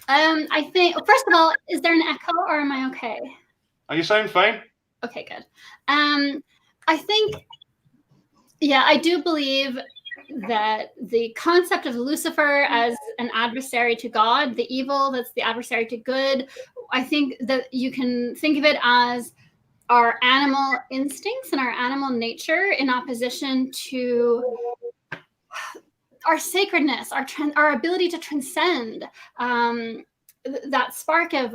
I think, first of all, is there an echo or am I okay? You sound fine. Okay, good. I think, yeah, I do believe that the concept of Lucifer as an adversary to God, the evil that's the adversary to good, I think that you can think of it as our animal instincts and our animal nature in opposition to our sacredness, our ability to transcend, that spark of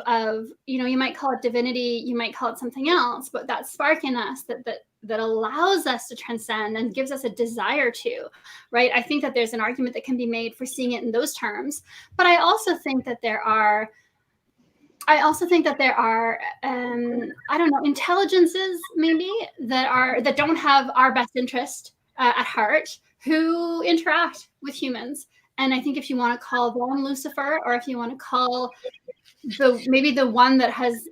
you might call it divinity, you might call it something else, but that spark in us that allows us to transcend and gives us a desire to, right? I think that there's an argument that can be made for seeing it in those terms, but I also think that there are I don't know, intelligences maybe that don't have our best interest at heart, who interact with humans. And I think if you want to call them Lucifer, or if you want to call the one that has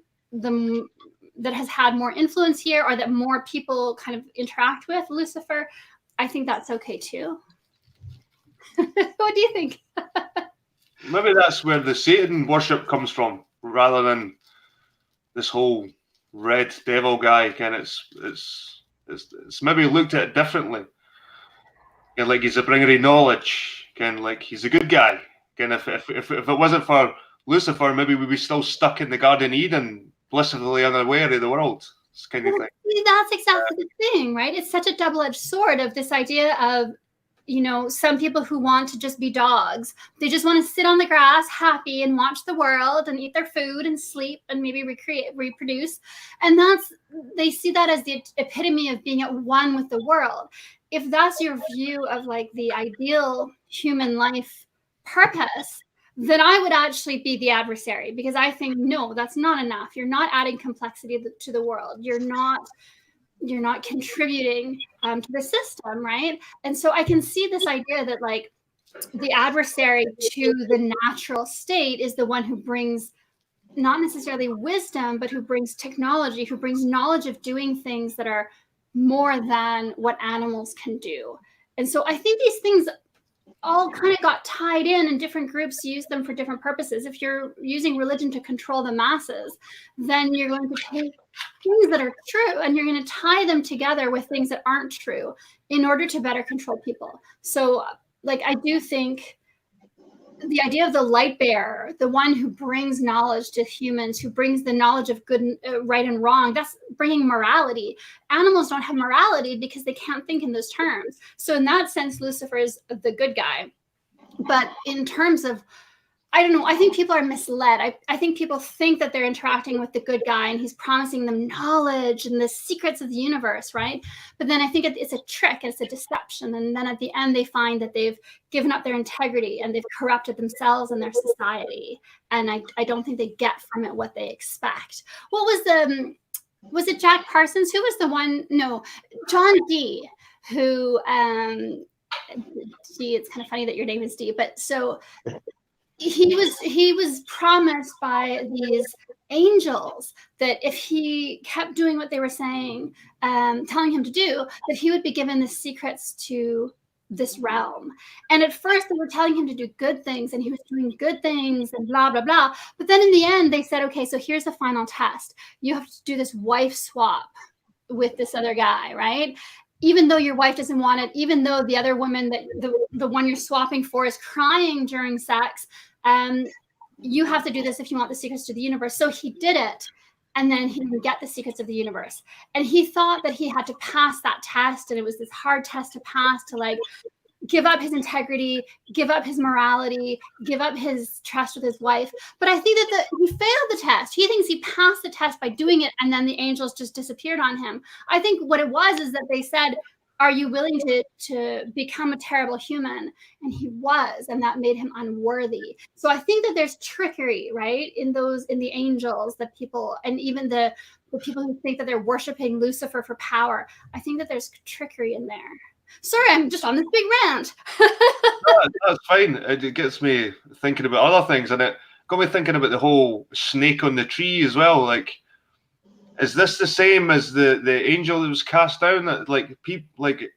had more influence here, or that more people kind of interact with, Lucifer, I think that's okay too. What do you think? Maybe that's where the Satan worship comes from, rather than this whole red devil guy. Kind of, it's maybe looked at differently. And like he's a bringer of knowledge. Kind of like he's a good guy. Kind of if it wasn't for Lucifer, maybe we'd be still stuck in the Garden of Eden, blissfully unaware of the world. It's kind of thing. That's exactly the thing, right? It's such a double-edged sword of this idea of, some people who want to just be dogs. They just want to sit on the grass happy and watch the world and eat their food and sleep and maybe reproduce. And they see that as the epitome of being at one with the world. If that's your view of like the ideal human life purpose, then I would actually be the adversary, because I think, no, that's not enough. You're not adding complexity to the world. You're not contributing to the system, right? And so I can see this idea that like the adversary to the natural state is the one who brings not necessarily wisdom, but who brings technology, who brings knowledge of doing things that are more than what animals can do. And so I think these things all kind of got tied in, and different groups use them for different purposes. If you're using religion to control the masses, then you're going to take things that are true and you're going to tie them together with things that aren't true in order to better control people. So like, I do think the idea of the light bearer, the one who brings knowledge to humans, who brings the knowledge of good, right and wrong, that's bringing morality. Animals don't have morality because they can't think in those terms. So in that sense, Lucifer is the good guy. But in terms of, I don't know, I think people are misled. I think people think that they're interacting with the good guy and he's promising them knowledge and the secrets of the universe, right? But then I think it's a trick, it's a deception. And then at the end, they find that they've given up their integrity and they've corrupted themselves and their society. And I don't think they get from it what they expect. What was it Jack Parsons? Who was the one? No, John Dee, who, Dee, it's kind of funny that your name is Dee, but so he was promised by these angels that if he kept doing what they were saying, telling him to do, that he would be given the secrets to this realm. And at first they were telling him to do good things and he was doing good things and blah, blah, blah. But then in the end, they said, okay, so here's the final test. You have to do this wife swap with this other guy, right? Even though your wife doesn't want it, even though the other woman, that the one you're swapping for, is crying during sex, you have to do this if you want the secrets to the universe. So he did it, and then he didn't get the secrets of the universe. And he thought that he had to pass that test, and it was this hard test to pass, to like give up his integrity, give up his morality, give up his trust with his wife. But I think that he failed the test. He thinks he passed the test by doing it, and then the angels just disappeared on him. I think what it was is that they said, are you willing to become a terrible human? And he was, and that made him unworthy. So I think that there's trickery, right, in the angels, that people, and even the people who think that they're worshiping Lucifer for power. I think that there's trickery in there. Sorry, I'm just on this big rant. That's fine. It gets me thinking about other things, and it got me thinking about the whole snake on the tree as well. Like, is this the same as the angel that was cast down? That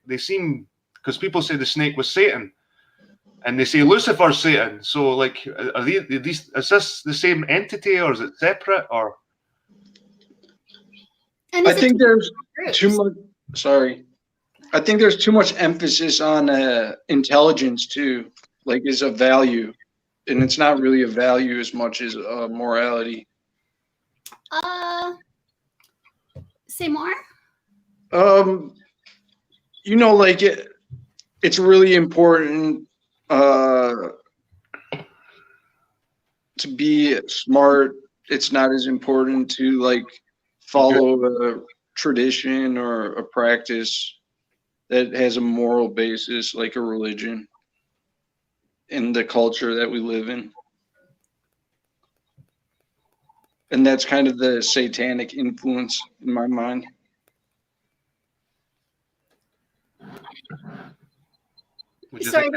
they seem, because people say the snake was Satan, and they say Lucifer's Satan. So like, are these? Is this the same entity, or is it separate? Or I think there's too much. Sorry. I think there's too much emphasis on intelligence too, like is a value, and it's not really a value as much as morality. Say more. You know, like it's really important to be smart. It's not as important to like follow a tradition or a practice that has a moral basis, like a religion, in the culture that we live in. And that's kind of the satanic influence in my mind. Sorry,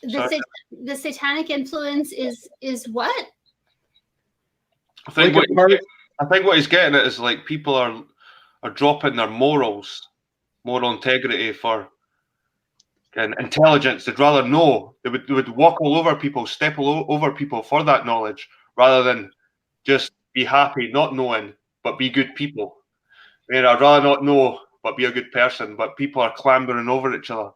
the satanic influence is what? I think what he's getting at is like people are dropping their morals, moral integrity for and intelligence. They'd rather know. They would walk all over people, step all over people for that knowledge, rather than just be happy not knowing, but be good people. I mean, I'd rather not know, but be a good person. But people are clambering over each other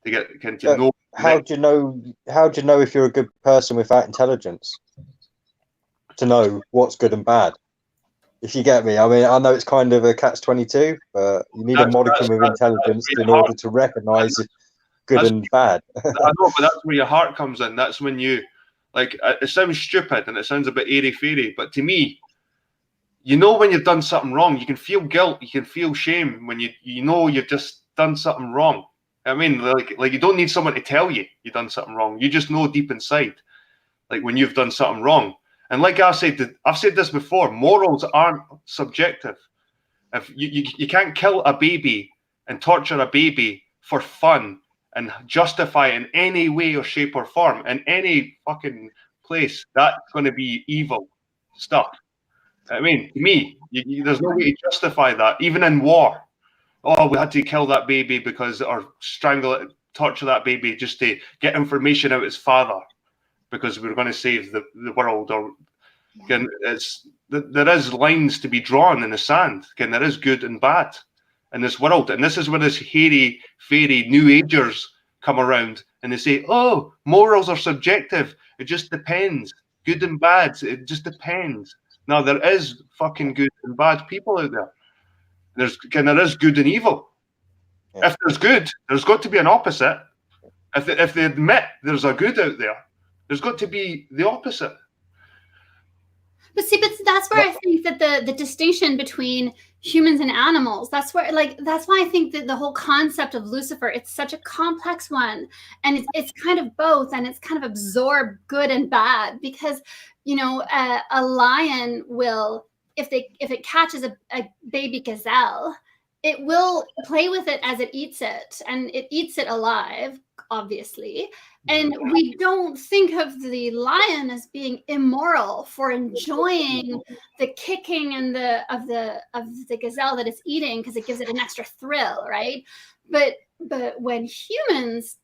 to get to know. How do you know if you're a good person without intelligence? To know what's good and bad. If you get me, I mean, I know it's kind of a catch-22, but you need a modicum of intelligence in order to recognise good and bad. I know, but that's where your heart comes in. That's when you, like, it sounds stupid and it sounds a bit airy-fairy, but to me, you know when you've done something wrong, you can feel guilt, you can feel shame when you know you've just done something wrong. I mean, like you don't need someone to tell you you've done something wrong. You just know deep inside, like when you've done something wrong. And like I've said this before, morals aren't subjective. If you can't kill a baby and torture a baby for fun and justify it in any way or shape or form in any fucking place, that's going to be evil stuff. I mean, to me, there's no way to justify that, even in war. Oh, we had to kill that baby or strangle it, torture that baby just to get information out its father, because we were going to save the world. Or again, there is lines to be drawn in the sand. Again, there is good and bad in this world, and this is where this hairy, fairy New Agers come around and they say, "Oh, morals are subjective, It just depends. Good and bad. It just depends. Now there is fucking good and bad people out there. There is good and evil. Yeah. If there's good, there's got to be an opposite. If they admit there's a good out there, there's got to be the opposite. But see, but that's where I think that the distinction between humans and animals, that's why I think that the whole concept of Lucifer, it's such a complex one, and it's kind of both, and it's kind of absorbed good and bad, because a lion will, if it catches a baby gazelle, it will play with it as it eats it, and it eats it alive, obviously. And we don't think of the lion as being immoral for enjoying the kicking and of the gazelle that it's eating, because it gives it an extra thrill, right? But when humans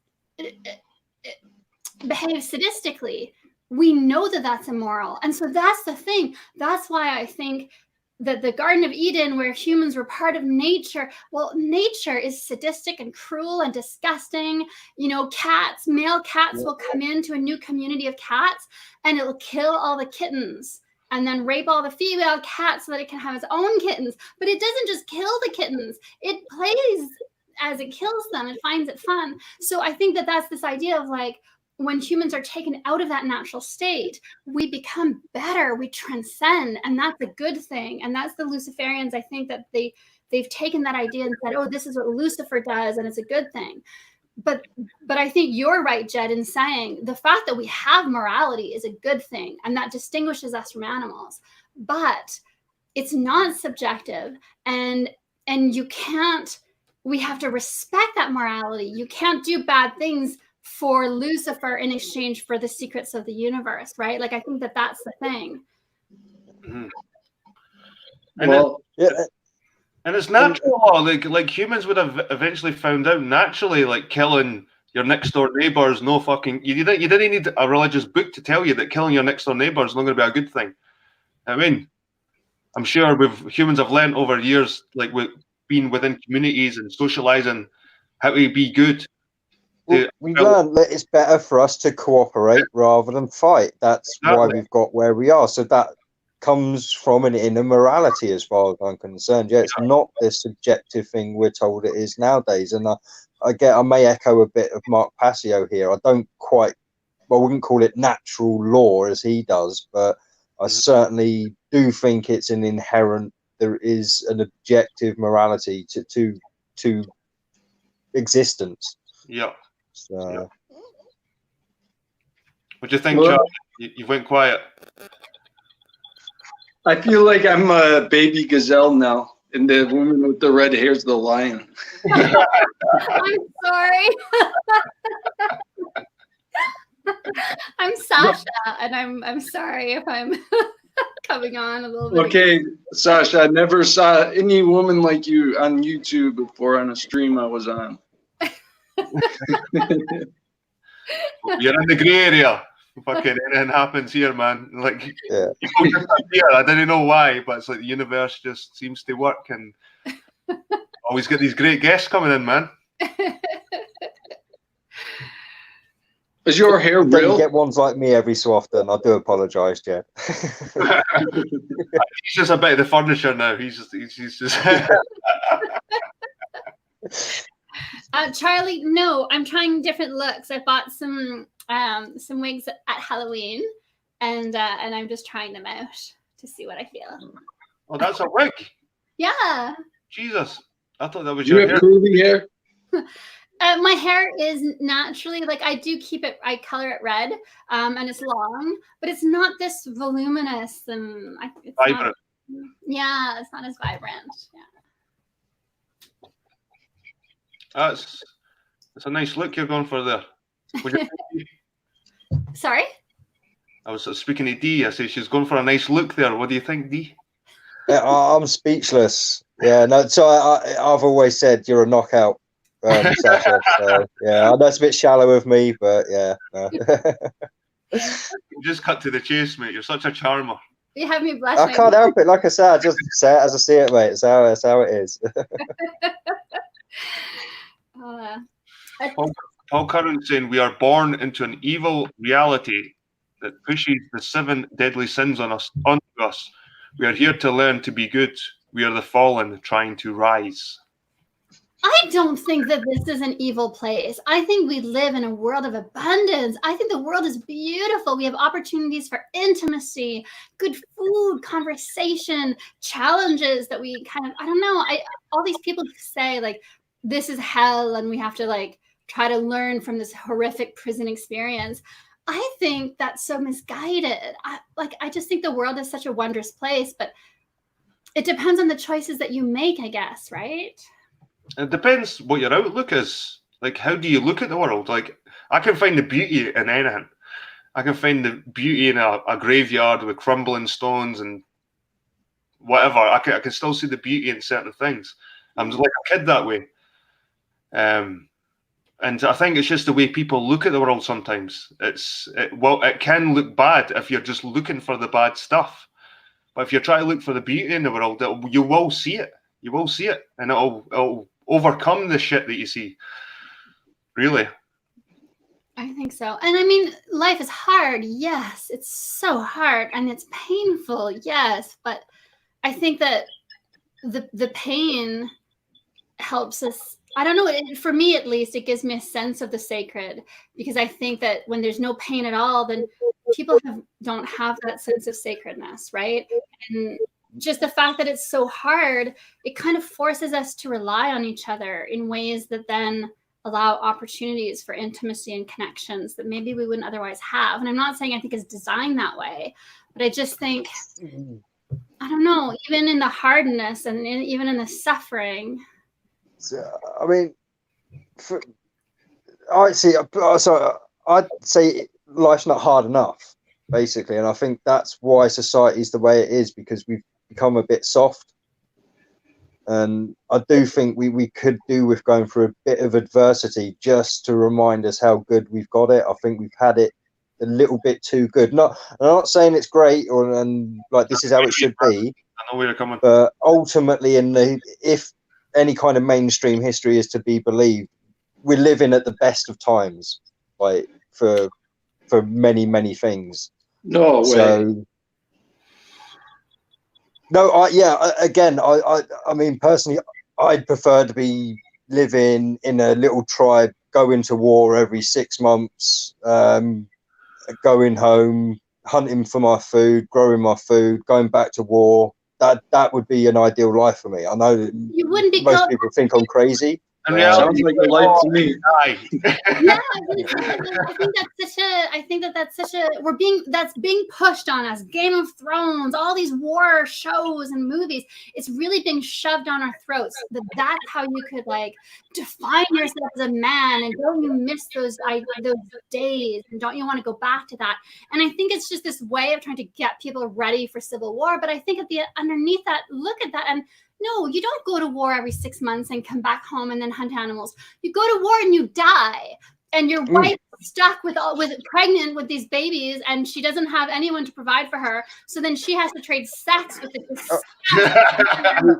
behave sadistically, we know that that's immoral. And so that's the thing. That's why I think that the Garden of Eden, where humans were part of nature, well, nature is sadistic and cruel and disgusting. Male cats will come into a new community of cats and it'll kill all the kittens and then rape all the female cats so that it can have its own kittens. But it doesn't just kill the kittens. It plays as it kills them. It finds it fun. So I think that that's this idea of like, when humans are taken out of that natural state, we become better, we transcend, and that's a good thing. And that's the Luciferians. I think that they've taken that idea and said, oh, this is what Lucifer does, and it's a good thing. But I think you're right, Jed, in saying the fact that we have morality is a good thing, and that distinguishes us from animals. But it's not subjective, and we have to respect that morality. You can't do bad things for Lucifer in exchange for the secrets of the universe, right? Like, I think that that's the thing. Mm-hmm. And it's natural law. Like humans would have eventually found out naturally, like killing your next door neighbor is no fucking. You didn't need a religious book to tell you that killing your next door neighbor is not going to be a good thing. I mean, I'm sure humans have learned over years, like with being within communities and socializing, how to be good. Well, we've learned that it's better for us to cooperate rather than fight. That's why we've got where we are. So that comes from an inner morality, as far as I'm concerned. Yeah, it's not this subjective thing we're told it is nowadays. And I may echo a bit of Mark Passio here. I wouldn't call it natural law as he does, but I certainly do think it's an inherent. There is an objective morality to existence. Yeah. So, yeah. What do you think, Charlie? You went quiet. I feel like I'm a baby gazelle now, and the woman with the red hair is the lion. I'm sorry. I'm Sasha, and I'm sorry if I'm coming on a little bit. Okay, Sasha, I never saw any woman like you on YouTube before on a stream I was on. You're in the grey area. Fucking anything happens here, man. Like, yeah. I didn't know why, but it's like the universe just seems to work, and always get these great guests coming in, man. Is your hair real? You get ones like me every so often. I do apologise, Jed. He's just a bit of the furniture now. He's just. Charlie, no, I'm trying different looks. I bought some wigs at Halloween, and I'm just trying them out to see what I feel. Oh, that's a wig. Yeah. Jesus, I thought that was your hair. You have curly hair? My hair is naturally, like, I do keep it, I color it red, and it's long, but it's not this voluminous and it's vibrant. It's not as vibrant. Yeah. That's a nice look you're going for there. Sorry? I was speaking to Dee. I said she's going for a nice look there. What do you think, Dee? Yeah, I'm speechless. Yeah, no. So I've always said you're a knockout, Sasha. So yeah, I know it's a bit shallow of me, but yeah. No. Just cut to the chase, mate. You're such a charmer. You have me blushing. I can't help it. Like I said, I just say it as I see it, mate. That's how it is. Paul Curran saying we are born into an evil reality that pushes the 7 deadly sins onto us. We are here to learn to be good. We are the fallen trying to rise. I don't think that this is an evil place. I think we live in a world of abundance. I think the world is beautiful. We have opportunities for intimacy, good food, conversation, challenges that we kind of, I don't know. All these people who say like, this is hell and we have to like try to learn from this horrific prison experience. I think that's so misguided. I just think the world is such a wondrous place, but it depends on the choices that you make, I guess, right? It depends what your outlook is. Like, how do you look at the world? Like, I can find the beauty in anything. I can find the beauty in a graveyard with crumbling stones and whatever. I can still see the beauty in certain things. I'm just like a kid that way. And I think it's just the way people look at the world sometimes. It can look bad if you're just looking for the bad stuff. But if you try to look for the beauty in the world, you will see it. You will see it, and it'll overcome the shit that you see. Really. I think so. And I mean, life is hard. Yes, it's so hard and it's painful. Yes, but I think that the pain helps us. I don't know. For me, at least, it gives me a sense of the sacred, because I think that when there's no pain at all, then people don't have that sense of sacredness, right? And just the fact that it's so hard, it kind of forces us to rely on each other in ways that then allow opportunities for intimacy and connections that maybe we wouldn't otherwise have. And I'm not saying I think it's designed that way, but I just think, I don't know, even in the hardness and even in the suffering. So, I mean, I'd say life's not hard enough, basically. And I think that's why society's the way it is, because we've become a bit soft. And I do think we could do with going through a bit of adversity just to remind us how good we've got it. I think we've had it a little bit too good. I'm not saying it's great and like this is how it should be. I know where you're coming. But ultimately, if any kind of mainstream history is to be believed, we're living at the best of times, like for many, many things. No way. No, I mean, personally, I'd prefer to be living in a little tribe, going to war every 6 months, going home, hunting for my food, growing my food, going back to war. That would be an ideal life for me. I know that you wouldn't be most people think I'm crazy. Sounds like a life to me. Yeah, I think that's such a that's being pushed on us. Game of Thrones, all these war shows and movies, it's really being shoved on our throats. That's how you could like define yourself as a man, and don't you miss those days, and don't you want to go back to that? And I think it's just this way of trying to get people ready for civil war. But I think underneath that, look at that, and no, you don't go to war every 6 months and come back home and then hunt animals. You go to war and you die. And your wife is stuck with pregnant with these babies, and she doesn't have anyone to provide for her. So then she has to trade sex with this road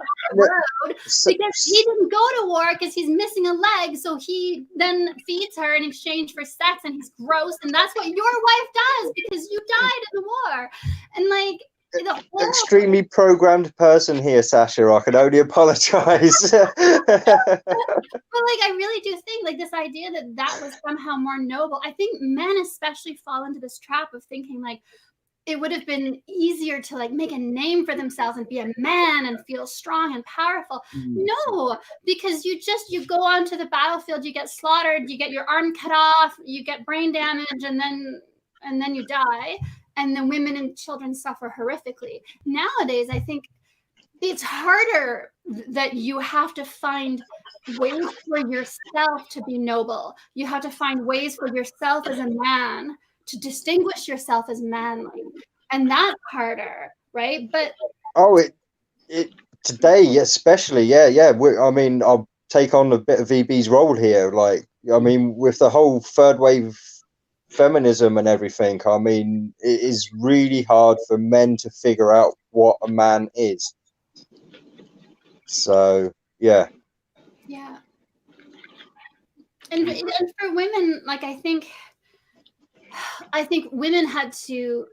because he didn't go to war because he's missing a leg. So he then feeds her in exchange for sex, and he's gross. And that's what your wife does because you died in the war. And like, extremely programmed person here, Sasha. I can only apologize. But like, I really do think like this idea that was somehow more noble. I think men especially fall into this trap of thinking like it would have been easier to like make a name for themselves and be a man and feel strong and powerful. No, because you go onto the battlefield, you get slaughtered, you get your arm cut off, you get brain damage, and then you die. And the women and children suffer horrifically. Nowadays, I think it's harder that you have to find ways for yourself to be noble. You have to find ways for yourself as a man to distinguish yourself as manly. And that's harder, right? But it today especially, yeah. I mean, I'll take on a bit of VB's role here. Like, I mean, with the whole third wave feminism and everything, I mean, it is really hard for men to figure out what a man is. So yeah. And for women, like I think I think women had to,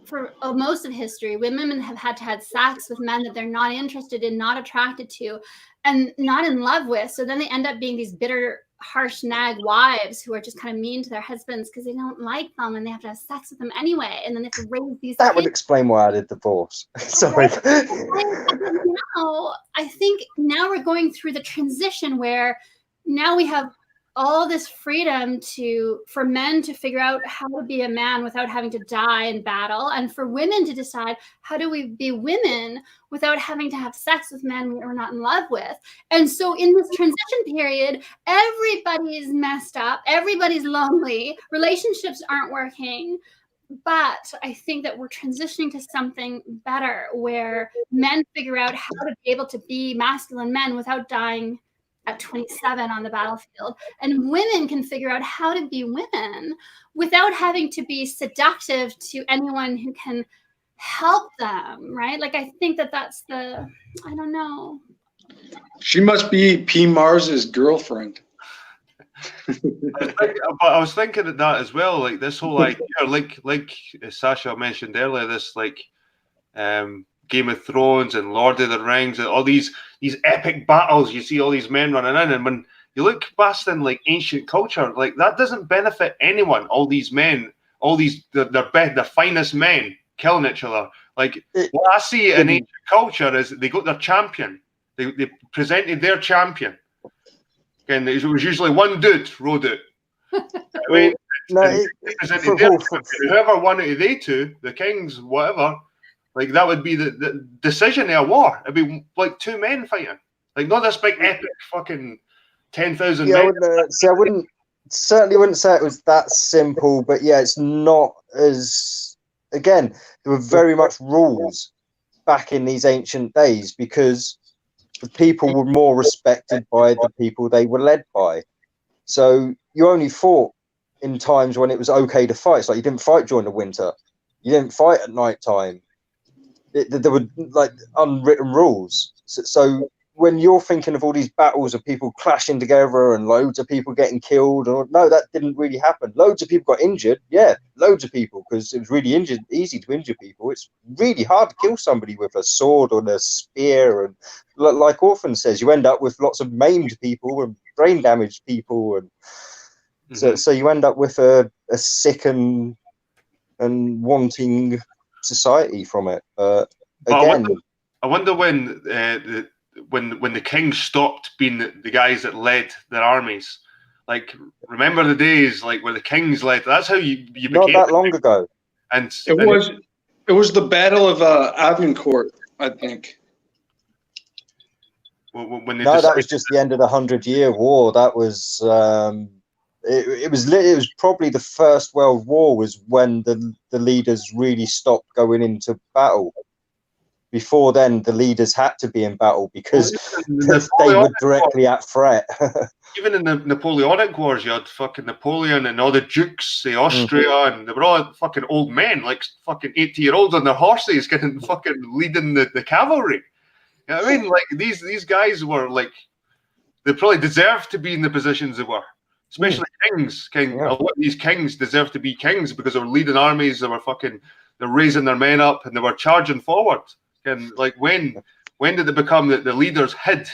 for most of history, women have had to have sex with men that they're not interested in, not attracted to, and not in love with. So then they end up being these bitter, harsh nag wives who are just kind of mean to their husbands because they don't like them and they have to have sex with them anyway. And then they have to raise these That kids. would explain why I did divorce. Sorry. Now, I think now we're going through the transition where now we have all this freedom for men to figure out how to be a man without having to die in battle, and for women to decide how do we be women without having to have sex with men we're not in love with. And so in this transition period, everybody's messed up, everybody's lonely, relationships aren't working. But I think that we're transitioning to something better where men figure out how to be able to be masculine men without dying at 27 on the battlefield, and women can figure out how to be women without having to be seductive to anyone who can help them, right? Like, I think that's I don't know. She must be P. Mars's girlfriend. I was thinking of that as well, like this whole idea, like Sasha mentioned earlier, this like Game of Thrones and Lord of the Rings and all these epic battles. You see all these men running in, and when you look past in like ancient culture, like that doesn't benefit anyone. All these men, all these the finest men killing each other. Like what I see in ancient culture is they got their champion. They presented their champion. And it was usually one dude rode it. I mean, whoever won out of they two, the kings, whatever, like that would be the decision of a war. It'd be like two men fighting, like not this big epic fucking 10,000 men. I certainly wouldn't say it was that simple, but yeah, it's not as. Again, there were very much rules back in these ancient days because the people were more respected by the people they were led by. So you only fought in times when it was okay to fight. It's like you didn't fight during the winter. You didn't fight at night time. There were like unwritten rules. So when you're thinking of all these battles of people clashing together and loads of people getting killed, no, that didn't really happen. Loads of people got injured. Yeah, loads of people, because it was really easy to injure people. It's really hard to kill somebody with a sword or a spear. And like Orphan says, you end up with lots of maimed people and brain damaged people. And so you end up with a sick and wanting society from it. Again, I wonder when the kings stopped being the guys that led their armies. Like, remember the days like where the kings led? That's how you became. Not that long ago. And it was the Battle of Agincourt, I think. That was just the end of the 100-Year War. That was it was probably the First World War was when the leaders really stopped going into battle. Before then, the leaders had to be in battle because they were directly at threat. Even in the Napoleonic Wars, you had fucking Napoleon and all the dukes, the Austria, and they were all fucking old men, like fucking 80-year-olds on their horses, getting fucking leading the cavalry. You know what I mean? Like these guys were like, they probably deserved to be in the positions they were. Especially kings. A lot of these kings deserve to be kings because they were leading armies. They're raising their men up and they were charging forward. And like when did they become the leaders hid?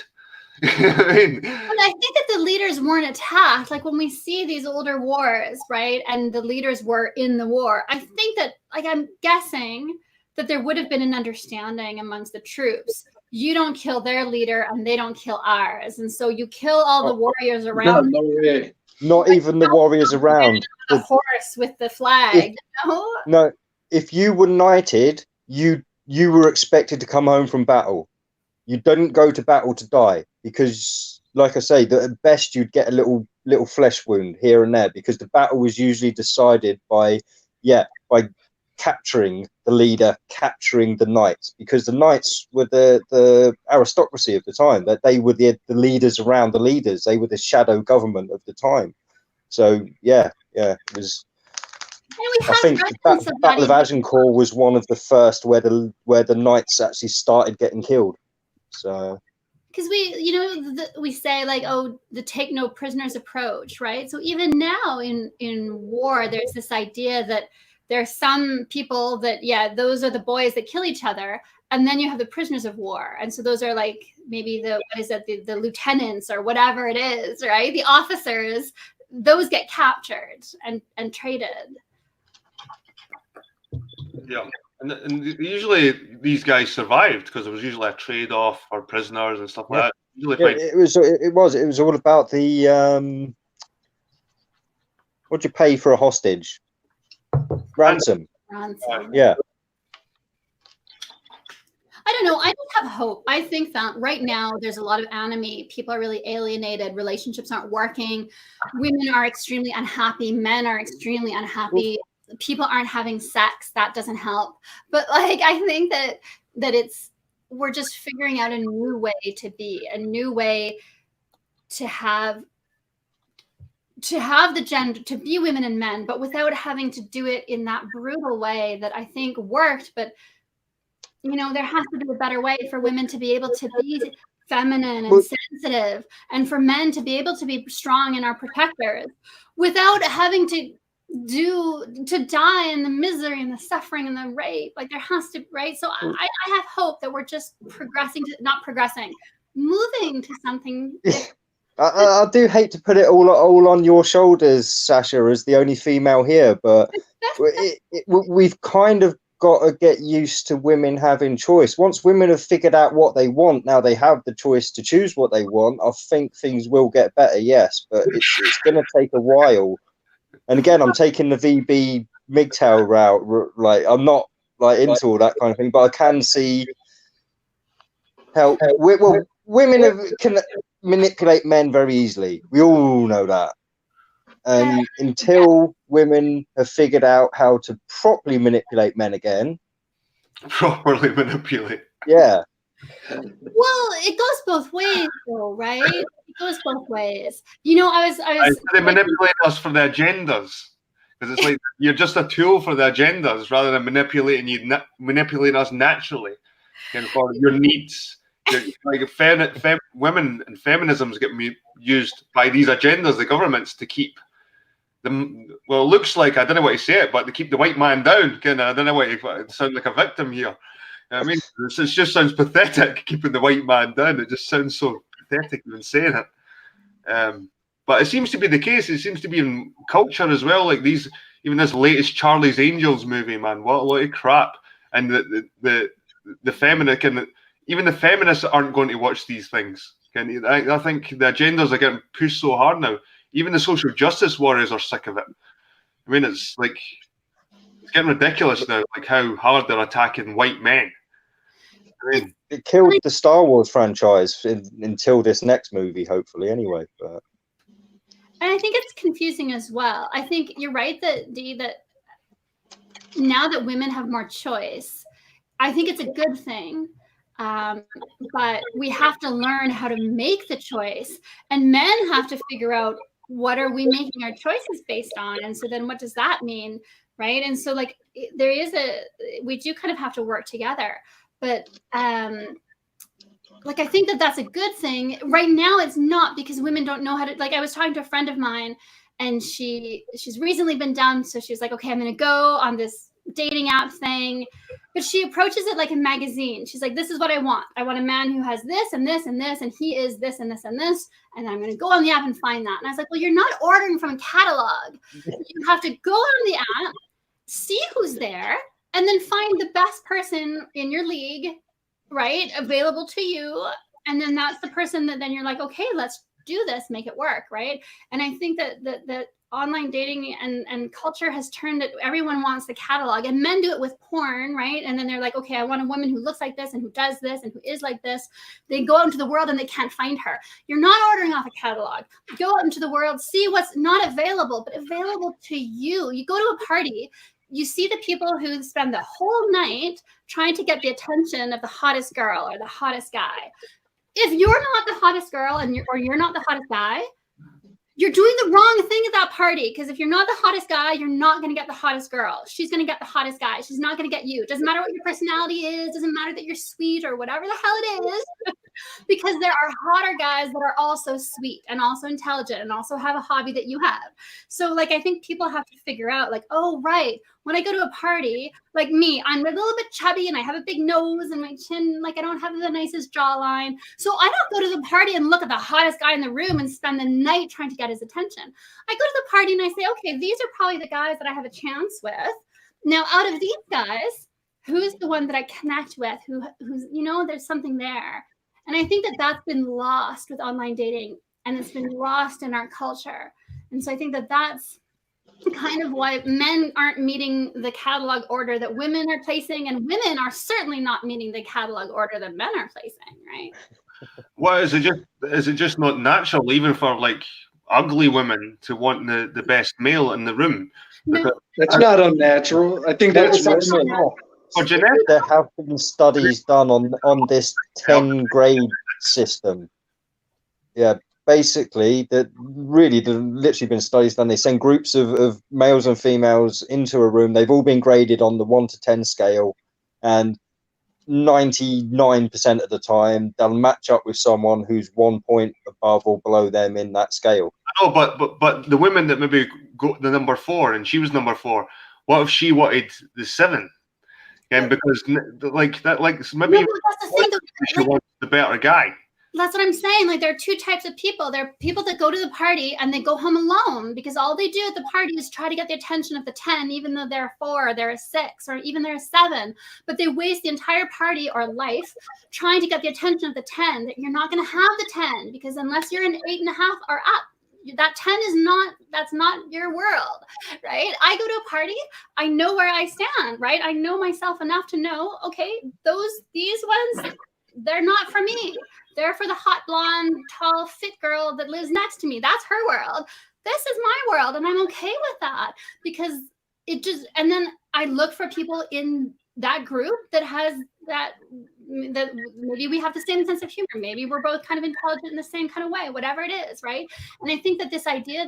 I mean, but I think that the leaders weren't attacked. Like when we see these older wars, right, and the leaders were in the war, I think that, like, I'm guessing that there would have been an understanding amongst the troops. You don't kill their leader and they don't kill ours. And so you kill all the warriors around. No way. Not even the warriors around. The horse with the flag. No, if you were knighted, you were expected to come home from battle. You didn't go to battle to die because, like I say, at best you'd get a little flesh wound here and there because the battle was usually decided by capturing the leader, capturing the knights, because the knights were the aristocracy of the time. That they were the leaders around the leaders. They were the shadow government of the time. So it was. I think the Battle of Agincourt was one of the first where the knights actually started getting killed. So, because we say like, oh, the take no prisoners approach, right? So even now in war, there's this idea that there's some people that, those are the boys that kill each other, and then you have the prisoners of war, and so those are like maybe the lieutenants or whatever it is, right? The officers, those get captured and traded. Yeah. And usually these guys survived because there was usually a trade-off for prisoners and stuff like that. It was all about the what'd you pay for a hostage? Ransom. Yeah. I don't know. I just have hope. I think that right now there's a lot of enemy. People are really alienated. Relationships aren't working. Women are extremely unhappy. Men are extremely unhappy. People aren't having sex. That doesn't help. But like, I think that we're just figuring out a new way to be, a new way to have the gender, to be women and men, but without having to do it in that brutal way that I think worked. But there has to be a better way for women to be able to be feminine and sensitive, and for men to be able to be strong and our protectors without having to die in the misery and the suffering and the rape. Like there has to, right? So I have hope that we're just moving to something. I do hate to put it all on your shoulders, Sasha, as the only female here, but we've kind of got to get used to women having choice. Once women have figured out what they want, now they have the choice to choose what they want. I think things will get better, yes, but it's going to take a while. And again, I'm taking the VB MGTOW route. Like, I'm not like into all that kind of thing, but I can see how women can manipulate men very easily. We all know that. And until women have figured out how to properly manipulate men again. Properly manipulate. Yeah. Well, it goes both ways, though, right? It goes both ways. They manipulate us for their agendas, because it's like you're just a tool for their agendas rather than manipulating us naturally, for your needs. Like women and feminisms get used by these agendas, the governments, to keep them. Well, it looks like, I don't know what to say it, but to keep the white man down. I don't know what to sound like a victim here. I mean, it just sounds pathetic, keeping the white man down. It just sounds so pathetic even saying it. But it seems to be the case. It seems to be in culture as well. Like even this latest Charlie's Angels movie, man, what a lot of crap. And the feminine, even the feminists aren't going to watch these things. I think the agendas are getting pushed so hard now. Even the social justice warriors are sick of it. I mean, it's getting ridiculous now, like how hard they're attacking white men. I mean, it killed the Star Wars franchise until this next movie, hopefully, anyway. But. And I think it's confusing as well. I think you're right that now that women have more choice, I think it's a good thing. But we have to learn how to make the choice, and men have to figure out what are we making our choices based on, and so then what does that mean, right? And so like we do kind of have to work together, but like I think that's a good thing. Right now it's not, because women don't know how to, like I was talking to a friend of mine, and she's recently been done, so she's like, okay, I'm gonna go on this dating app thing, but she approaches it like a magazine. She's like, this is what I want a man who has this and this and this, and he is this and this and this, and I'm going to go on the app and find that. And I was like, well, you're not ordering from a catalog. You have to go on the app, see who's there, and then find the best person in your league, right, available to you, and then that's the person that then you're like, okay, let's do this, make it work, right? And I think that online dating and culture has turned it, everyone wants the catalog, and men do it with porn, right? And then they're like, okay, I want a woman who looks like this and who does this and who is like this. They go out into the world and they can't find her. You're not ordering off a catalog. Go out into the world, see what's not available, but available to you. You go to a party, you see the people who spend the whole night trying to get the attention of the hottest girl or the hottest guy. If you're not the hottest girl or you're not the hottest guy, you're doing the wrong thing at that party, because if you're not the hottest guy, you're not going to get the hottest girl. She's going to get the hottest guy. She's not going to get you. It doesn't matter what your personality is. It doesn't matter that you're sweet or whatever the hell it is. because there are hotter guys that are also sweet and also intelligent and also have a hobby that you have. So like, I think people have to figure out like, oh, right, when I go to a party, like me, I'm a little bit chubby and I have a big nose and my chin, like I don't have the nicest jawline. So I don't go to the party and look at the hottest guy in the room and spend the night trying to get his attention. I go to the party and I say, okay, these are probably the guys that I have a chance with. Now, out of these guys, who's the one that I connect with? Who's, you know, there's something there. And I think that that's been lost with online dating, and it's been lost in our culture. And so I think that that's kind of why men aren't meeting the catalog order that women are placing, and women are certainly not meeting the catalog order that men are placing, right? Well, is it just not natural, even for like ugly women, to want the best male in the room? No, That's not unnatural. I think that's It's normal. not. For genetic, There have been studies done on this 10 grade system. Yeah, basically, there's literally been studies done. They send groups of males and females into a room. They've all been graded on the 1 to 10 scale, and 99% of the time they'll match up with someone who's 1 point above or below them in that scale. no, but the women that maybe go the number 4 and she was number 4, what if she wanted the 7? And because like that, like maybe no, that's the thing, she wants the better guy. that's what I'm saying. Like, there are two types of people. There are people that go to the party and they go home alone because all they do at the party is try to get the attention of the 10, even though they're a 4, or they're a 6, or even they're a 7. But they waste the entire party or life trying to get the attention of the 10. That you're not going to have the 10 because unless you're an 8.5 or up, that 10 is not, that's not your world, right? I go to a party, I know where I stand, right? I know myself enough to know, okay, these ones, they're not for me. They're for the hot, blonde, tall, fit girl that lives next to me. That's her world. This is my world, and I'm okay with that because it just, and then I look for people in that group that has that maybe we have the same sense of humor. Maybe we're both kind of intelligent in the same kind of way, whatever it is, right? And I think that this idea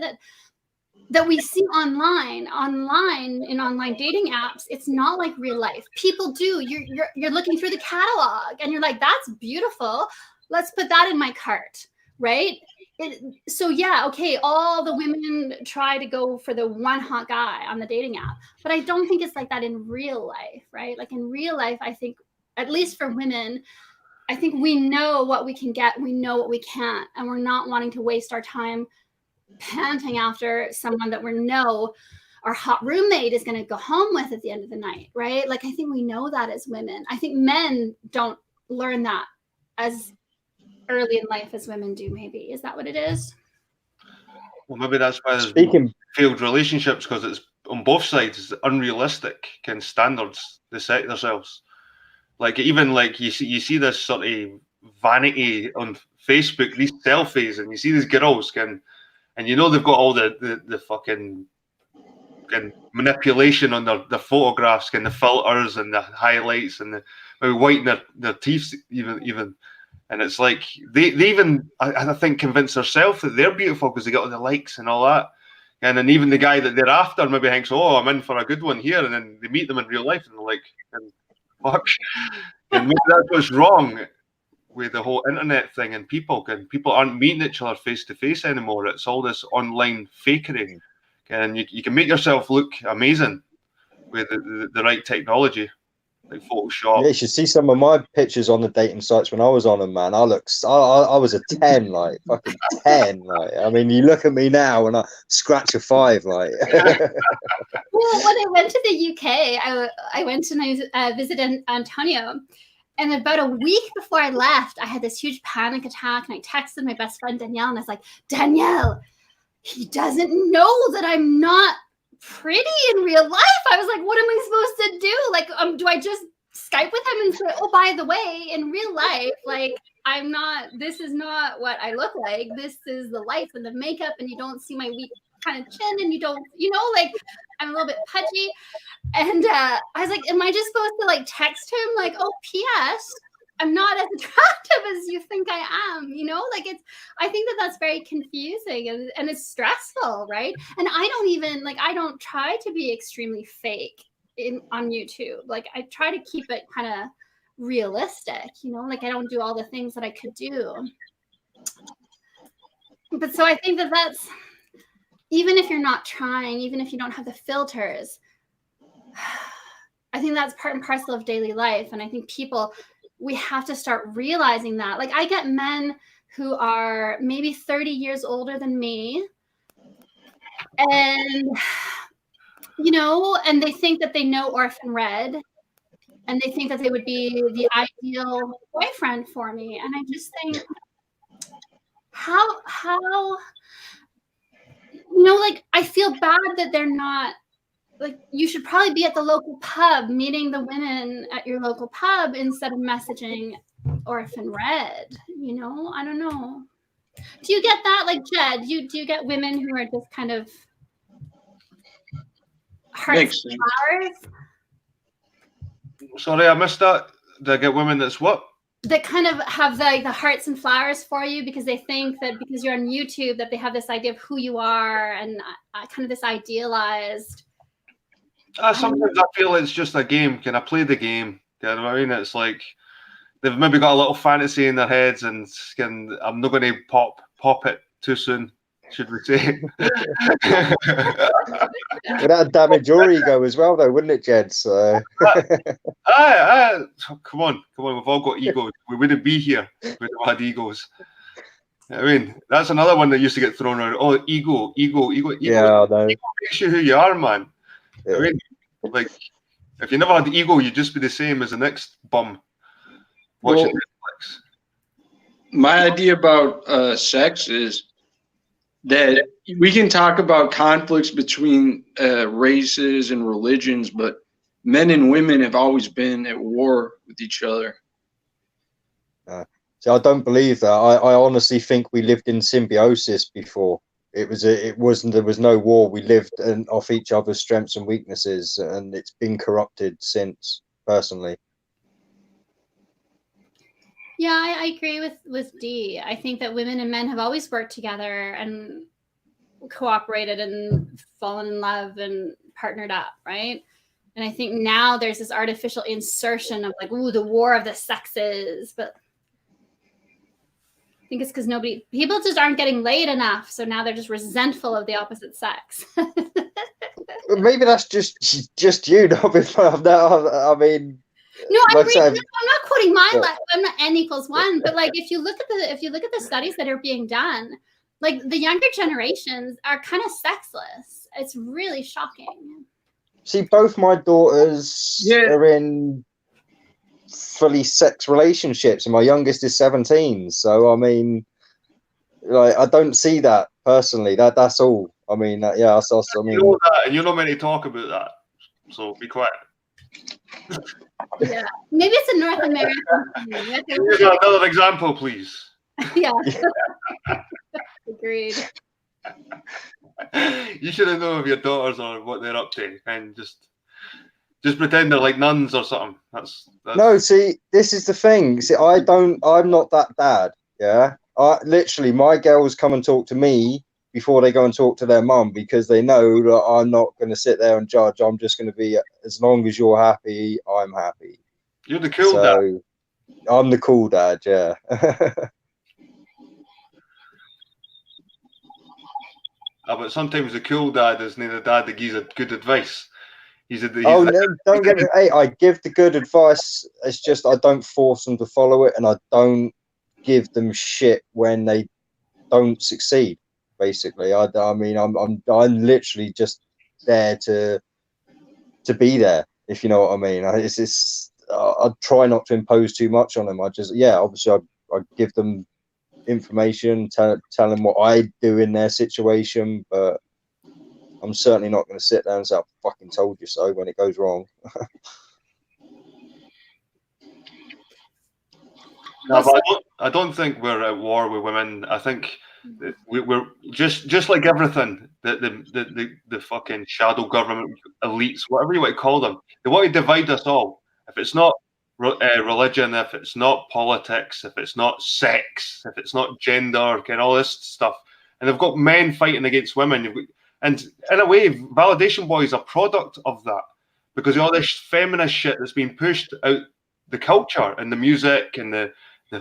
that we see online in online dating apps, it's not like real life. People do. You're looking through the catalog and you're like, that's beautiful. Let's put that in my cart, right? So yeah, okay, all the women try to go for the one hot guy on the dating app, but I don't think it's like that in real life, right? Like in real life, I think, at least for women, I think we know what we can get, we know what we can't, and we're not wanting to waste our time panting after someone that we know our hot roommate is going to go home with at the end of the night, right? Like I think we know that as women. I think men don't learn that as early in life as women do, maybe. Is that what it is? Well, maybe that's why there's failed relationships, because it's on both sides. It's unrealistic kind of standards they set themselves. Like even like you see this sort of vanity on Facebook, these selfies, and you see these girls and you know they've got all the fucking manipulation on their photographs, and the filters and the highlights and the maybe whitening their teeth even. And it's like they even I think convince themselves that they're beautiful because they get all the likes and all that. And then even the guy that they're after maybe thinks, oh, I'm in for a good one here, and then they meet them in real life and they're like, fuck. And maybe that's what's wrong with the whole internet thing, and people aren't meeting each other face to face anymore. It's all this online fakery, and you can make yourself look amazing with the right technology, like Photoshop. Yeah, you should see some of my pictures on the dating sites when I was on them, man. I was a 10, like fucking 10. Like, I mean, you look at me now and I scratch a 5, like. Well, when I went to the UK, I went and I visited Antonio. And about a week before I left, I had this huge panic attack, and I texted my best friend Danielle, and I was like, Danielle, he doesn't know that I'm not pretty in real life. I was like, what am I supposed to do? Like, do I just Skype with him and say, oh, by the way, in real life, like, this is not what I look like. This is the life and the makeup, and you don't see my weak kind of chin, and you don't, like, I'm a little bit pudgy. And I was like, am I just supposed to like text him like, oh, P.S. I'm not as attractive as you think I am, like I think that's very confusing and it's stressful, right? And I don't try to be extremely fake on YouTube. Like I try to keep it kind of realistic, you know, like I don't do all the things that I could do. But so I think that that's, even if you're not trying, even if you don't have the filters, I think that's part and parcel of daily life. And I think people, we have to start realizing that. Like I get men who are maybe 30 years older than me, and you know, and they think that they know Orphan Red, and they think that they would be the ideal boyfriend for me. And I just think, how, you know, like I feel bad that they're not, like, you should probably be at the local pub meeting the women at your local pub instead of messaging Orphan Red, you know? I don't know. Do you get that? Like, Jed, do you get women who are just kind of hearts and flowers? Sorry, I missed that. Do I get women that's what? That kind of have the hearts and flowers for you because they think that because you're on YouTube that they have this idea of who you are and kind of this idealized. Sometimes I feel it's just a game. Can I play the game? You know what I mean? It's like they've maybe got a little fantasy in their heads, and I'm not going to pop it too soon, should we say? Would that damage your ego as well, though, wouldn't it, Jed? So. Come on. We've all got egos. We wouldn't be here if we had egos. I mean, that's another one that used to get thrown around. Oh, ego. Yeah, I know. Ego makes you who you are, man. Yeah. I mean, like, if you never had the ego, you'd just be the same as the next bum watching Netflix. My idea about sex is that we can talk about conflicts between races and religions, but men and women have always been at war with each other. So I don't believe that. I honestly think we lived in symbiosis before. There was no war. We lived off each other's strengths and weaknesses, and it's been corrupted since, personally. Yeah, I agree with Dee. I think that women and men have always worked together and cooperated and fallen in love and partnered up, right? And I think now there's this artificial insertion of like, ooh, the war of the sexes. But I think it's because people just aren't getting laid enough. So now they're just resentful of the opposite sex. Maybe that's just you, not I mean. No, I'm not quoting my life. I'm not N equals 1, but like if you look at the studies that are being done, like the younger generations are kind of sexless. It's really shocking. See, both my daughters are in fully sex relationships, and my youngest is 17. So I mean, like, I don't see that personally. That's all. I mean, I mean, you know that, and you're not meant to talk about that. So be quiet. Yeah, maybe it's a North American thing. Another example, please. Yeah. Agreed. You should have known of your daughters or what they're up to, and just pretend they're like nuns or something. That's... No, see, this is the thing. See, I'm not that bad. Yeah, literally, my girls come and talk to me before they go and talk to their mum, because they know that I'm not going to sit there and judge. I'm just going to be, as long as you're happy, I'm happy. You're the cool dad. I'm the cool dad, yeah. But sometimes the cool dad isn't the dad that gives good advice. Don't get me. Hey, I give the good advice. It's just I don't force them to follow it, and I don't give them shit when they don't succeed. Basically, I mean, I'm literally just there to be there, if you know what I mean. I try not to impose too much on them. Obviously, I give them information, tell them what I do in their situation, but I'm certainly not going to sit there and say, I fucking told you so when it goes wrong. No, but I don't think we're at war with women. I think we're just like everything. The fucking shadow government elites, whatever you want to call them, they want to divide us all. If it's not religion, if it's not politics, if it's not sex, if it's not gender, and all this stuff, and they've got men fighting against women. And in a way, validation boy is a product of that, because all this feminist shit that's been pushed out the culture and the music and the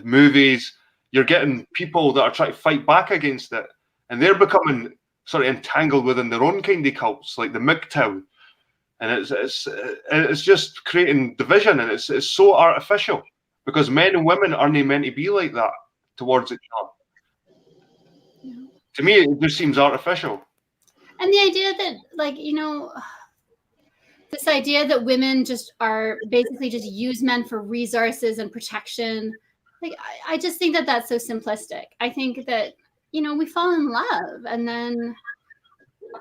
movies. You're getting people that are trying to fight back against it, and they're becoming sort of entangled within their own kind of cults, like the MGTOW, and it's just creating division, and it's so artificial because men and women aren't meant to be like that towards each other. To me, it just seems artificial. And the idea that, like, this idea that women just are basically just use men for resources and protection, like, I just think that that's so simplistic. I think that, we fall in love, and then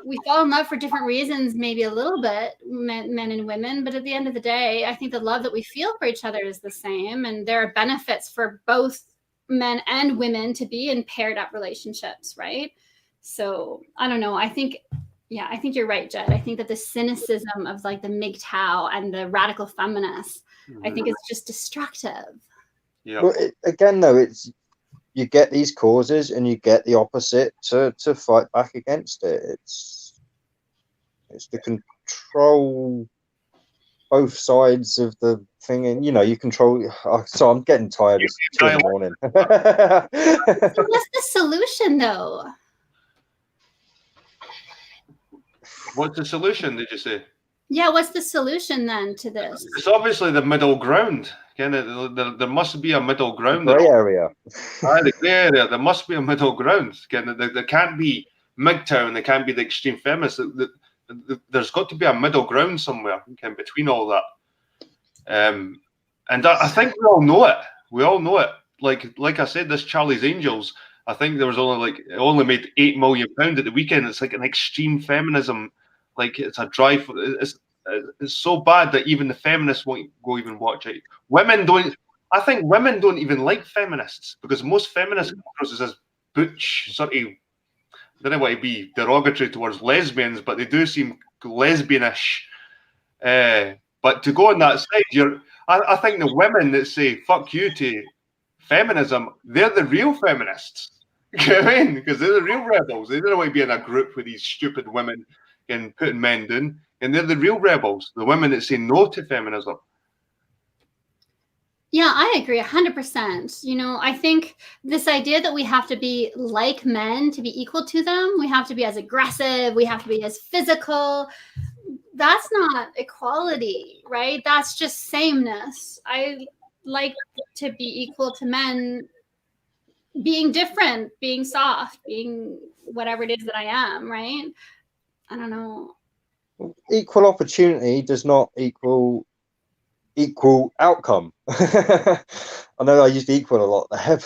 we fall in love for different reasons, maybe a little bit, men and women, but at the end of the day, I think the love that we feel for each other is the same, and there are benefits for both men and women to be in paired up relationships, right? So I don't know. I think you're right, Jed. I think that the cynicism of like the MGTOW and the radical feminists, I think it's just destructive. Yeah. Well, again, though, it's you get these causes and you get the opposite to fight back against it. It's to control both sides of the thing, and you control. So I'm getting tired. It's 2 in the morning. So what's the solution, though? What's the solution, did you say? Yeah, what's the solution then to this? It's obviously the middle ground. There must be a middle ground. The grey area. The grey area. There must be a middle ground. There can't be MGTOW and there can't be the extreme feminists. There's got to be a middle ground somewhere between all that. And I think we all know it. We all know it. Like I said, this Charlie's Angels, I think there was it only made £8 million at the weekend. It's like an extreme feminism. Like it's a drive. It's so bad that even the feminists won't go even watch it. I think women don't even like feminists because most feminists come across as this butch sort of. I don't know what to be derogatory towards lesbians, but they do seem lesbianish. But to go on that side, I think the women that say "fuck you" to feminism, they're the real feminists. You know what I mean? Because they're the real rebels. They don't want to be in a group with these stupid women and putting men down. And they're the real rebels, the women that say no to feminism. Yeah, I agree 100%. I think this idea that we have to be like men to be equal to them, we have to be as aggressive, we have to be as physical. That's not equality, right? That's just sameness. I like to be equal to men, being different, being soft, being whatever it is that I am, right? I don't know. Equal opportunity does not equal outcome. I know I used equal a lot there.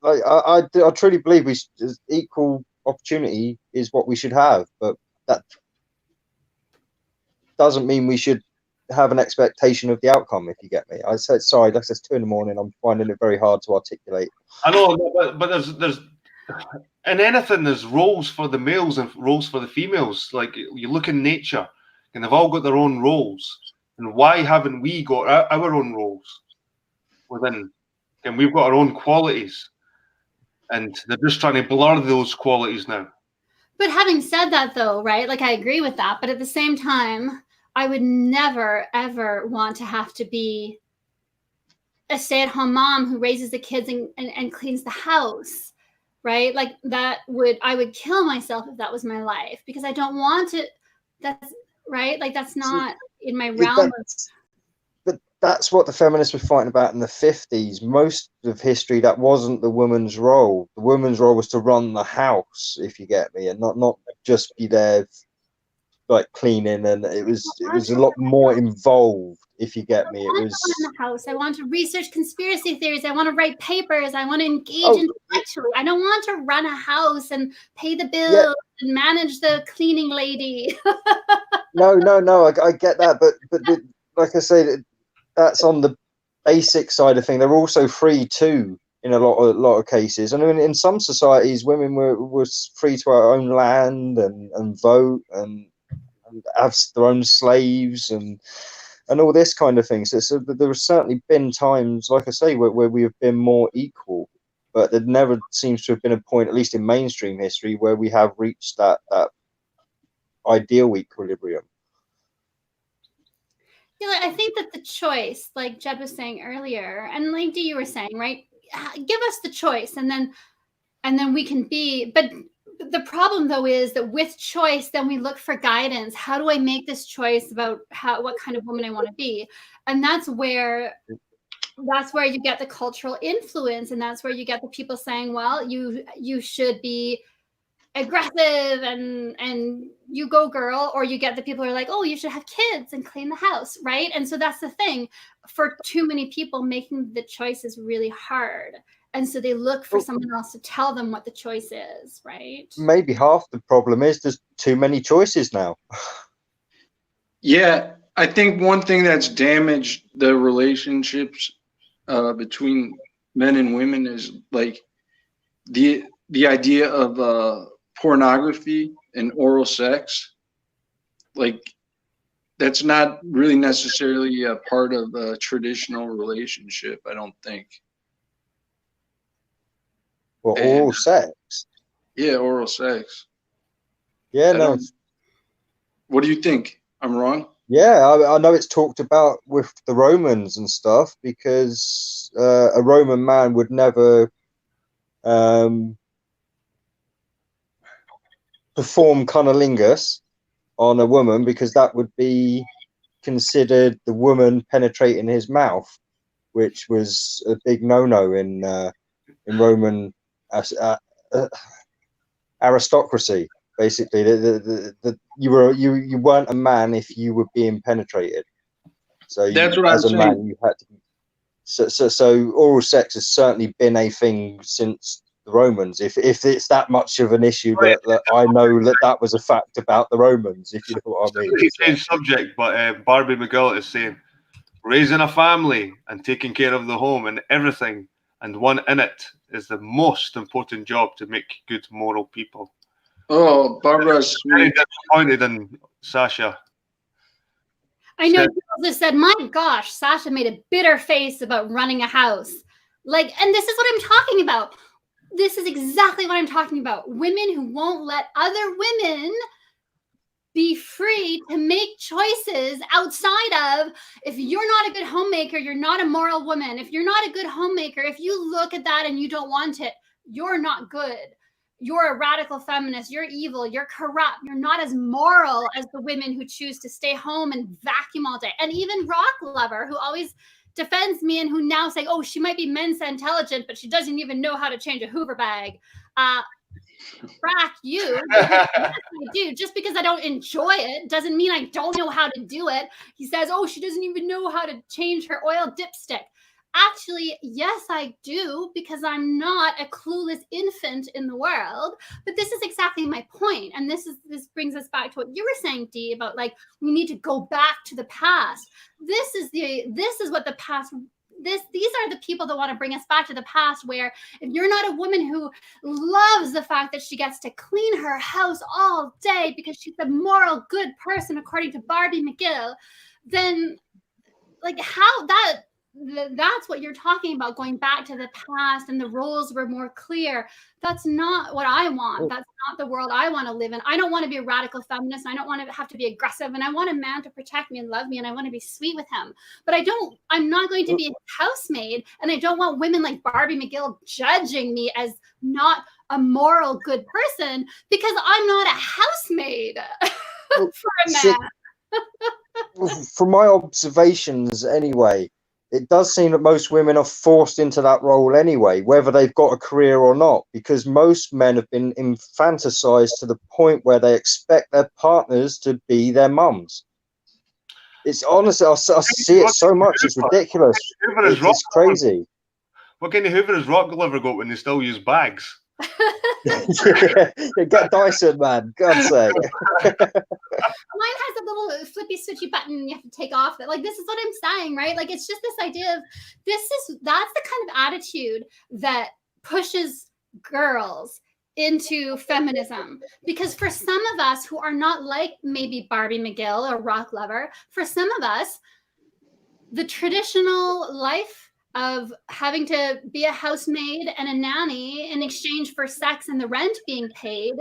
I truly believe equal opportunity is what we should have, but that doesn't mean we should have an expectation of the outcome, if you get me. I said, sorry, that's just 2 in the morning. I'm finding it very hard to articulate. I know, but there's in anything, there's roles for the males and roles for the females. Like you look in nature, and they've all got their own roles. And why haven't we got our own roles within? And we've got our own qualities, and they're just trying to blur those qualities now. But having said that, though, right? Like I agree with that, but at the same time, I would never ever want to have to be a stay-at-home mom who raises the kids and cleans the house. Right? Like I would kill myself if that was my life because I don't want it. That's right. Like that's not in my realm. But that's what the feminists were fighting about in the 50s. Most of history, that wasn't the woman's role. The woman's role was to run the house, if you get me, and not just be there like cleaning. And it was a lot more involved, if you get me. It was in the house. I want to research conspiracy theories. I want to write papers. I want to engage intellectually. I don't want to run a house and pay the bills and manage the cleaning lady. No. I get that, but like I say, that's on the basic side of thing. They're also free too in a lot of cases. And I mean, in some societies, women were free to our own land and vote and have their own slaves and all this kind of thing. So there have certainly been times, like I say, where we have been more equal, but there never seems to have been a point, at least in mainstream history, where we have reached that ideal equilibrium. Yeah, I think that the choice, like Jeb was saying earlier, and like Dee, you were saying, right? Give us the choice, and then we can be. But the problem, though, is that with choice, then we look for guidance. How do I make this choice about what kind of woman I want to be? And that's where you get the cultural influence, and that's where you get the people saying, well, you should be aggressive and you go girl, or you get the people who are like, oh, you should have kids and clean the house, right? And so that's the thing. For too many people, making the choice is really hard, and so they look for someone else to tell them what the choice is, right? Maybe half the problem is there's too many choices now. Yeah, I think one thing that's damaged the relationships between men and women is like the idea of pornography and oral sex. Like that's not really necessarily a part of a traditional relationship, I don't think. Well, oral sex. Yeah, oral sex. Yeah, no. What do you think? I'm wrong? Yeah, I know it's talked about with the Romans and stuff, because a Roman man would never perform cunnilingus on a woman, because that would be considered the woman penetrating his mouth, which was a big no-no in Roman aristocracy. Basically, you weren't a man if you were being penetrated. So that's what as I'm a saying. man, you had to. So oral sex has certainly been a thing since the Romans. If it's that much of an issue, that I know that was a fact about the Romans. If you know what I mean. Change subject, but Barbie McGill is saying raising a family and taking care of the home and everything, and one in it, is the most important job to make good moral people. Oh, Barbara's Very sweet. disappointed in Sasha. I know people just said, my gosh, Sasha made a bitter face about running a house. Like, and this is what I'm talking about. This is exactly what I'm talking about. Women who won't let other women be free to make choices outside of, if you're not a good homemaker, you're not a moral woman. If you're not a good homemaker, if you look at that and you don't want it, you're not good. You're a radical feminist. You're evil. You're corrupt. You're not as moral as the women who choose to stay home and vacuum all day. And even Rock Lover, who always defends me and who now say, oh, she might be Mensa intelligent, but she doesn't even know how to change a Hoover bag. Frack you. Yes, I do. Just because I don't enjoy it doesn't mean I don't know how to do it. He says, oh, she doesn't even know how to change her oil dipstick. Actually, yes, I do, because I'm not a clueless infant in the world. But this is exactly my point. And this brings us back to what you were saying, Dee, about like we need to go back to the past. This is what the past. These are the people that want to bring us back to the past, where if you're not a woman who loves the fact that she gets to clean her house all day because she's a moral good person according to Barbie McGill, then like that's what you're talking about, going back to the past and the roles were more clear. That's not what I want. That's not the world I want to live in. I don't want to be a radical feminist. I don't want to have to be aggressive, and I want a man to protect me and love me, and I want to be sweet with him. But I'm not going to be a housemaid, and I don't want women like Barbie McGill judging me as not a moral good person because I'm not a housemaid for a man. From my observations anyway, it does seem that most women are forced into that role anyway, whether they've got a career or not, because most men have been infanticized to the point where they expect their partners to be their mums. It's honestly, I see it so much, it's ridiculous. It's crazy. What kind of Hoover has Rock Lover got when they still use bags? Yeah, get Dyson, man. God's sake. Mine has a little flippy switchy button you have to take off. Like, this is what I'm saying, right? Like, it's just this idea of that's the kind of attitude that pushes girls into feminism. Because for some of us who are not like maybe Barbie McGill or Rock Lover, for some of us, the traditional life of having to be a housemaid and a nanny in exchange for sex and the rent being paid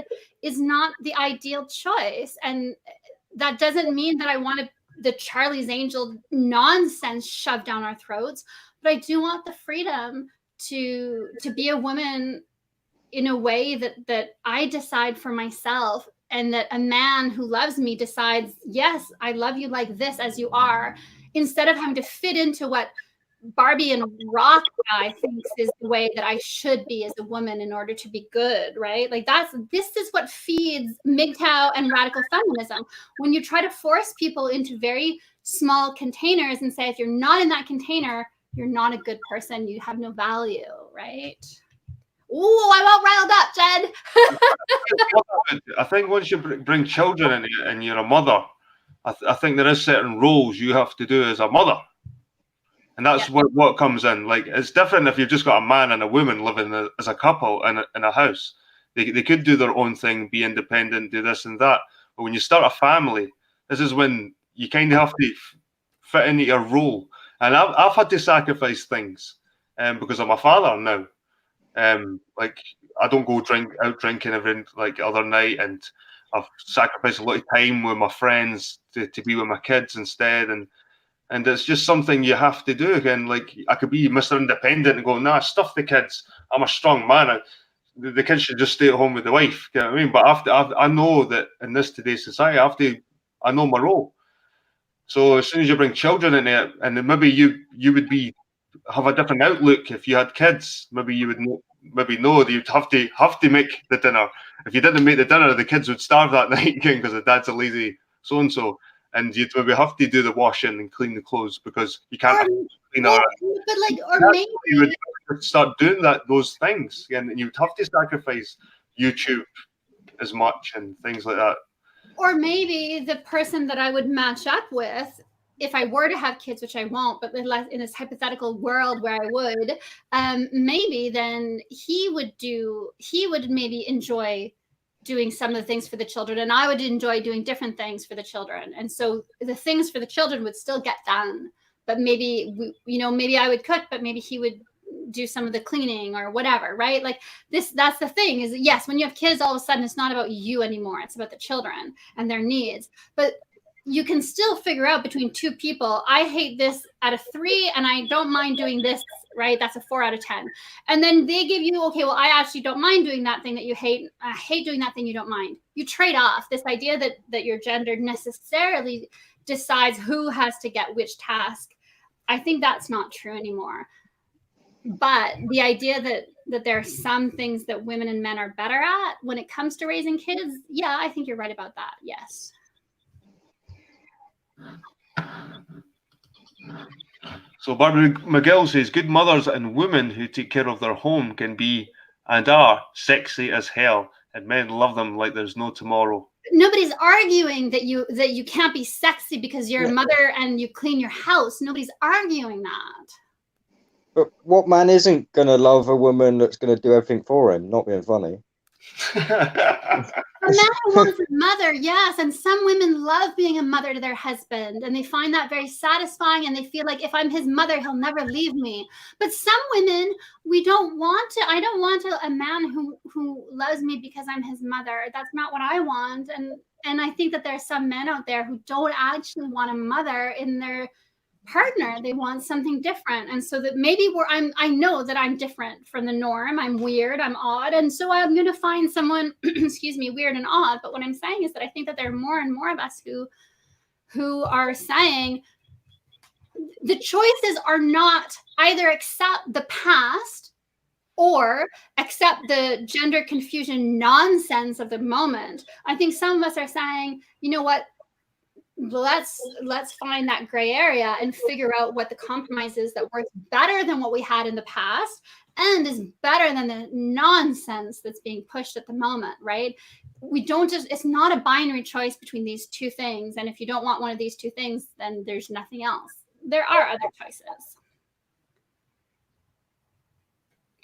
is not the ideal choice. And that doesn't mean that I want to the Charlie's Angel nonsense shoved down our throats, but I do want the freedom to be a woman in a way that I decide for myself, and that a man who loves me decides, yes, I love you like this as you are, instead of having to fit into what Barbie and Rock guy thinks is the way that I should be as a woman in order to be good, right? Like this is what feeds MGTOW and radical feminism. When you try to force people into very small containers and say, if you're not in that container, you're not a good person, you have no value, right? Ooh, I'm all riled up, Jed. I think once you bring children in and you're a mother, I think there is certain roles you have to do as a mother. And that's what comes in. Like, it's different if you've just got a man and a woman living as a couple in a house. They could do their own thing, be independent, do this and that. But when you start a family, this is when you kind of have to fit into your role. And I've had to sacrifice things because I'm a father now. Like, I don't go out drinking every other night, and I've sacrificed a lot of time with my friends to be with my kids instead, and it's just something you have to do. Again, like, I could be Mr. Independent and go, nah, stuff the kids, I'm a strong man, the kids should just stay at home with the wife, you know what I mean? But I know that in this today's society, I know my role. So as soon as you bring children in it, and then maybe you would have a different outlook if you had kids. Maybe you would know that you'd have to make the dinner. If you didn't make the dinner, the kids would starve that night again because the dad's a lazy so and so, and you'd maybe have to do the washing and clean the clothes because you can't clean our. But like, or maybe you would start doing those things, and you'd have to sacrifice YouTube as much and things like that. Or maybe the person that I would match up with, if I were to have kids, which I won't, but in this hypothetical world where I would, maybe then he would maybe enjoy doing some of the things for the children, and I would enjoy doing different things for the children. And so the things for the children would still get done, but maybe maybe I would cook, but maybe he would do some of the cleaning or whatever, right? Like that's the thing, is that, yes, when you have kids, all of a sudden it's not about you anymore, it's about the children and their needs. But you can still figure out between two people, I hate this at a 3 and I don't mind doing this, right? That's a 4 out of 10. And then they give you, okay, well, I actually don't mind doing that thing that you hate. I hate doing that thing you don't mind. You trade off this idea that your gender necessarily decides who has to get which task. I think that's not true anymore. But the idea that there are some things that women and men are better at when it comes to raising kids, yeah, I think you're right about that. Yes. So Barbara McGill says, good mothers and women who take care of their home can be and are sexy as hell, and men love them like there's no tomorrow. Nobody's arguing that you can't be sexy because you're a mother and you clean your house. Nobody's arguing that. But what man isn't going to love a woman that's going to do everything for him? Not being funny. A man who wants a mother, yes, and some women love being a mother to their husband, and they find that very satisfying, and they feel like, if I'm his mother, he'll never leave me. But some women, I don't want a man who loves me because I'm his mother. That's not what I want. And I think that there are some men out there who don't actually want a mother in their partner. They want something different. And so that maybe I know that I'm different from the norm. I'm weird, I'm odd. And so I'm going to find someone, excuse me, weird and odd. But what I'm saying is that I think that there are more and more of us who are saying the choices are not either accept the past or accept the gender confusion nonsense of the moment. I think some of us are saying, you know what, let's find that gray area and figure out what the compromise is that works better than what we had in the past and is better than the nonsense that's being pushed at the moment, right? It's not a binary choice between these two things. And if you don't want one of these two things, then there's nothing else. There are other choices.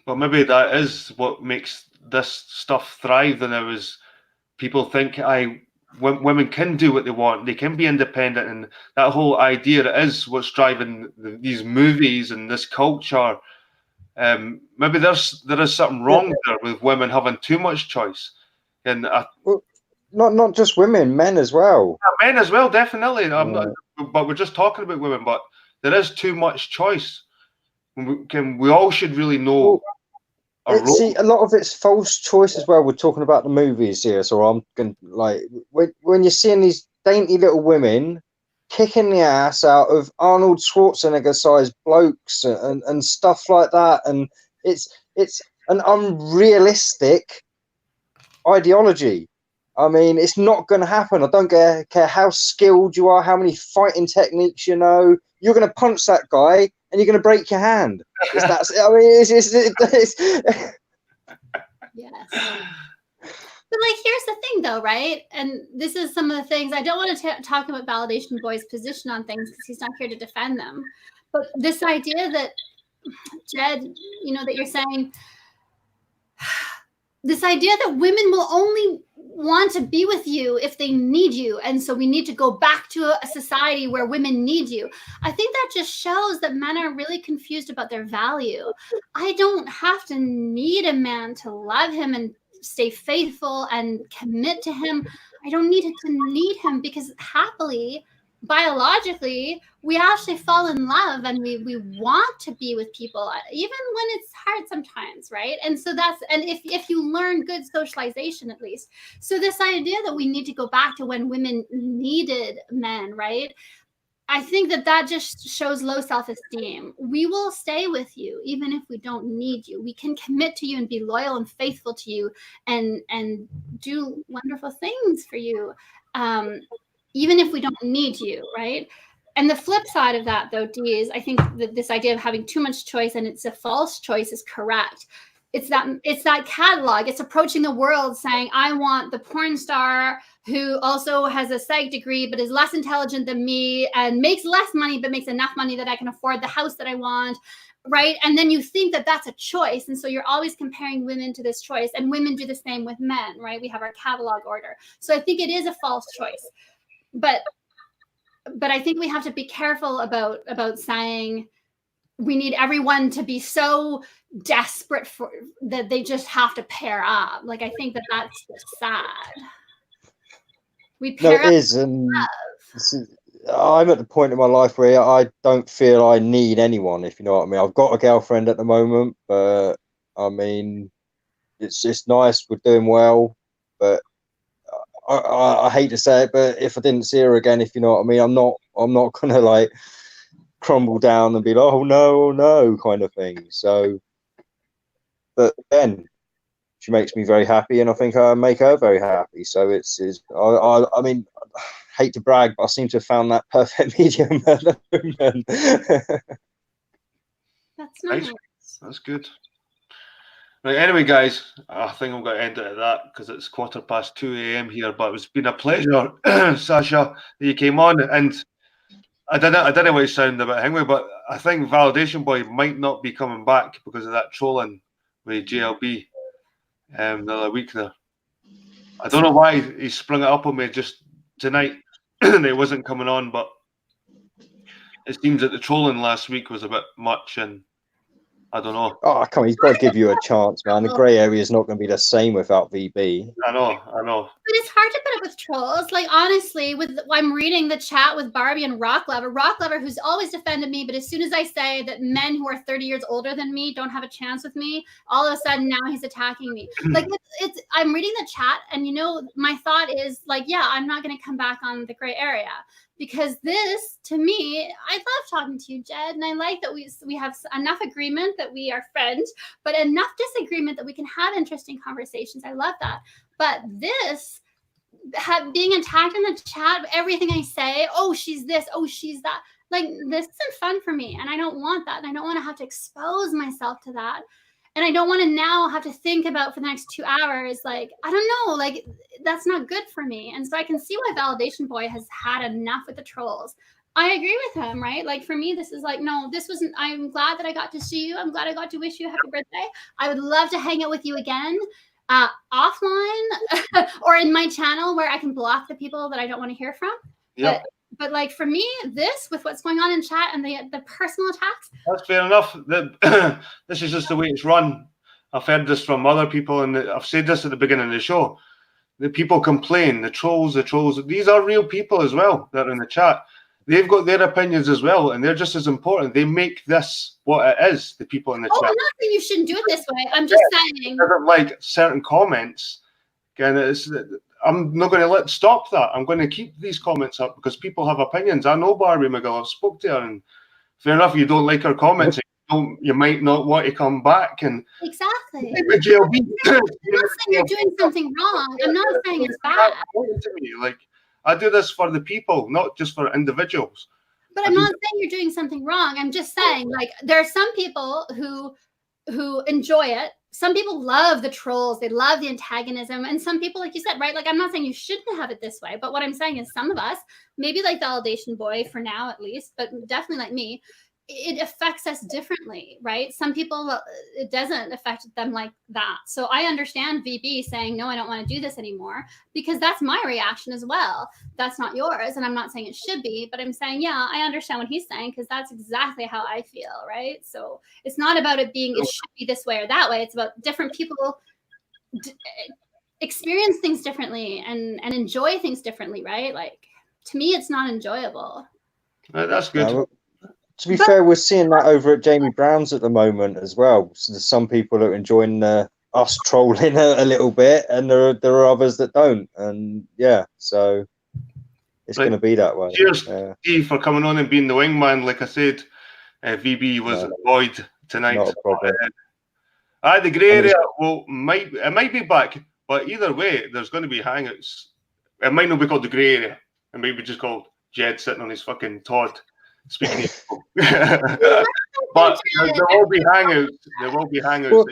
Well, maybe that is what makes this stuff thrive. And people think women can do what they want. They can be independent, and that whole idea is what's driving these movies and this culture. Maybe there is something wrong there with women having too much choice, and well, not just women, men as well. Men as well, definitely. but we're just talking about women. But there is too much choice. We all should really know. See, a lot of it's false choice as well. We're talking about the movies here, so I'm going like when you're seeing these dainty little women kicking the ass out of Arnold Schwarzenegger-sized blokes and stuff like that, and it's an unrealistic ideology. I mean, it's not going to happen. I don't care how skilled you are, how many fighting techniques you know. You're going to punch that guy, and you're going to break your hand. Yes. But like, here's the thing, though, right? And this is some of the things I don't want to talk about Validation Boy's position on things because he's not here to defend them. But this idea that Jed, you know, that you're saying, this idea that women will only want to be with you if they need you, and so we need to go back to a society where women need you. I think that just shows that men are really confused about their value. I don't have to need a man to love him and stay faithful and commit to him. I don't need him because happily, biologically, we actually fall in love and we want to be with people even when it's hard sometimes, right? And so and if you learn good socialization, at least. So this idea that we need to go back to when women needed men, right? I think that just shows low self-esteem. We will stay with you even if we don't need you. We can commit to you and be loyal and faithful to you and do wonderful things for you, even if we don't need you, right? And the flip side of that, though, Dee, is I think that this idea of having too much choice and it's a false choice is correct. It's that catalog. It's approaching the world saying, I want the porn star who also has a psych degree but is less intelligent than me and makes less money but makes enough money that I can afford the house that I want, right? And then you think that that's a choice. And so you're always comparing women to this choice. And women do the same with men, right? We have our catalog order. So I think it is a false choice. But I think we have to be careful about saying we need everyone to be so desperate for that they just have to pair up. Like, I think that's just sad. We pair up. It is, and I'm at the point in my life where I don't feel I need anyone, if you know what I mean. I've got a girlfriend at the moment, but I mean, it's nice, we're doing well, but I hate to say it, but if I didn't see her again, if you know what I mean, I'm not gonna like crumble down and be like, oh no, kind of thing. So, but then she makes me very happy, and I think I make her very happy. So I mean, I hate to brag, but I seem to have found that perfect medium at the moment. That's nice. That's good. Right, anyway, guys, I think I'm going to end it at that because it's 2:15 a.m. here. But it's been a pleasure, Sasha, that you came on. And I don't know what you sound about anyway, but I think Validation Boy might not be coming back because of that trolling with JLB the other week there. I don't know why he sprung it up on me just tonight and it wasn't coming on, but it seems that the trolling last week was a bit much, and I don't know. Oh, come on, he's got to give you a chance, man. The grey area is not going to be the same without VB. I know. But it's hard to put up with trolls. Like, honestly, I'm reading the chat with Barbie and Rock Lover, who's always defended me, but as soon as I say that men who are 30 years older than me don't have a chance with me, all of a sudden now he's attacking me. Like, I'm reading the chat, and you know, my thought is like, yeah, I'm not going to come back on the grey area. Because this, to me, I love talking to you, Jed, and I like that we have enough agreement that we are friends, but enough disagreement that we can have interesting conversations. I love that. But this, being attacked in the chat, everything I say, oh, she's this, oh, she's that, like, this isn't fun for me, and I don't want that, and I don't want to have to expose myself to that. And I don't want to now have to think about for the next 2 hours, like, I don't know, like, that's not good for me. And so I can see why Validation Boy has had enough with the trolls. I agree with him, right? Like, for me, this is like, no, this wasn't, I'm glad that I got to see you. I'm glad I got to wish you a happy birthday. I would love to hang out with you again, offline or in my channel where I can block the people that I don't want to hear from. Yep. But like, for me, this, with what's going on in chat and the personal attacks. That's fair enough. This is just the way it's run. I've heard this from other people, and I've said this at the beginning of the show. The people complain, the trolls, these are real people as well that are in the chat. they've got their opinions as well, and they're just as important. They make this what it is. The people in the Oh, chat. I'm not saying you shouldn't do it this way. I'm just saying. Doesn't like certain comments, and I'm not going to stop that. I'm going to keep these comments up because people have opinions. I know Barbie McGill. I've spoke to her, and fair enough. You don't like her comments. You might not want to come back and exactly. I'm not saying you're doing something wrong. I'm not saying it's bad. To me, like I do this for the people, not just for individuals. But I'm not saying you're doing something wrong. I'm just saying, like, there are some people who enjoy it. Some people love the trolls. They love the antagonism. And some people, like you said, right? Like, I'm not saying you shouldn't have it this way. But what I'm saying is some of us, maybe like Validation Boy for now at least, but definitely like me, it affects us differently, right? Some people, it doesn't affect them like that. So I understand VB saying, no, I don't want to do this anymore, because that's my reaction as well. That's not yours. And I'm not saying it should be, but I'm saying, yeah, I understand what he's saying, because that's exactly how I feel, right? So it's not about it being, it should be this way or that way. It's about different people experience things differently and enjoy things differently, right? Like, to me, it's not enjoyable. That's good. To be fair, we're seeing that over at Jamie Brown's at the moment as well. So there's some people that are enjoying us trolling a little bit, and there are others that don't. And yeah, so it's going to be that way. Cheers, Dee, for coming on and being the wingman. Like I said, VB was void tonight. Not a problem. The grey area it might be back, but either way, there's going to be hangouts. It might not be called the grey area. It might be just called Jed sitting on his fucking Todd. Speaking of but there will be hangouts. There will be hangouts.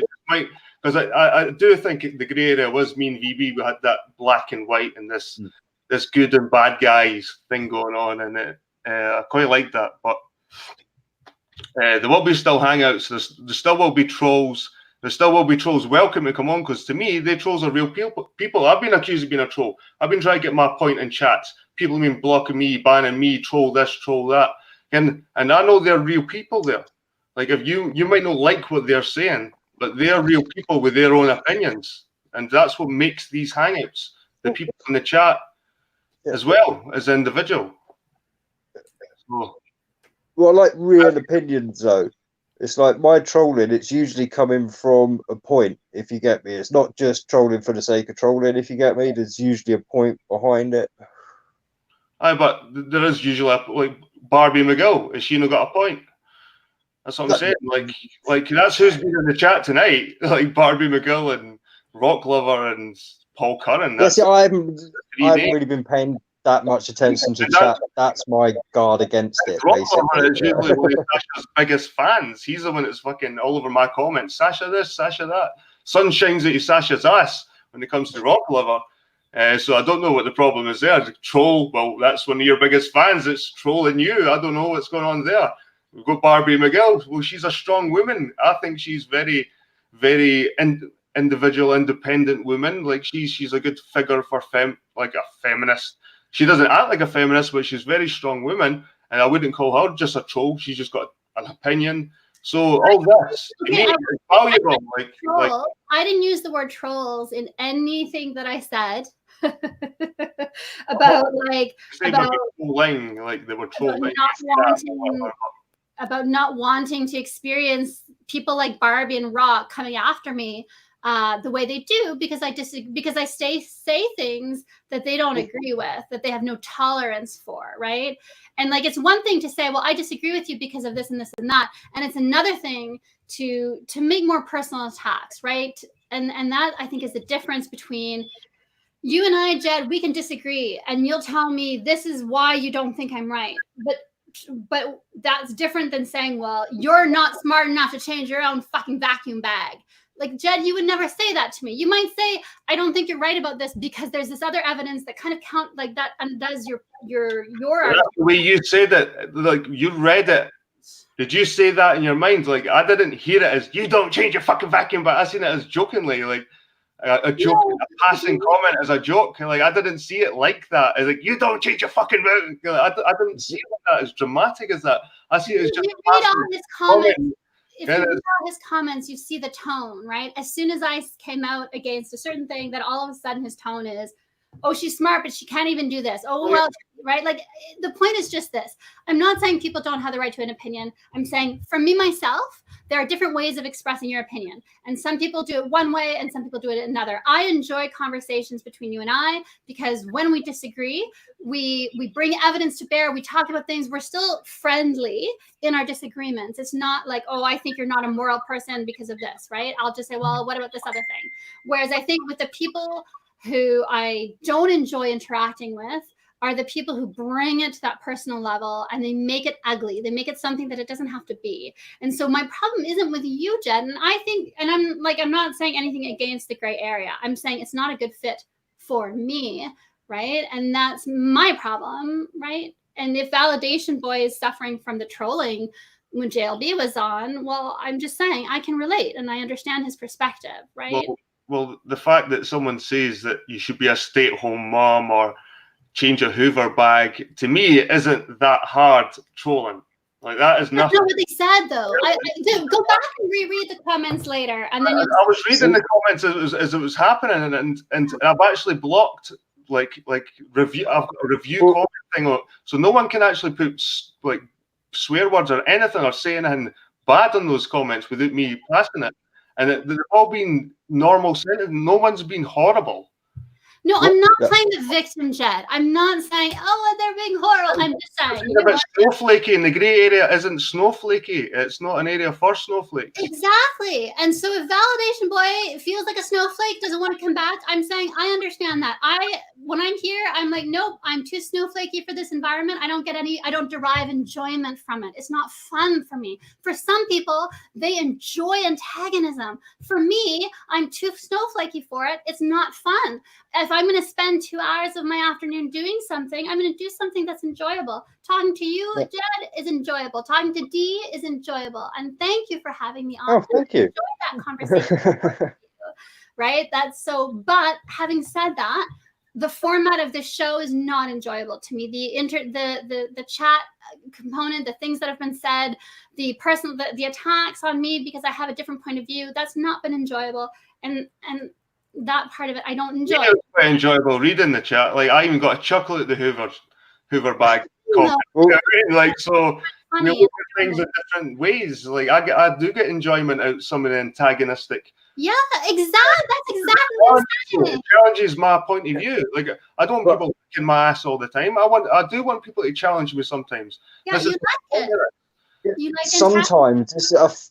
Because I do think the grey area was me and VB. We had that black and white and this good and bad guys thing going on, and I quite like that. But there will be still hangouts. There still will be trolls. There still will be trolls welcome to come on, because to me, they trolls are real people. I've been accused of being a troll. I've been trying to get my point in chats. People have been blocking me, banning me, troll this, troll that. And I know they're real people there. Like, if you might not like what they're saying, but they're real people with their own opinions. And that's what makes these hangouts. The people in the chat as well as individual. So. Well, like real opinions though. It's like my trolling, it's usually coming from a point, if you get me. It's not just trolling for the sake of trolling, if you get me. There's usually a point behind it. But there is usually like Barbie McGill. Has she not got a point? That's what I'm saying. Like that's who's been in the chat tonight. Like Barbie McGill and Rock Lover and Paul Curran. Yes, I haven't really been paying that much attention to chat. That's my guard against it. Rock Lover is usually one of Sasha's biggest fans. He's the one that's fucking all over my comments. Sasha this, Sasha that. Sun shines out of Sasha's ass when it comes to Rock Lover. So I don't know what the problem is there. The troll, well, that's one of your biggest fans. It's trolling you. I don't know what's going on there. We've got Barbie McGill. Well, she's a strong woman. I think she's very, very individual, independent woman. Like she's a good figure for like a feminist. She doesn't act like a feminist, but she's a very strong woman. And I wouldn't call her just a troll. She's just got an opinion. So all this to me is valuable. Like I didn't use the word trolls in anything that I said. about trolling, like they were trolling. About not wanting to experience people like Barbie and Rock coming after me the way they do, because I disagree, because I say things that they don't agree with, that they have no tolerance for, right? And like, it's one thing to say, well, I disagree with you because of this and this and that, and it's another thing to make more personal attacks, right? And that, I think, is the difference between you and I, Jed. We can disagree, and you'll tell me this is why you don't think I'm right, but that's different than saying, well, you're not smart enough to change your own fucking vacuum bag. Like, Jed, you would never say that to me. You might say, I don't think you're right about this because there's this other evidence that kind of count like that undoes your the way you said it, like you read it. Did you say that in your mind? Like, I didn't hear it as you don't change your fucking vacuum, but I seen it as jokingly, like a joke, a passing comment as a joke. Like, I didn't see it like that. As like, you don't change your fucking vacuum. I didn't see it like that, as dramatic as that. I see it as just you read all his comments. If you read all his comments, you see the tone, right? As soon as I came out against a certain thing, that all of a sudden his tone is, oh, she's smart, but she can't even do this. Oh, well, right? Like, the point is just this. I'm not saying people don't have the right to an opinion. I'm saying, for me, myself, there are different ways of expressing your opinion. And some people do it one way and some people do it another. I enjoy conversations between you and I, because when we disagree, we bring evidence to bear. We talk about things. We're still friendly in our disagreements. It's not like, oh, I think you're not a moral person because of this, right? I'll just say, well, what about this other thing? Whereas I think with the people who I don't enjoy interacting with are the people who bring it to that personal level and they make it ugly. They make it something that it doesn't have to be. And so my problem isn't with you, Jed. And I think, and I'm not saying anything against the gray area. I'm saying it's not a good fit for me, right? And that's my problem, right? And if Validation Boy is suffering from the trolling when JLB was on, well, I'm just saying I can relate and I understand his perspective, right? Well, the fact that someone says that you should be a stay-at-home mom or change a Hoover bag, to me, it isn't that hard trolling. Like, that is nothing. That's not what they said, though. Go back and reread the comments later, and then I was reading the comments as it was happening, and I've actually blocked review. I've got a review comment thing on, so no one can actually put like swear words or anything or say anything bad on those comments without me passing it. And they've all been normal sentences. No one's been horrible. No, I'm not playing the victim, Jed. I'm not saying, oh, they're being horrible. I'm just saying. You know, snowflakey, and the grey area isn't snowflakey. It's not an area for snowflakes. Exactly. And so if Validation Boy feels like a snowflake, doesn't want to come back, I'm saying I understand that. When I'm here, I'm like, nope, I'm too snowflakey for this environment. I don't derive enjoyment from it. It's not fun for me. For some people, they enjoy antagonism. For me, I'm too snowflakey for it. It's not fun. If I'm going to spend 2 hours of my afternoon doing something, I'm going to do something that's enjoyable. Talking to you, Jed, is enjoyable. Talking to Dee is enjoyable. And thank you for having me on. Oh, thank you. I enjoyed that conversation. Right? That's so, but having said that, the format of this show is not enjoyable to me. The chat component, the things that have been said, the attacks on me because I have a different point of view, that's not been enjoyable. And that part of it I don't enjoy. It was quite enjoyable reading the chat. Like, I even got a chuckle at the Hoover bag comment. Like, so we look at things in different ways. Like, I do get enjoyment out of some of the antagonistic. Yeah, exactly. That's exactly what I'm saying. It challenges my point of view. Like, I don't want people kicking my ass all the time. I do want people to challenge me sometimes. Yeah, you like it. You like sometimes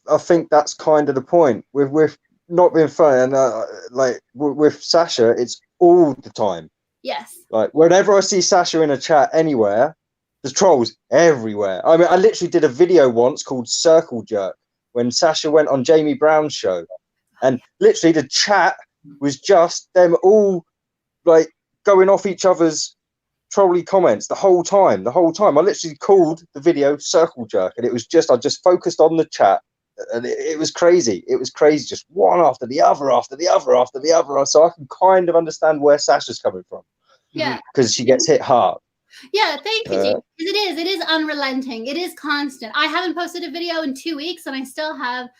I think that's kind of the point with not being funny, and like with Sasha, it's all the time. Yes. Like, whenever I see Sasha in a chat anywhere, there's trolls everywhere. I mean, I literally did a video once called Circle Jerk when Sasha went on Jamie Brown's show, and literally the chat was just them all like going off each other's trolly comments the whole time. I literally called the video Circle Jerk, and it was just, I just focused on the chat. And it was crazy. It was crazy, just one after the other, after the other, after the other. So I can kind of understand where Sasha's coming from. Yeah. Because she gets hit hard. Yeah, thank you, Dee. It is unrelenting. It is constant. I haven't posted a video in 2 weeks, and I still have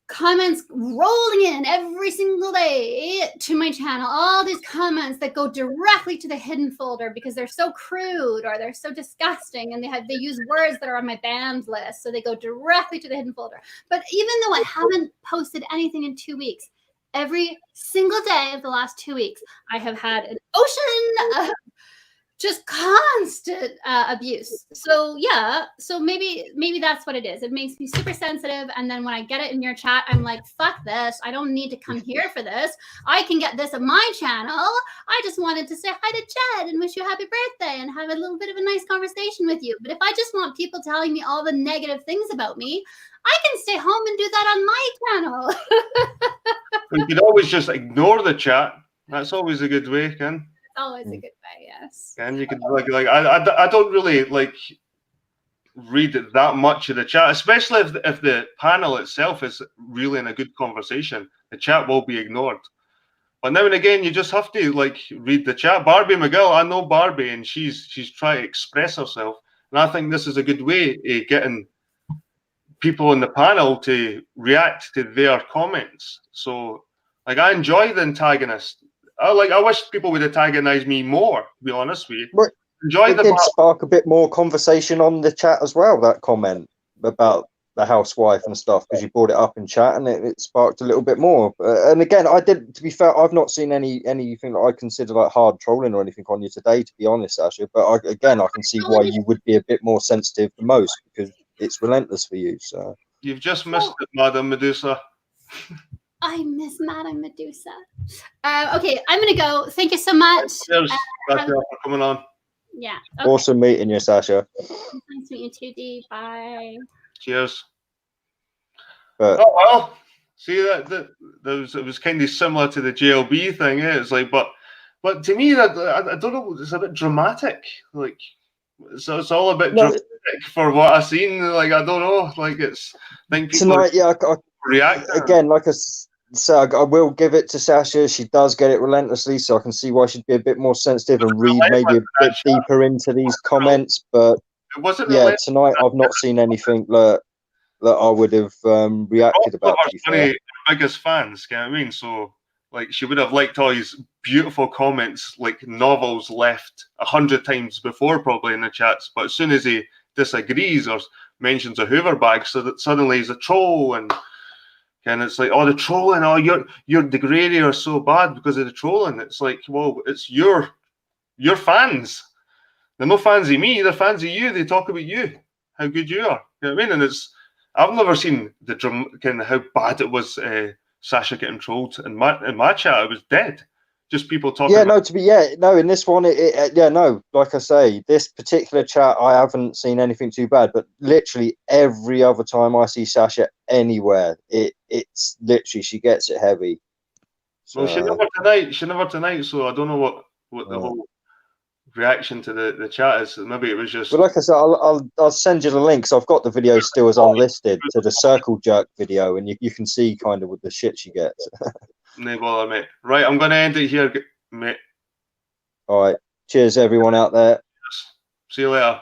comments rolling in every single day to my channel. All these comments that go directly to the hidden folder because they're so crude or they're so disgusting, and they use words that are on my banned list, so they go directly to the hidden folder. But even though I haven't posted anything in 2 weeks, every single day of the last 2 weeks, I have had an ocean of just constant abuse. So yeah, so maybe that's what it is. It makes me super sensitive, and then when I get it in your chat, I'm like, fuck this. I don't need to come here for this. I can get this on my channel. I just wanted to say hi to Jed and wish you a happy birthday and have a little bit of a nice conversation with you. But if I just want people telling me all the negative things about me, I can stay home and do that on my channel. You could always just ignore the chat. That's always a good way, Ken. Always a good way, yes. And you can I don't really like read that much of the chat, especially if the panel itself is really in a good conversation. The chat will be ignored. But now and again, you just have to like read the chat. Barbie McGill, I know Barbie, and she's trying to express herself, and I think this is a good way of getting people on the panel to react to their comments. So, like, I enjoy the antagonist. I wish people would antagonize me more, to be honest with you. enjoy it the did battle. spark a bit more conversation on the chat as well. That comment about the housewife and stuff, because you brought it up in chat, and it sparked a little bit more. And again, I did. To be fair, I've not seen anything that I consider like hard trolling or anything on you today, to be honest, Sasha. But I can see why you would be a bit more sensitive than most, because it's relentless for you. So You've just missed it, Madam Medusa. I miss Madame Medusa. Okay, I'm gonna go. Thank you so much. Cheers, Rafael, for coming on. Yeah. Okay. awesome meeting you, Sasha. Nice to meet you too, Dee. Bye. Cheers. But Oh well, see that it was kind of similar to the JLB thing. It's like, but to me, I don't know. It's a bit dramatic. Like, so it's all a bit dramatic for what I've seen. Like, I don't know. Like, it's I think people tonight, yeah, I react again, like I said, I will give it to Sasha. She does get it relentlessly, so I can see why she'd be a bit more sensitive and read maybe a bit deeper into these comments. But It wasn't yeah, tonight I've not seen anything that I would have reacted about. To be fair. Biggest fans, you know what I mean? So, like, she would have liked all these beautiful comments, like novels left 100 times before, probably in the chats. But as soon as he disagrees or mentions a Hoover bag, so that suddenly he's a troll, and it's like, oh, the trolling, oh, your degrading are so bad because of the trolling. It's like, well, it's your fans. They're no fans of me. They're fans of you. They talk about you, how good you are. You know what I mean? And I've never seen the kind of how bad it was. Sasha getting trolled in my chat. I was dead. Just people talking. Yeah, in this one, like I say, this particular chat, I haven't seen anything too bad. But literally every other time I see Sasha anywhere, it's literally she gets it heavy. So, well, she never tonight. So I don't know what the whole reaction to the chat is. Maybe it was just. But like I said, I'll send you the link. So I've got the video still as unlisted to the circle jerk video, and you can see kind of with the shit she gets. No bother, mate. Right, I'm going to end it here, mate. All right. Cheers, everyone out there. See you later.